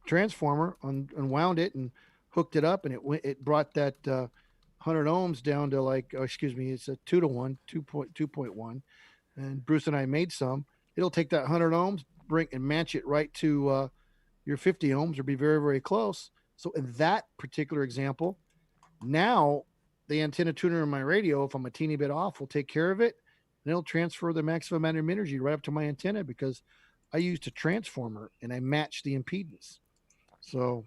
Speaker 1: transformer and wound it and hooked it up, and it brought that 100 ohms down to it's a 2-to-1, 2.1, and Bruce and I made some. It'll take that 100 ohms, bring and match it right to your 50 ohms, or be very, very close. So in that particular example, now the antenna tuner in my radio, if I'm a teeny bit off, will take care of it, and it'll transfer the maximum amount of energy right up to my antenna because I used a transformer and I matched the impedance. So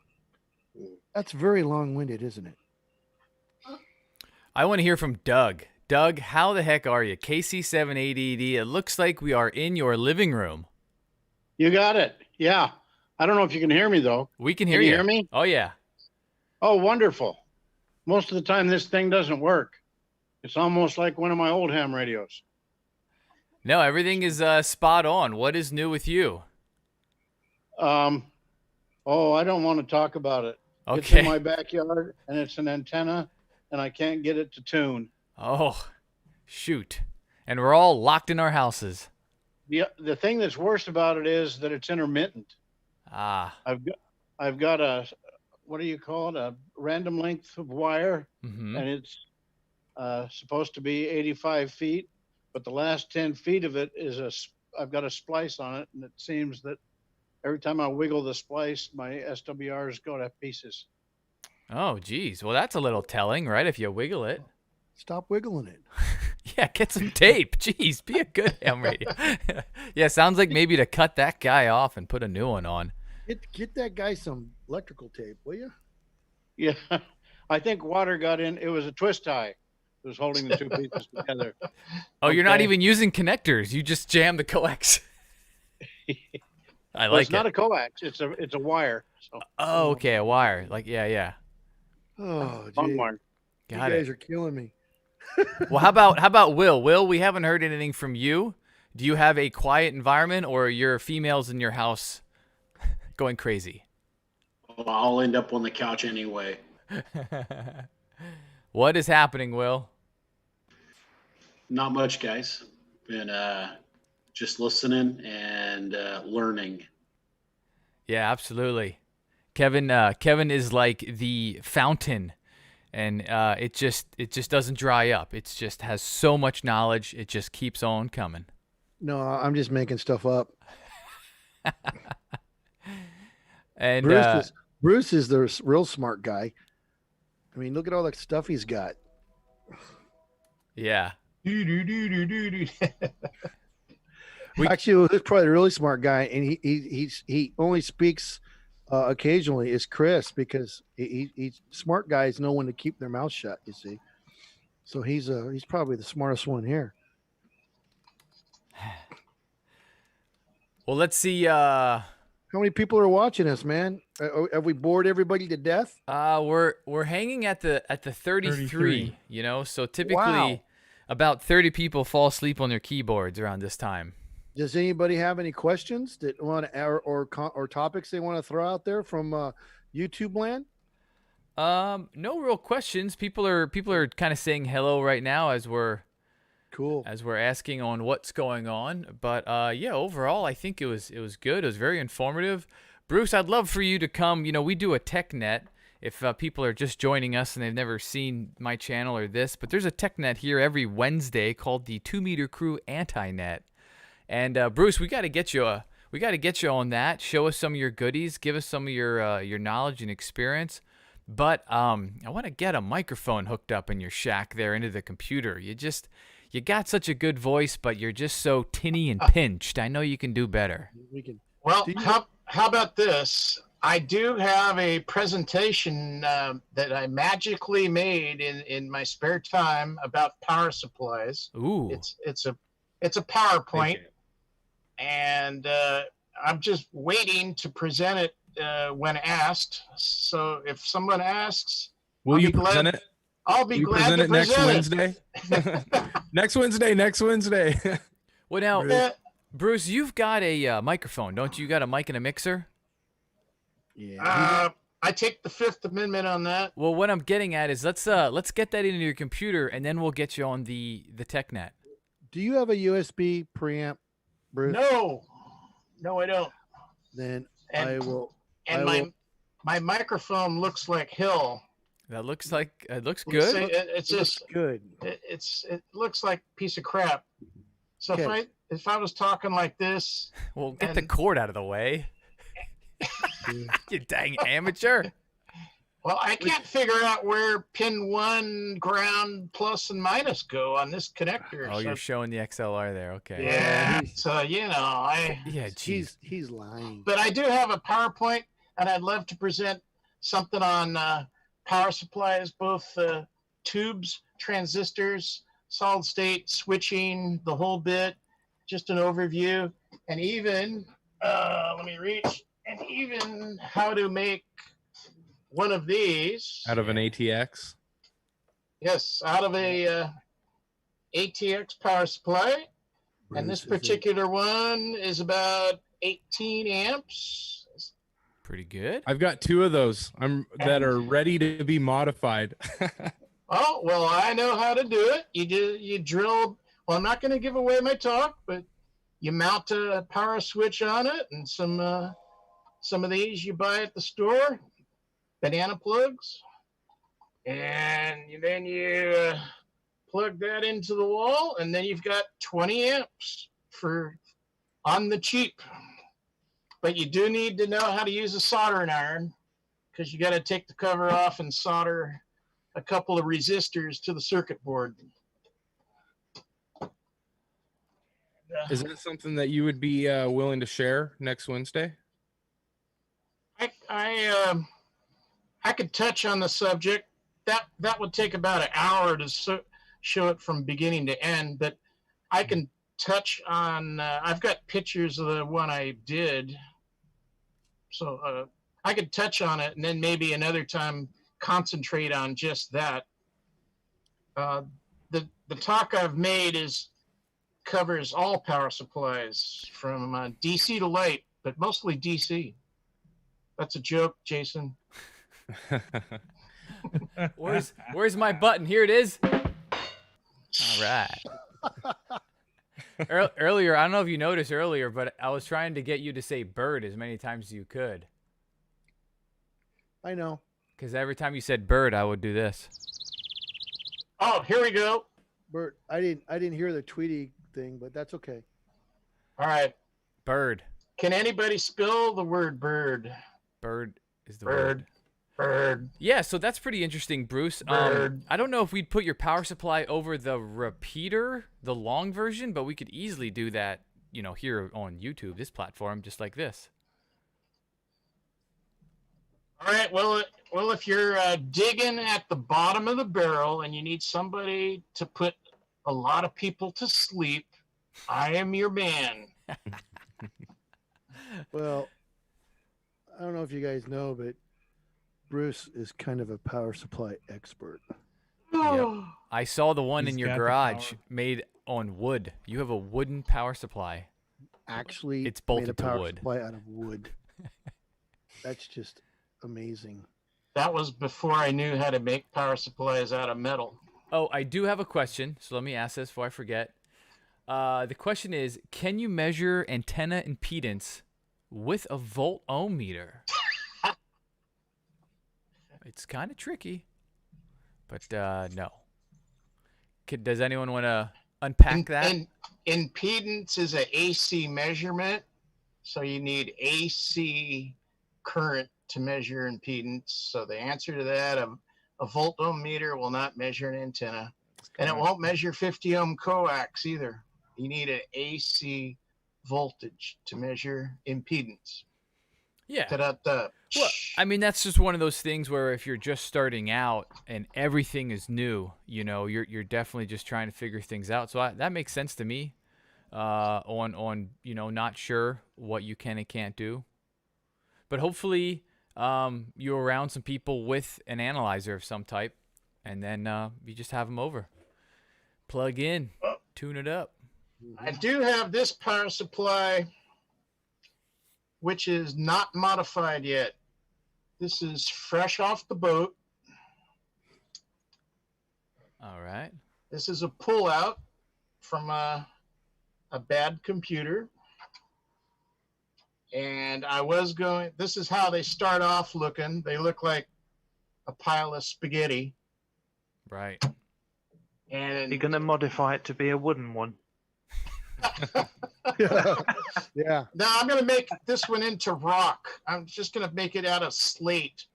Speaker 1: that's very long-winded, isn't it?
Speaker 3: I want to hear from Doug. Doug, how the heck are you? KC780D, it looks like we are in your living room.
Speaker 13: You got it. Yeah. I don't know if you can hear me, though.
Speaker 3: We can hear you.
Speaker 13: Can you hear me?
Speaker 3: Oh, yeah.
Speaker 13: Oh, wonderful. Most of the time, this thing doesn't work. It's almost like one of my old ham radios.
Speaker 3: No, everything is spot on. What is new with you?
Speaker 13: I don't want to talk about it.
Speaker 3: Okay.
Speaker 13: It's in my backyard, and it's an antenna, and I can't get it to tune.
Speaker 3: Oh, shoot. And we're all locked in our houses.
Speaker 13: The thing that's worse about it is that it's intermittent. I've got a, what do you call it? A random length of wire, and it's supposed to be 85 feet, but the last 10 feet of it is I've got a splice on it, and it seems that every time I wiggle the splice, my SWRs go to pieces.
Speaker 3: Oh, geez. Well, that's a little telling, right? If you wiggle it.
Speaker 1: Stop wiggling it.
Speaker 3: Yeah, get some tape. Jeez, be a good ham radio. Yeah, sounds like maybe to cut that guy off and put a new one on.
Speaker 1: Get that guy some electrical tape, will you?
Speaker 13: Yeah, I think water got in. It was a twist tie. It was holding the two pieces together.
Speaker 3: Oh, you're not even using connectors. You just jam the coax. I like
Speaker 13: it's not a coax. It's a wire. So.
Speaker 3: Oh, okay, a wire. Like yeah.
Speaker 1: Oh, gee. You guys are killing me.
Speaker 3: Well, how about Will? Will, we haven't heard anything from you. Do you have a quiet environment, or are your females in your house going crazy?
Speaker 13: I'll end up on the couch anyway.
Speaker 3: What is happening, Will?
Speaker 13: Not much, guys. Been just listening and learning.
Speaker 3: Yeah, absolutely. Kevin is like the fountain, and it just doesn't dry up. It just has so much knowledge. It just keeps on coming.
Speaker 1: No, I'm just making stuff up.
Speaker 3: And
Speaker 1: Bruce is the real smart guy. I mean, look at all the stuff he's got.
Speaker 3: Yeah.
Speaker 1: Actually, who's probably a really smart guy, and he only speaks occasionally, is Chris, because he's smart guys know when to keep their mouth shut. You see, so he's probably the smartest one here.
Speaker 3: Well, let's see.
Speaker 1: How many people are watching us, man? Have we bored everybody to death?
Speaker 3: We're hanging at the 33. You know, so typically about 30 people fall asleep on their keyboards around this time.
Speaker 1: Does anybody have any questions that want to, or topics they want to throw out there from YouTube land?
Speaker 3: No real questions. People are kind of saying hello right now as we're asking on what's going on. But yeah, overall, I think it was good. It was very informative. Bruce, I'd love for you to come. You know, we do a TechNet. If people are just joining us and they've never seen my channel or this, but there's a TechNet here every Wednesday called the 2 Meter Crew Anti-Net. And Bruce, we got to get you on that. Show us some of your goodies. Give us some of your knowledge and experience. But I want to get a microphone hooked up in your shack there into the computer. You got such a good voice, but you're just so tinny and pinched. I know you can do better.
Speaker 9: Well, how about this? I do have a presentation that I magically made in my spare time about power supplies.
Speaker 3: Ooh.
Speaker 9: It's a PowerPoint, and I'm just waiting to present it when asked. So if someone asks,
Speaker 12: will you present it?
Speaker 9: I'll be glad to present
Speaker 12: it next Wednesday. Next Wednesday.
Speaker 3: Well, now, Bruce, you've got a microphone, don't you? You got a mic and a mixer?
Speaker 9: Yeah. I take the Fifth Amendment on that.
Speaker 3: Well, what I'm getting at is let's get that into your computer, and then we'll get you on the TechNet.
Speaker 1: Do you have a USB preamp, Bruce?
Speaker 9: No, I don't.
Speaker 1: Then
Speaker 9: and,
Speaker 1: I will.
Speaker 9: My microphone looks like hell.
Speaker 3: That looks like it looks good.
Speaker 9: It's just
Speaker 1: good.
Speaker 9: It looks like a piece of crap. So if I was talking like this,
Speaker 3: well, get the cord out of the way. You dang amateur.
Speaker 9: Well, I can't figure out where pin 1, ground, plus and minus go on this connector.
Speaker 3: Oh, you're showing the XLR there. Okay.
Speaker 9: Yeah. So, you know,
Speaker 1: he's lying.
Speaker 9: But I do have a PowerPoint, and I'd love to present something on power supplies, both tubes, transistors, solid state, switching, the whole bit, just an overview, and even, let me reach, and even how to make one of these
Speaker 12: out of an ATX.
Speaker 9: Yes, out of a ATX power supply, and this particular one is about 18 amps.
Speaker 3: Pretty good.
Speaker 12: I've got 2 of those. That are ready to be modified.
Speaker 9: Oh well, I know how to do it. You drill. Well, I'm not going to give away my talk, but you mount a power switch on it, and some of these you buy at the store. Banana plugs, and then you plug that into the wall, and then you've got 20 amps on the cheap. But you do need to know how to use a soldering iron, because you got to take the cover off and solder a couple of resistors to the circuit board.
Speaker 12: Is that something that you would be willing to share next Wednesday?
Speaker 9: I could touch on the subject. That would take about an hour to show it from beginning to end, but I can touch on, I've got pictures of the one I did. So I could touch on it, and then maybe another time concentrate on just that. The talk I've made covers all power supplies from DC to light, but mostly DC. That's a joke, Jason.
Speaker 3: Where's my button? Here it is. All right. Earlier, I don't know if you noticed earlier, but I was trying to get you to say bird as many times as you could.
Speaker 1: I know.
Speaker 3: Because every time you said bird, I would do this.
Speaker 9: Oh, here we go.
Speaker 1: Bird. I didn't hear the Tweety thing, but that's okay.
Speaker 9: All right.
Speaker 3: Bird.
Speaker 9: Can anybody spell the word bird?
Speaker 3: Bird is the
Speaker 9: Bird.
Speaker 3: word.
Speaker 9: Bird.
Speaker 3: Yeah, so that's pretty interesting, Bruce.
Speaker 9: Bird.
Speaker 3: I don't know if we'd put your power supply over the repeater, the long version, but we could easily do that, here on YouTube, this platform, just like this.
Speaker 9: All right. Well, if you're digging at the bottom of the barrel and you need somebody to put a lot of people to sleep, I am your man.
Speaker 1: Well, I don't know if you guys know, but Bruce is kind of a power supply expert.
Speaker 3: Yep. I saw the one
Speaker 7: He's
Speaker 3: in your
Speaker 7: got the
Speaker 3: garage
Speaker 7: power.
Speaker 3: made on wood. You have a wooden power supply.
Speaker 1: Actually,
Speaker 3: It's
Speaker 1: made a
Speaker 3: bolted to
Speaker 1: power
Speaker 3: wood.
Speaker 1: supply out of wood. That's just amazing.
Speaker 9: That was before I knew how to make power supplies out of metal.
Speaker 3: Oh, I do have a question, so let me ask this before I forget. The question is, can you measure antenna impedance with a volt-ohm meter? It's kind of tricky, but no. Does anyone want to unpack that?
Speaker 9: Impedance is an AC measurement, so you need AC current to measure impedance. So the answer to that, a volt-ohm meter will not measure an antenna, and it won't measure 50-ohm coax either. You need an AC voltage to measure impedance.
Speaker 3: Yeah.
Speaker 9: Ta-da-da.
Speaker 3: Well, I mean, that's just one of those things where if you're just starting out and everything is new, you're definitely just trying to figure things out. So that makes sense to me. On not sure what you can and can't do, but hopefully you're around some people with an analyzer of some type, and then you just have them over, plug in, tune it up.
Speaker 9: I do have this power supply, which is not modified yet. This is fresh off the boat.
Speaker 3: All right.
Speaker 9: This is a pullout from a bad computer. And this is how they start off looking. They look like a pile of spaghetti.
Speaker 3: Right.
Speaker 9: And
Speaker 11: you're going to modify it to be a wooden one.
Speaker 1: Yeah.
Speaker 9: Now I'm going to make this one into rock. I'm just going to make it out of slate.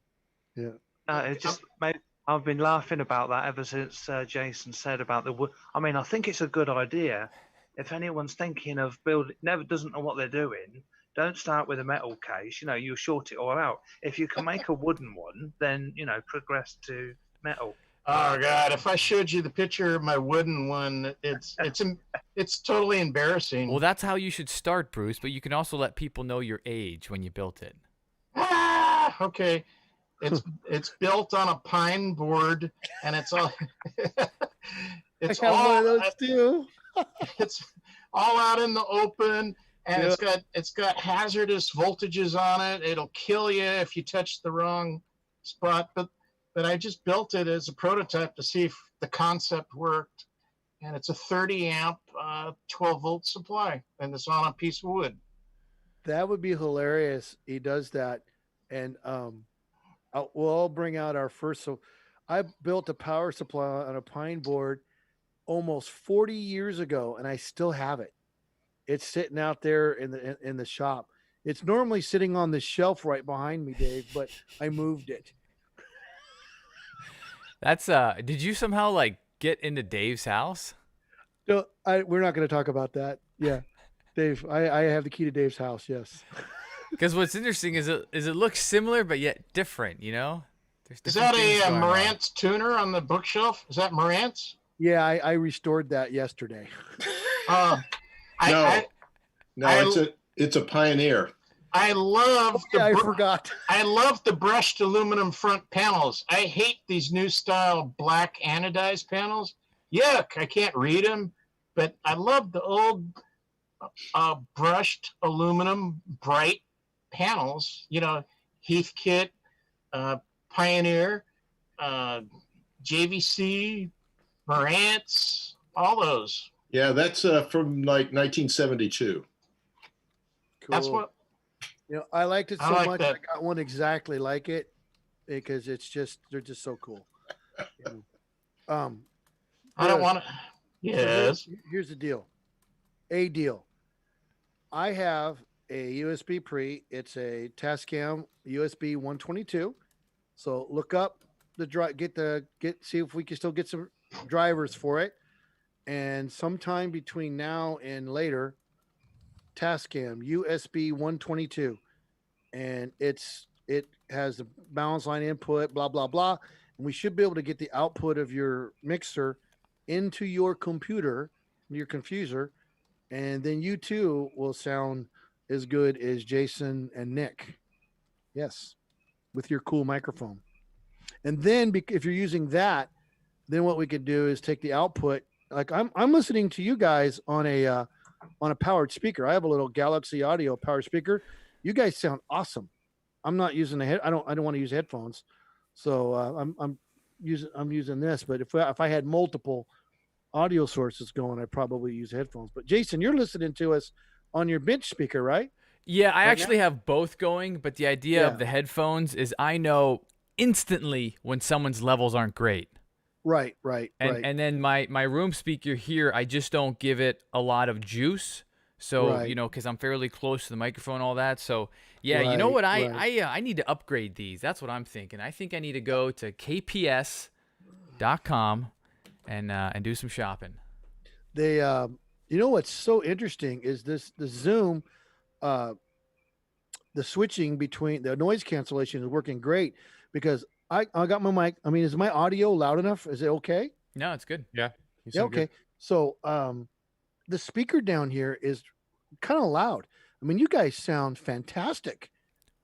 Speaker 1: Yeah.
Speaker 11: I've been laughing about that ever since Jason said about the wood. I mean, I think it's a good idea. If anyone's thinking of doesn't know what they're doing, don't start with a metal case. You short it all out. If you can make a wooden one, then progress to metal.
Speaker 9: Oh God! If I showed you the picture of my wooden one, it's totally embarrassing.
Speaker 3: Well, that's how you should start, Bruce. But you can also let people know your age when you built it.
Speaker 9: Okay. It's built on a pine board, and it's all. It's
Speaker 1: I have
Speaker 9: all
Speaker 1: one of those too.
Speaker 9: It's all out in the open, and
Speaker 1: Yep.
Speaker 9: it's got hazardous voltages on it. It'll kill you if you touch the wrong spot. But I just built it as a prototype to see if the concept worked, and it's a 30 amp, 12 volt supply, and it's on a piece of wood.
Speaker 1: That would be hilarious. He does that, and we'll all bring out our first. So, I built a power supply on a pine board almost 40 years ago, and I still have it. It's sitting out there in the shop. It's normally sitting on the shelf right behind me, Dave, but I moved it.
Speaker 3: That's did you somehow get into Dave's house?
Speaker 1: No, we're not going to talk about that. Yeah, Dave, I have the key to Dave's house. Yes.
Speaker 3: Because what's interesting is it looks similar but yet different. There's
Speaker 9: Is
Speaker 3: different
Speaker 9: that
Speaker 3: things
Speaker 9: a
Speaker 3: going on.
Speaker 9: Marantz tuner on the bookshelf? Is that Marantz?
Speaker 1: Yeah, I restored that yesterday.
Speaker 10: It's a Pioneer.
Speaker 9: I love
Speaker 1: I forgot.
Speaker 9: I love the brushed aluminum front panels. I hate these new style black anodized panels. Yuck, I can't read them. But I love the old brushed aluminum bright panels. Heathkit, Pioneer, JVC, Marantz, all those.
Speaker 10: Yeah, that's from like 1972.
Speaker 1: Cool.
Speaker 9: That's what
Speaker 1: I liked it
Speaker 9: I
Speaker 1: so
Speaker 9: like
Speaker 1: much.
Speaker 9: that.
Speaker 1: I got one exactly like it because they're just so cool.
Speaker 9: I don't want to.
Speaker 1: So
Speaker 9: Yes.
Speaker 1: here's the deal. I have a USB pre. It's a Tascam USB 122. So look up see if we can still get some drivers for it. And sometime between now and later, Tascam USB 122, and it has the balance line input, blah blah blah, and we should be able to get the output of your mixer into your computer, your confuser, and then you too will sound as good as Jason and Nick. Yes, with your cool microphone. And then if you're using that, then what we could do is take the output. Like I'm listening to you guys on a powered speaker. I have a little Galaxy Audio powered speaker. You guys sound awesome. I'm not using I don't want to use headphones, so I'm using this. But if I had multiple audio sources going, I'd probably use headphones. But Jason, you're listening to us on your bench speaker, right?
Speaker 3: Yeah, I
Speaker 1: Right
Speaker 3: actually
Speaker 1: now?
Speaker 3: have both going, but the idea
Speaker 1: Yeah.
Speaker 3: of the headphones is I know instantly when someone's levels aren't great.
Speaker 1: Right.
Speaker 3: And then my room speaker here, I just don't give it a lot of juice. So,
Speaker 1: Right.
Speaker 3: because I'm fairly close to the microphone and all that. So, yeah, you know what?
Speaker 1: Right.
Speaker 3: I need to upgrade these. That's what I'm thinking. I think I need to go to kps.com and do some shopping.
Speaker 1: They what's so interesting is the Zoom the switching between the noise cancellation is working great because I got my mic. I mean, is my audio loud enough? Is it okay?
Speaker 3: No, it's good.
Speaker 12: Yeah.
Speaker 1: Yeah, okay. Good. So the speaker down here is kind of loud. I mean, you guys sound fantastic.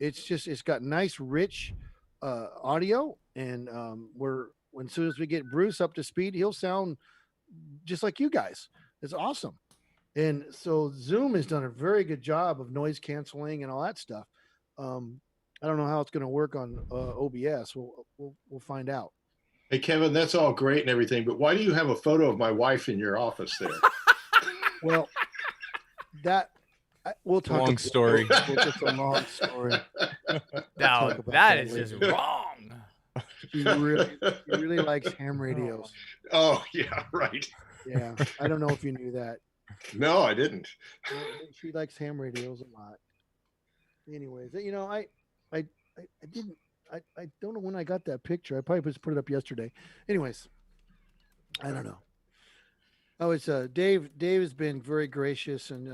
Speaker 1: It's got nice, rich audio, and as soon as we get Bruce up to speed, he'll sound just like you guys. It's awesome. And so Zoom has done a very good job of noise canceling and all that stuff. I don't know how it's going to work on OBS. We'll find out.
Speaker 10: Hey, Kevin, that's all great and everything, but why do you have a photo of my wife in your office there?
Speaker 1: Well, we'll talk.
Speaker 12: Long story.
Speaker 1: It's a long story.
Speaker 3: Now that is just wrong.
Speaker 1: She really likes ham radios.
Speaker 10: Oh yeah, right.
Speaker 1: Yeah, I don't know if you knew that.
Speaker 10: No, I didn't.
Speaker 1: She likes ham radios a lot. Anyways, I don't know when I got that picture. I probably just put it up yesterday. Anyways, I don't know. Oh, it's Dave. Dave has been very gracious and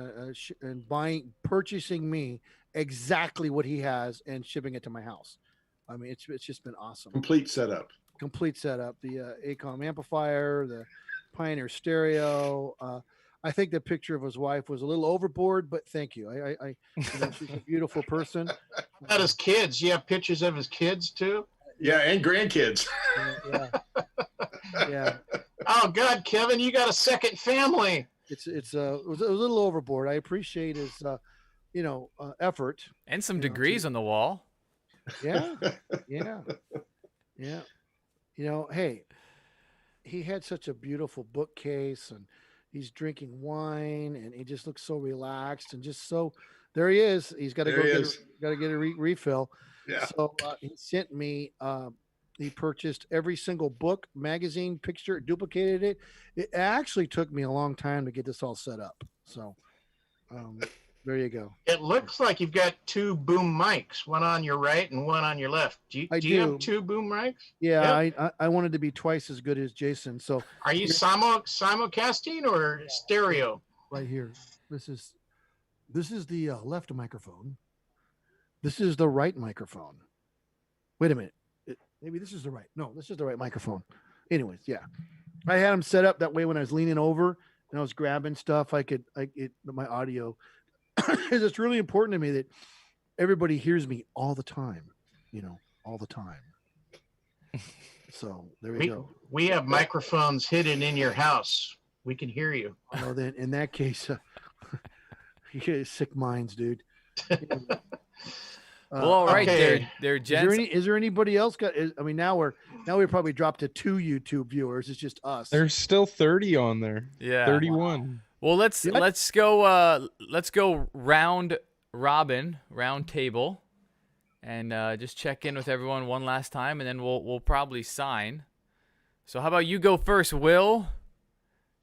Speaker 1: purchasing me exactly what he has and shipping it to my house. I mean, it's just been awesome.
Speaker 10: Complete setup.
Speaker 1: The ACOM amplifier, the Pioneer stereo. I think the picture of his wife was a little overboard, but thank you. She's a beautiful person.
Speaker 9: About his kids. You have pictures of his kids too?
Speaker 10: Yeah, and grandkids.
Speaker 1: Yeah.
Speaker 9: Oh God, Kevin, you got a second family.
Speaker 1: It was a little overboard. I appreciate his effort
Speaker 3: and some degrees on the wall.
Speaker 1: Yeah. Hey, he had such a beautiful bookcase, and he's drinking wine, and he just looks so relaxed and just so. There he is. He's got to get a refill.
Speaker 10: Yeah.
Speaker 1: So he sent me. He purchased every single book, magazine, picture, duplicated it. It actually took me a long time to get this all set up. So there you go.
Speaker 9: It looks like you've got two boom mics, one on your right and one on your left. Do you have two boom mics?
Speaker 1: Yeah, yep. I wanted to be twice as good as Jason. So
Speaker 9: are you simulcasting or stereo?
Speaker 1: Right here. This is the left microphone. This is the right microphone. Wait a minute. Maybe this is the right. No, this is the right microphone. Anyways, yeah. I had them set up that way when I was leaning over and I was grabbing stuff. My audio. It's really important to me that everybody hears me all the time. All the time. So there we go.
Speaker 9: We have microphones hidden in your house. We can hear you.
Speaker 1: Well, then in that case, you get sick minds, dude.
Speaker 3: Well, all right,
Speaker 9: Okay.
Speaker 3: there,
Speaker 1: Is there
Speaker 3: gents.
Speaker 1: is there anybody else got? I mean, now we probably dropped to 2 YouTube viewers. It's just us.
Speaker 14: There's still 30 on there.
Speaker 3: Yeah.
Speaker 14: 31.
Speaker 3: Well, let's go round robin, round table, and just check in with everyone one last time, and then we'll probably sign. So how about you go first, Will?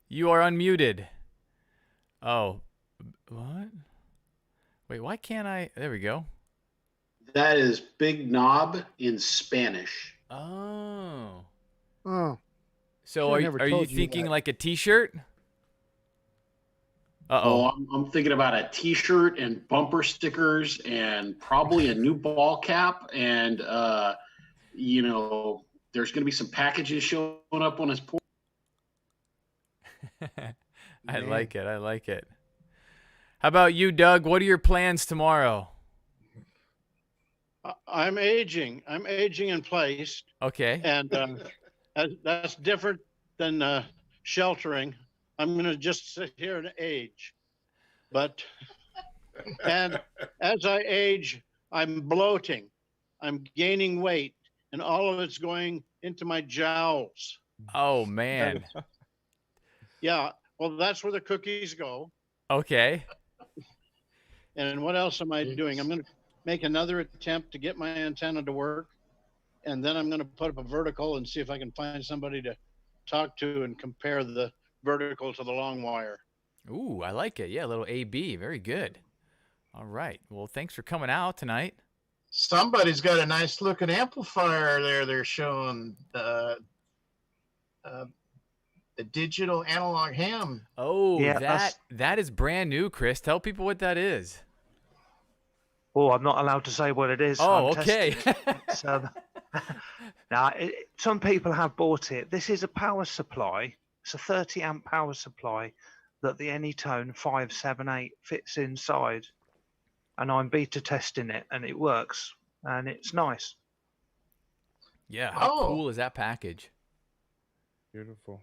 Speaker 3: You are unmuted. Oh, what? Wait, why can't I? There we go.
Speaker 15: That is Big Knob in Spanish.
Speaker 3: Oh.
Speaker 1: Oh.
Speaker 3: So are you thinking like a T-shirt?
Speaker 15: Oh, I'm thinking about a T-shirt and bumper stickers and probably a new ball cap, and there's going to be some packages showing up on his porch.
Speaker 3: I like it. I like it. How about you, Doug? What are your plans tomorrow?
Speaker 13: I'm aging. I'm aging in place.
Speaker 3: Okay.
Speaker 13: And that's different than sheltering. I'm going to just sit here and age. And as I age, I'm bloating. I'm gaining weight, and all of it's going into my jowls.
Speaker 3: Oh, man.
Speaker 13: Yeah. Well, that's where the cookies go.
Speaker 3: Okay.
Speaker 13: And what else am I doing? I'm going to make another attempt to get my antenna to work. And then I'm going to put up a vertical and see if I can find somebody to talk to and compare the vertical to the long wire.
Speaker 3: Ooh, I like it. Yeah, a little AB. Very good. All right. Well, thanks for coming out tonight.
Speaker 9: Somebody's got a nice looking amplifier there. They're showing the digital analog ham.
Speaker 3: Oh,
Speaker 11: Yeah,
Speaker 3: that is brand new, Chris. Tell people what that is.
Speaker 11: Oh, I'm not allowed to say what it is.
Speaker 3: Oh,
Speaker 11: I'm
Speaker 3: okay.
Speaker 11: So, now, some people have bought it. This is a power supply. It's a 30 amp power supply that the Anytone 578 fits inside. And I'm beta testing it, and it works. And it's nice.
Speaker 3: Yeah, how cool is that package?
Speaker 14: Beautiful.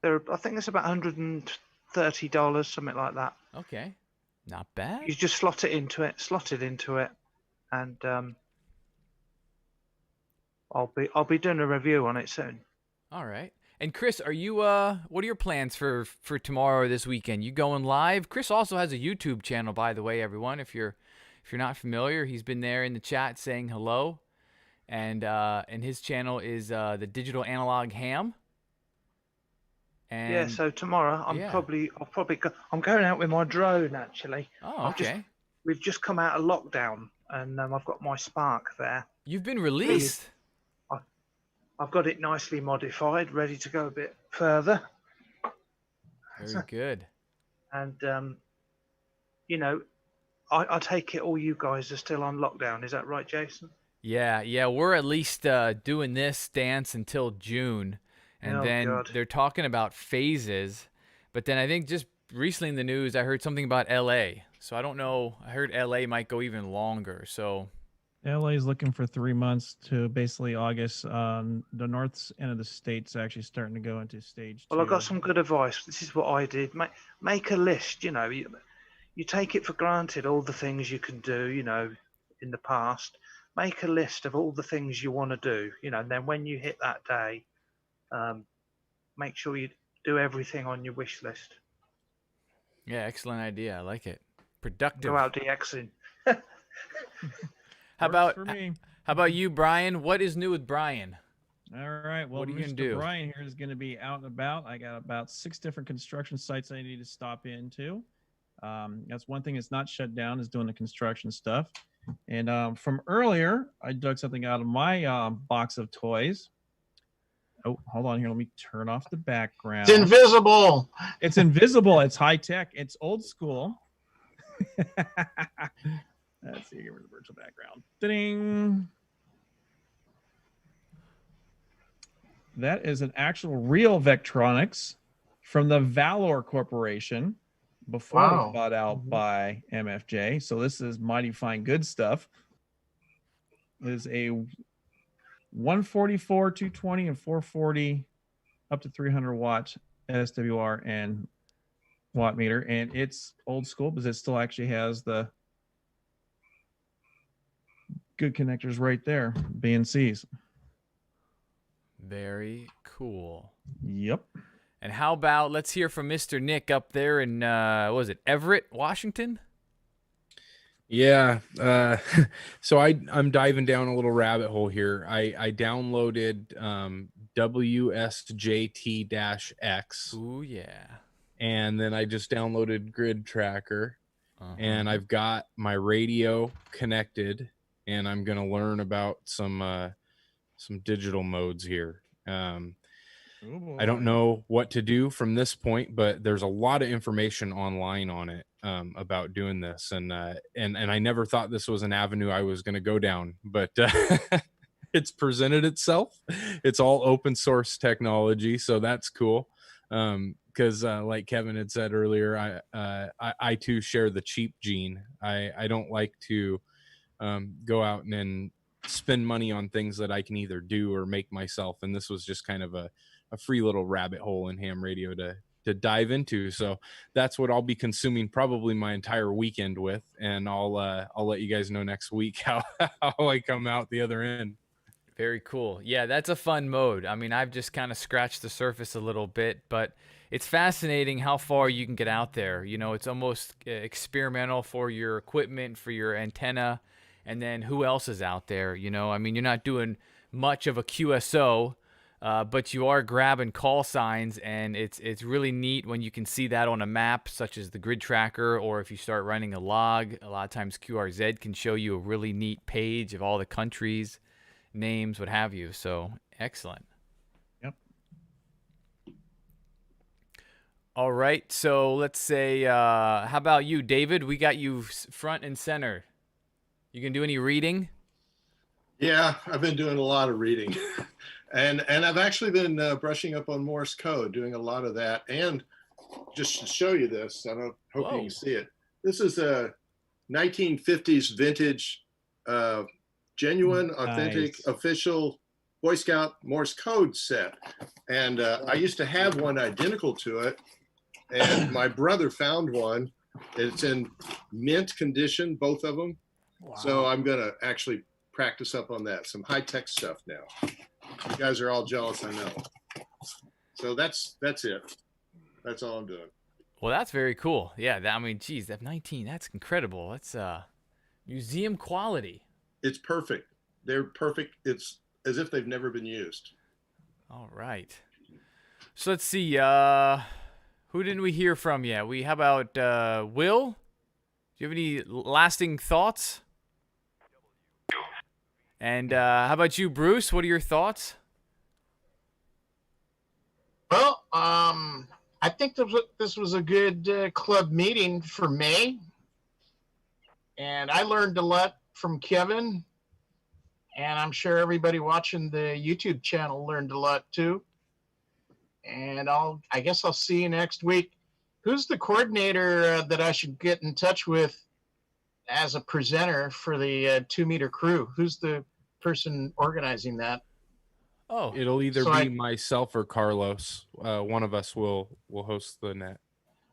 Speaker 11: I think it's about $130, something like that.
Speaker 3: Okay. Not bad.
Speaker 11: You just slot it into it, and I'll be doing a review on it soon.
Speaker 3: All right. And Chris, are you what are your plans for tomorrow or this weekend? You going live? Chris also has a YouTube channel, by the way, everyone. If you're not familiar, he's been there in the chat saying hello. And his channel is the Digital Analog Ham. And
Speaker 11: yeah, so tomorrow I'm going out with my drone actually.
Speaker 3: Oh, okay.
Speaker 11: We've just come out of lockdown, and I've got my Spark there.
Speaker 3: You've been released.
Speaker 11: I've got it nicely modified, ready to go a bit further.
Speaker 3: Very good.
Speaker 11: And I take it all you guys are still on lockdown. Is that right, Jason?
Speaker 3: Yeah, we're at least doing this stance until June. And then they're talking about phases. But then I think just recently in the news, I heard something about LA. So I don't know. I heard LA might go even longer. So
Speaker 7: LA is looking for 3 months to basically August. The north end of the state's actually starting to go into stage 2.
Speaker 11: Well, I got some good advice. This is what I did. Make a list. You take it for granted all the things you can do, in the past. Make a list of all the things you want to do, and then when you hit that day, make sure you do everything on your wish list.
Speaker 3: Yeah, excellent idea. I like it. Productive.
Speaker 11: Go out DXing.
Speaker 3: How about you, Brian? What is new with Brian?
Speaker 7: All right. Well,
Speaker 3: what are you
Speaker 7: Mr.
Speaker 3: gonna do?
Speaker 7: Brian here is going to be out and about. I got about 6 different construction sites I need to stop into. That's one thing that's not shut down, is doing the construction stuff. And from earlier, I dug something out of my box of toys. Oh, hold on here. Let me turn off the background.
Speaker 9: It's invisible.
Speaker 7: It's invisible. It's high tech. It's old school. Let's see. Give me the virtual background. Ding. That is an actual real Vectronics from the Valor Corporation before it was bought out by MFJ. So this is mighty fine good stuff. It is a 144, 220, and 440 up to 300 watt SWR and watt meter. And it's old school because it still actually has the good connectors right there, BNCs.
Speaker 3: Very cool.
Speaker 7: Yep.
Speaker 3: And how about, let's hear from Mr. Nick up there in, what was it, Everett, Washington?
Speaker 12: Yeah. So I'm diving down a little rabbit hole here. I downloaded WSJT-X.
Speaker 3: Ooh, yeah.
Speaker 12: And then I just downloaded Grid Tracker. And I've got my radio connected, and I'm going to learn about some digital modes here. I don't know what to do from this point, but there's a lot of information online on it about doing this, and I never thought this was an avenue I was going to go down, but it's presented itself. It's all open source technology, so that's cool. Because like Kevin had said earlier, I too share the cheap gene. I don't like to go out and spend money on things that I can either do or make myself, and this was just kind of a free little rabbit hole in ham radio to dive into. So that's what I'll be consuming probably my entire weekend with, and I'll let you guys know next week how I come out the other end.
Speaker 3: Very cool. Yeah, that's a fun mode. I mean, I've just kind of scratched the surface a little bit, but it's fascinating how far you can get out there. You know, it's almost experimental for your equipment, for your antenna, and then who else is out there? You know, I mean, you're not doing much of a QSO, but you are grabbing call signs, and it's really neat when you can see that on a map, such as the Grid Tracker, or if you start running a log. A lot of times QRZ can show you a really neat page of all the countries, names, what have you. So excellent.
Speaker 7: Yep.
Speaker 3: All right, so let's say, how about you, David? We got you front and center. You can do any reading?
Speaker 10: Yeah, I've been doing a lot of reading. And I've actually been brushing up on Morse code, doing a lot of that. And just to show you this, I don't hope you can see it. This is a 1950s vintage, genuine, authentic, official Boy Scout Morse code set. And I used to have one identical to it. And my brother found one. It's in mint condition, both of them. Wow. So I'm going to actually practice up on that. Some high-tech stuff now. You guys are all jealous, I know. So that's it. That's all I'm doing.
Speaker 3: Well, that's very cool. Yeah, I mean, geez, that 19, that's incredible. That's museum quality.
Speaker 10: It's perfect. They're perfect. It's as if they've never been used.
Speaker 3: All right. So let's see. Who didn't we hear from yet? How about Will? Do you have any lasting thoughts? And how about you, Bruce? What are your thoughts?
Speaker 9: Well, I think this was a good club meeting for me. And I learned a lot from Kevin. And I'm sure everybody watching the YouTube channel learned a lot too. And I guess I'll see you next week. Who's the coordinator that I should get in touch with as a presenter for the 2 meter crew? Who's the person organizing that?
Speaker 3: Oh,
Speaker 12: it'll either be myself or Carlos. One of us will host the net.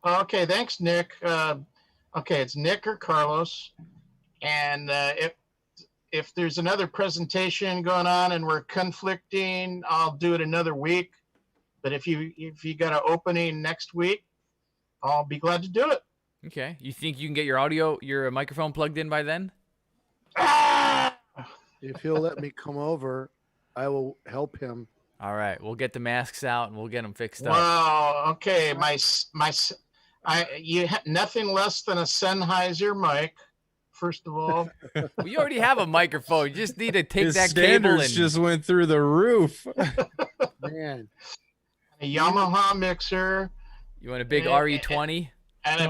Speaker 9: Okay, thanks, Nick. Okay, it's Nick or Carlos. And if there's another presentation going on and we're conflicting, I'll do it another week. But if you got an opening next week, I'll be glad to do it.
Speaker 3: Okay. You think you can get your microphone plugged in by then?
Speaker 1: If he'll let me come over, I will help him.
Speaker 3: All right. We'll get the masks out and we'll get them fixed up.
Speaker 9: Wow. Okay. You have nothing less than a Sennheiser mic. First of all,
Speaker 3: well, you already have a microphone. You just need to take
Speaker 12: His
Speaker 3: that
Speaker 12: standards
Speaker 3: cable and
Speaker 12: just went through the roof.
Speaker 1: Man,
Speaker 9: a Yamaha mixer.
Speaker 3: You want a big RE20
Speaker 9: and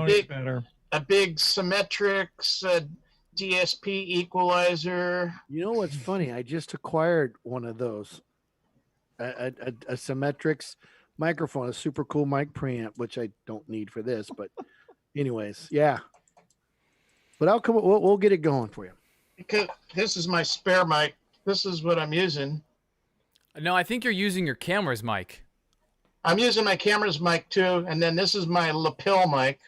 Speaker 9: a big Symmetrics DSP equalizer.
Speaker 1: You know what's funny? I just acquired one of those, a Symmetrics microphone, a super cool mic preamp, which I don't need for this. But, anyways, yeah. But I'll come. We'll get it going for you.
Speaker 9: Because this is my spare mic. This is what I'm using.
Speaker 3: No, I think you're using your camera's mic.
Speaker 9: I'm using my camera's mic too, and then this is my lapel mic.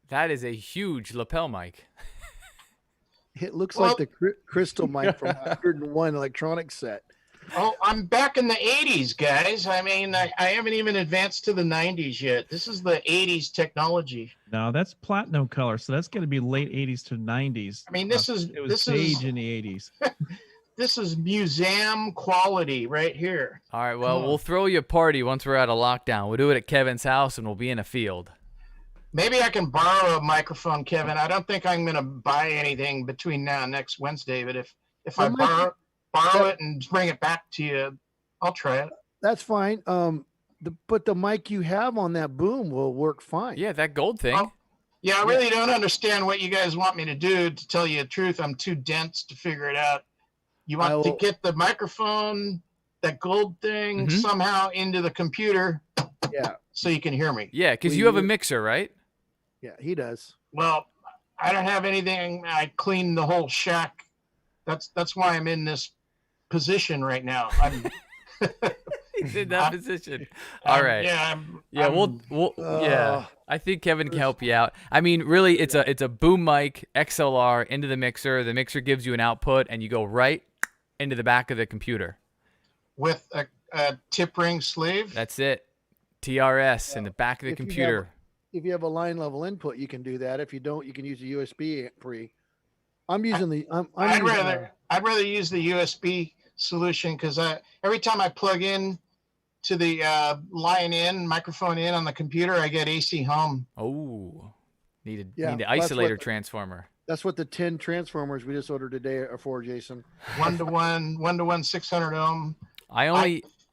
Speaker 3: That is a huge lapel mic.
Speaker 1: It looks
Speaker 9: Well-
Speaker 1: like the crystal mic from 101 electronics set.
Speaker 9: Oh, I'm back in the 80s, guys. I mean, I haven't even advanced to the 90s yet. This is the 80s technology.
Speaker 7: No, that's platinum color, so that's going to be late 80s to 90s.
Speaker 9: I mean, this is
Speaker 7: It was
Speaker 9: this
Speaker 7: beige
Speaker 9: is
Speaker 7: in the 80s.
Speaker 9: this is museum quality right here.
Speaker 3: All right, well,
Speaker 9: Come on.
Speaker 3: we'll throw you a party once we're out of lockdown. We'll do it at Kevin's house, and we'll be in a field.
Speaker 9: Maybe I can borrow a microphone, Kevin. I don't think I'm going to buy anything between now and next Wednesday, but if I borrow it and bring it back to you, I'll try it.
Speaker 1: That's fine. But the mic you have on that boom will work fine.
Speaker 3: Yeah, that gold thing.
Speaker 9: Oh, yeah, I really don't understand what you guys want me to do. To tell you the truth, I'm too dense to figure it out. You want to get the microphone, that gold thing, somehow into the computer, so you can hear me.
Speaker 3: Yeah, because you have a mixer, right?
Speaker 1: Yeah, he does.
Speaker 9: Well, I don't have anything. I cleaned the whole shack. That's why I'm in this position right now. I'm
Speaker 3: He's in that position. All right.
Speaker 9: Yeah,
Speaker 3: I think Kevin can help you out. I mean, really, it's a boom mic XLR into the mixer. The mixer gives you an output, and you go right into the back of the computer
Speaker 9: with a tip ring sleeve.
Speaker 3: That's it. TRS in the back of the computer.
Speaker 1: If you have a line level input, you can do that. If you don't, you can use a USB pre. I'm using the.
Speaker 9: I'd rather use the USB solution because every time I plug in to the microphone in on the computer, I get AC home.
Speaker 3: Oh, need the
Speaker 1: that's
Speaker 3: isolator transformer.
Speaker 1: That's what the 10 transformers we just ordered today are for, Jason.
Speaker 9: 1-to-1, 600 ohm.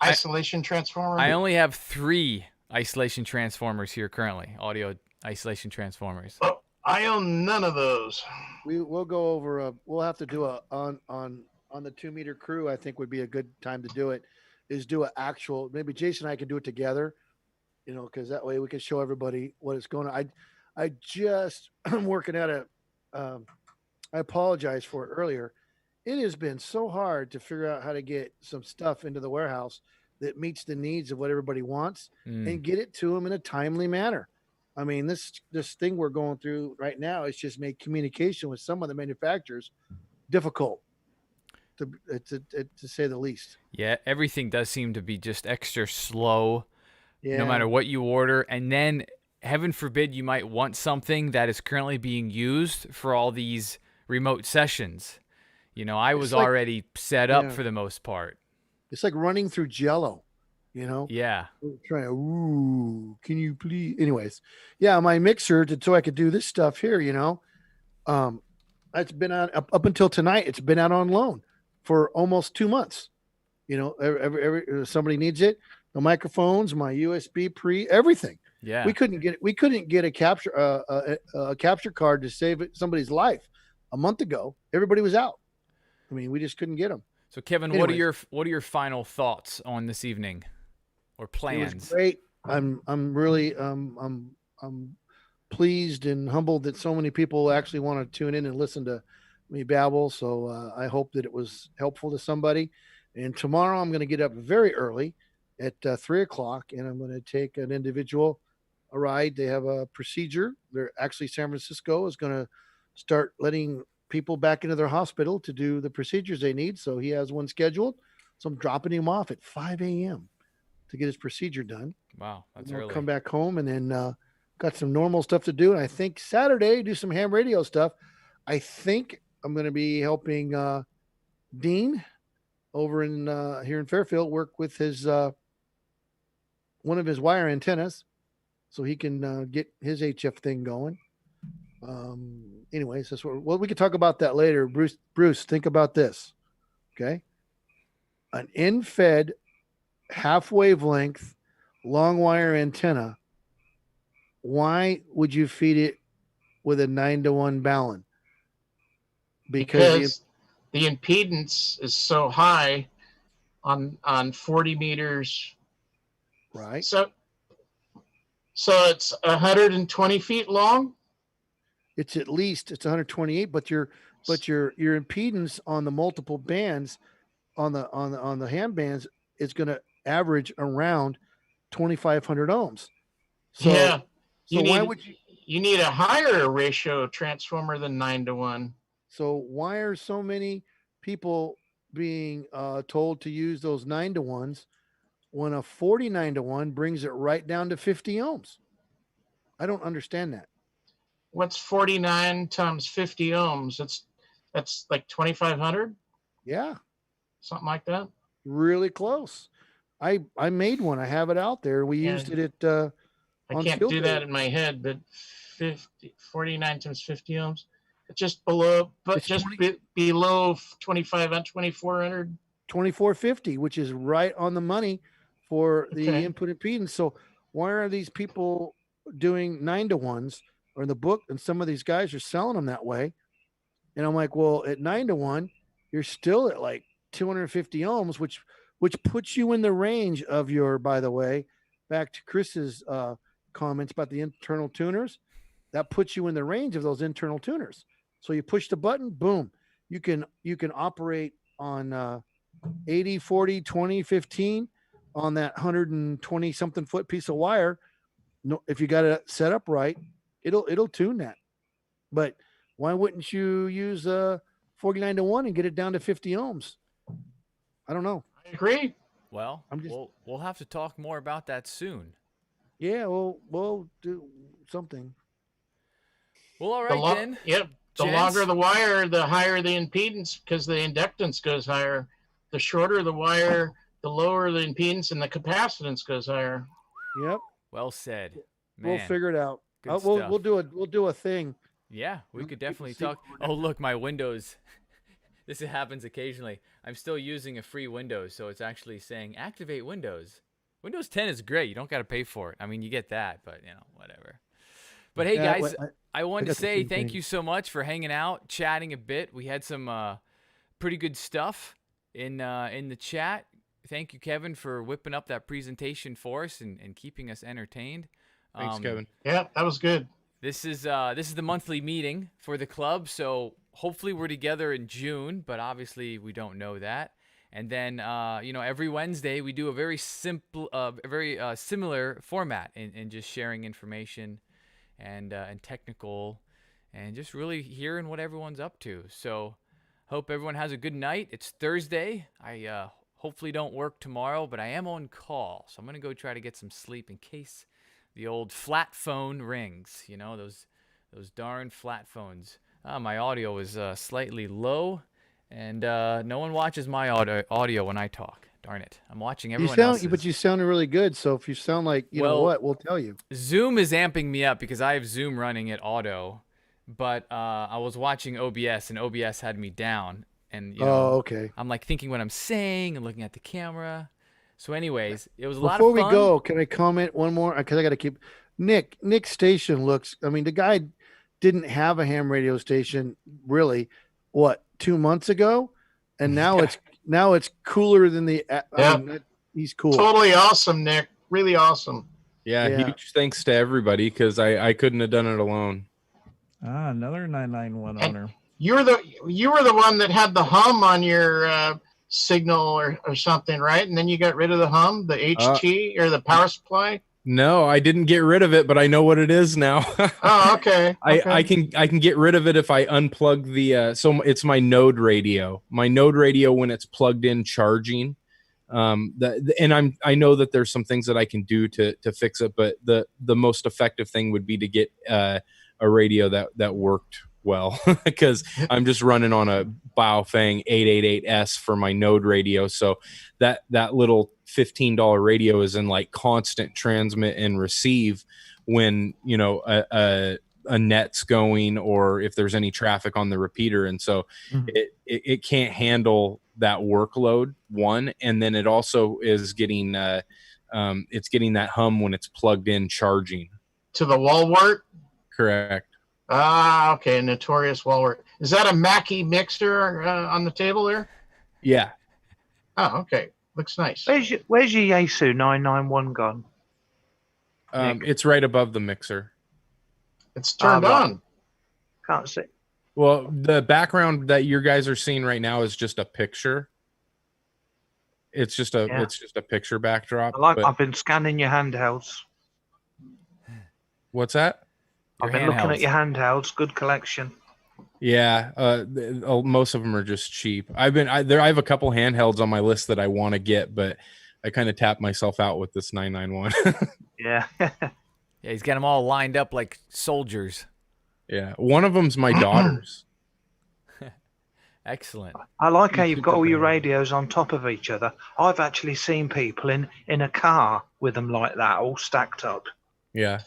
Speaker 9: Isolation transformer.
Speaker 3: I only have 3 isolation transformers here currently. Audio isolation transformers.
Speaker 9: Oh, I own none of those.
Speaker 1: We'll go over. We'll have to do on the 2-meter crew. I think would be a good time to do it. Is do an actual. Maybe Jason and I can do it together. You know, because that way we can show everybody what it's going on. I just I'm working at a. I apologize for it earlier. It has been so hard to figure out how to get some stuff into the warehouse that meets the needs of what everybody wants and get it to them in a timely manner. I mean, this thing we're going through right now is just made communication with some of the manufacturers difficult, to say the least.
Speaker 3: Yeah, everything does seem to be just extra slow,
Speaker 1: Yeah.
Speaker 3: no matter what you order. And then, heaven forbid, you might want something that is currently being used for all these remote sessions. You know, I was already set up for the most part.
Speaker 1: It's like running through Jello, you know?
Speaker 3: Yeah.
Speaker 1: Trying to, can you please? Anyways, yeah, my mixer so I could do this stuff here, you know. It's been on up until tonight. It's been out on loan for almost 2 months. You know, every somebody needs it. The microphones, my USB pre, everything.
Speaker 3: Yeah.
Speaker 1: We couldn't get a capture card to save somebody's life a month ago. Everybody was out. I mean, we just couldn't get them.
Speaker 3: So, Kevin, what are your final thoughts on this evening, or plans?
Speaker 1: It was great. I'm really I'm pleased and humbled that so many people actually want to tune in and listen to me babble. So I hope that it was helpful to somebody. And tomorrow I'm going to get up very early at 3:00, and I'm going to take an individual a ride. They have a procedure. They're actually San Francisco is going to start letting people back into their hospital to do the procedures they need. So he has one scheduled. So I'm dropping him off at 5 a.m. to get his procedure done.
Speaker 3: Wow, that's
Speaker 1: I'll
Speaker 3: early.
Speaker 1: come back home and then got some normal stuff to do. And I think Saturday do some ham radio stuff. I think I'm going to be helping Dean over in here in Fairfield work with his one of his wire antennas so he can get his HF thing going. Anyways, that's what we could talk about that later. Bruce, think about this. Okay. An in-fed half wavelength long wire antenna. Why would you feed it with a 9-to-1 balun?
Speaker 9: Because the impedance is so high on 40 meters.
Speaker 1: Right.
Speaker 9: So it's 120 feet long.
Speaker 1: It's 128, but your impedance on the multiple bands on the ham bands is going to average around 2,500 ohms. So,
Speaker 9: yeah.
Speaker 1: So why would
Speaker 9: you need a higher ratio transformer than 9-to-1?
Speaker 1: So why are so many people being told to use those 9-to-1s when a 49-to-1 brings it right down to 50 ohms? I don't understand that.
Speaker 9: What's 49 times 50 ohms? That's like 2,500,
Speaker 1: Yeah,
Speaker 9: something like that.
Speaker 1: really close. I made one. I have it out there. We
Speaker 9: Yeah.
Speaker 1: used it
Speaker 9: I
Speaker 1: on
Speaker 9: can't
Speaker 1: field
Speaker 9: do
Speaker 1: day.
Speaker 9: that in my head, but 49 times 50 ohms, just below, but
Speaker 1: It's
Speaker 9: just below 2,400.
Speaker 1: 2450, which is right on the money for the
Speaker 9: Okay.
Speaker 1: input impedance. So why are these people doing 9-to-1s or in the book? And some of these guys are selling them that way. And I'm like, well, at 9-to-1, you're still at like 250 ohms, which puts you in the range of your, by the way, back to Chris's comments about the internal tuners, that puts you in the range of those internal tuners. So you push the button, boom, you can operate on 80, 40, 20, 15 on that 120 something foot piece of wire. No, if you got it set up right, it'll tune that. But why wouldn't you use 49-to-1 and get it down to 50 ohms? I don't know.
Speaker 9: I agree.
Speaker 3: Well, we'll have to talk more about that soon.
Speaker 1: Yeah, we'll do something.
Speaker 3: Well, all right then.
Speaker 9: Yep. The longer the wire, the higher the impedance, because the inductance goes higher. The shorter the wire, the lower the impedance, and the capacitance goes higher.
Speaker 1: Yep.
Speaker 3: Well said. Man,
Speaker 1: We'll figure it out.
Speaker 3: good
Speaker 1: We'll
Speaker 3: stuff.
Speaker 1: we'll do a thing.
Speaker 3: Yeah, we could definitely talk. Oh, look, my Windows. This happens occasionally. I'm still using a free Windows, so it's actually saying activate Windows. Windows 10 is great. You don't got to pay for it. I mean, you get that, but whatever. But hey,
Speaker 1: Yeah,
Speaker 3: guys, I wanted to
Speaker 1: got the
Speaker 3: say
Speaker 1: same
Speaker 3: thank
Speaker 1: thing.
Speaker 3: you so much for hanging out, chatting a bit. We had some pretty good stuff in the chat. Thank you, Kevin, for whipping up that presentation for us and keeping us entertained.
Speaker 14: Thanks, Kevin.
Speaker 9: Yeah, that was good.
Speaker 3: This is the monthly meeting for the club, so hopefully we're together in June, but obviously we don't know that. And then every Wednesday we do a very simple, very similar format in just sharing information and technical, and just really hearing what everyone's up to. So hope everyone has a good night. It's Thursday. I hopefully don't work tomorrow, but I am on call, so I'm gonna go try to get some sleep in case the old flat phone rings, those darn flat phones. My audio is slightly low, and no one watches my audio when I talk. Darn it. I'm watching everyone else's.
Speaker 1: But you sounded really good. So if you sound like, know what, we'll tell you.
Speaker 3: Zoom is amping me up because I have Zoom running at auto, but I was watching OBS, and OBS had me down. And,
Speaker 1: okay.
Speaker 3: I'm like thinking what I'm saying and looking at the camera. So anyways, it was a lot of
Speaker 1: Before
Speaker 3: fun.
Speaker 1: we go, can I comment one more? Because I got to keep Nick's station looks. I mean, the guy didn't have a ham radio station really. What, 2 months ago, and now it's cooler than the. I mean, he's cool.
Speaker 9: Totally awesome, Nick. Really awesome.
Speaker 14: Yeah, huge thanks to everybody because I couldn't have done it alone.
Speaker 7: Another 991 owner.
Speaker 9: You were the one that had the hum on your signal or something, right? And then you got rid of the hum, the HT or the power supply.
Speaker 14: No, I didn't get rid of it, but I know what it is now.
Speaker 9: Oh, okay.
Speaker 14: I can get rid of it if I unplug the so it's my node radio. My node radio when it's plugged in charging. And I know that there's some things that I can do to fix it, but the most effective thing would be to get a radio that worked well, because I'm just running on a Baofeng 888S for my node radio. So that little $15 radio is in like constant transmit and receive when, a net's going or if there's any traffic on the repeater. And so it can't handle that workload, one. And then it also is getting, it's getting that hum when it's plugged in charging.
Speaker 9: To the wall wart?
Speaker 14: Correct.
Speaker 9: Ah, okay. Notorious wall wart. Is that a Mackie mixer on the table there?
Speaker 14: Yeah.
Speaker 9: Oh, okay. Looks nice.
Speaker 11: Where's your Yaesu 991 gone?
Speaker 14: It's right above the mixer.
Speaker 9: It's turned on.
Speaker 11: Can't see.
Speaker 14: Well, the background that you guys are seeing right now is just a picture. It's just a picture backdrop.
Speaker 11: I've been scanning your handhelds.
Speaker 14: What's that?
Speaker 11: I've been looking at your handhelds. Good collection.
Speaker 14: Yeah, most of them are just cheap. I have a couple handhelds on my list that I want to get, but I kind of tapped myself out with this 991.
Speaker 11: Yeah.
Speaker 3: Yeah, he's got them all lined up like soldiers.
Speaker 14: Yeah, one of them's my daughter's.
Speaker 3: Excellent.
Speaker 11: I like how you've got all your radios on top of each other. I've actually seen people in a car with them like that, all stacked up.
Speaker 14: Yeah.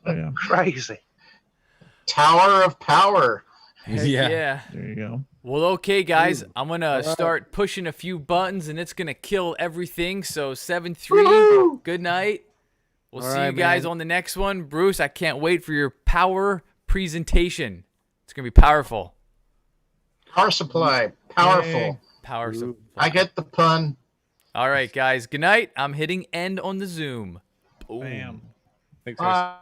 Speaker 7: Yeah.
Speaker 11: Crazy.
Speaker 9: Tower of power.
Speaker 3: Heck yeah.
Speaker 7: There you go.
Speaker 3: Well, okay, guys, I'm going to start pushing a few buttons, and it's going to kill everything. So 7-3, good night. We'll see you guys on the next one. Bruce, I can't wait for your power presentation. It's going to be powerful.
Speaker 9: Power supply. Powerful.
Speaker 3: Yay. Power supply.
Speaker 9: I get the pun.
Speaker 3: All right, guys, good night. I'm hitting end on the Zoom. Boom.
Speaker 7: Bam.
Speaker 14: Thanks, guys.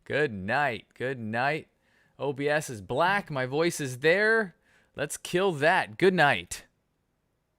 Speaker 3: Good night. Good night. OBS is black. My voice is there. Let's kill that. Good night.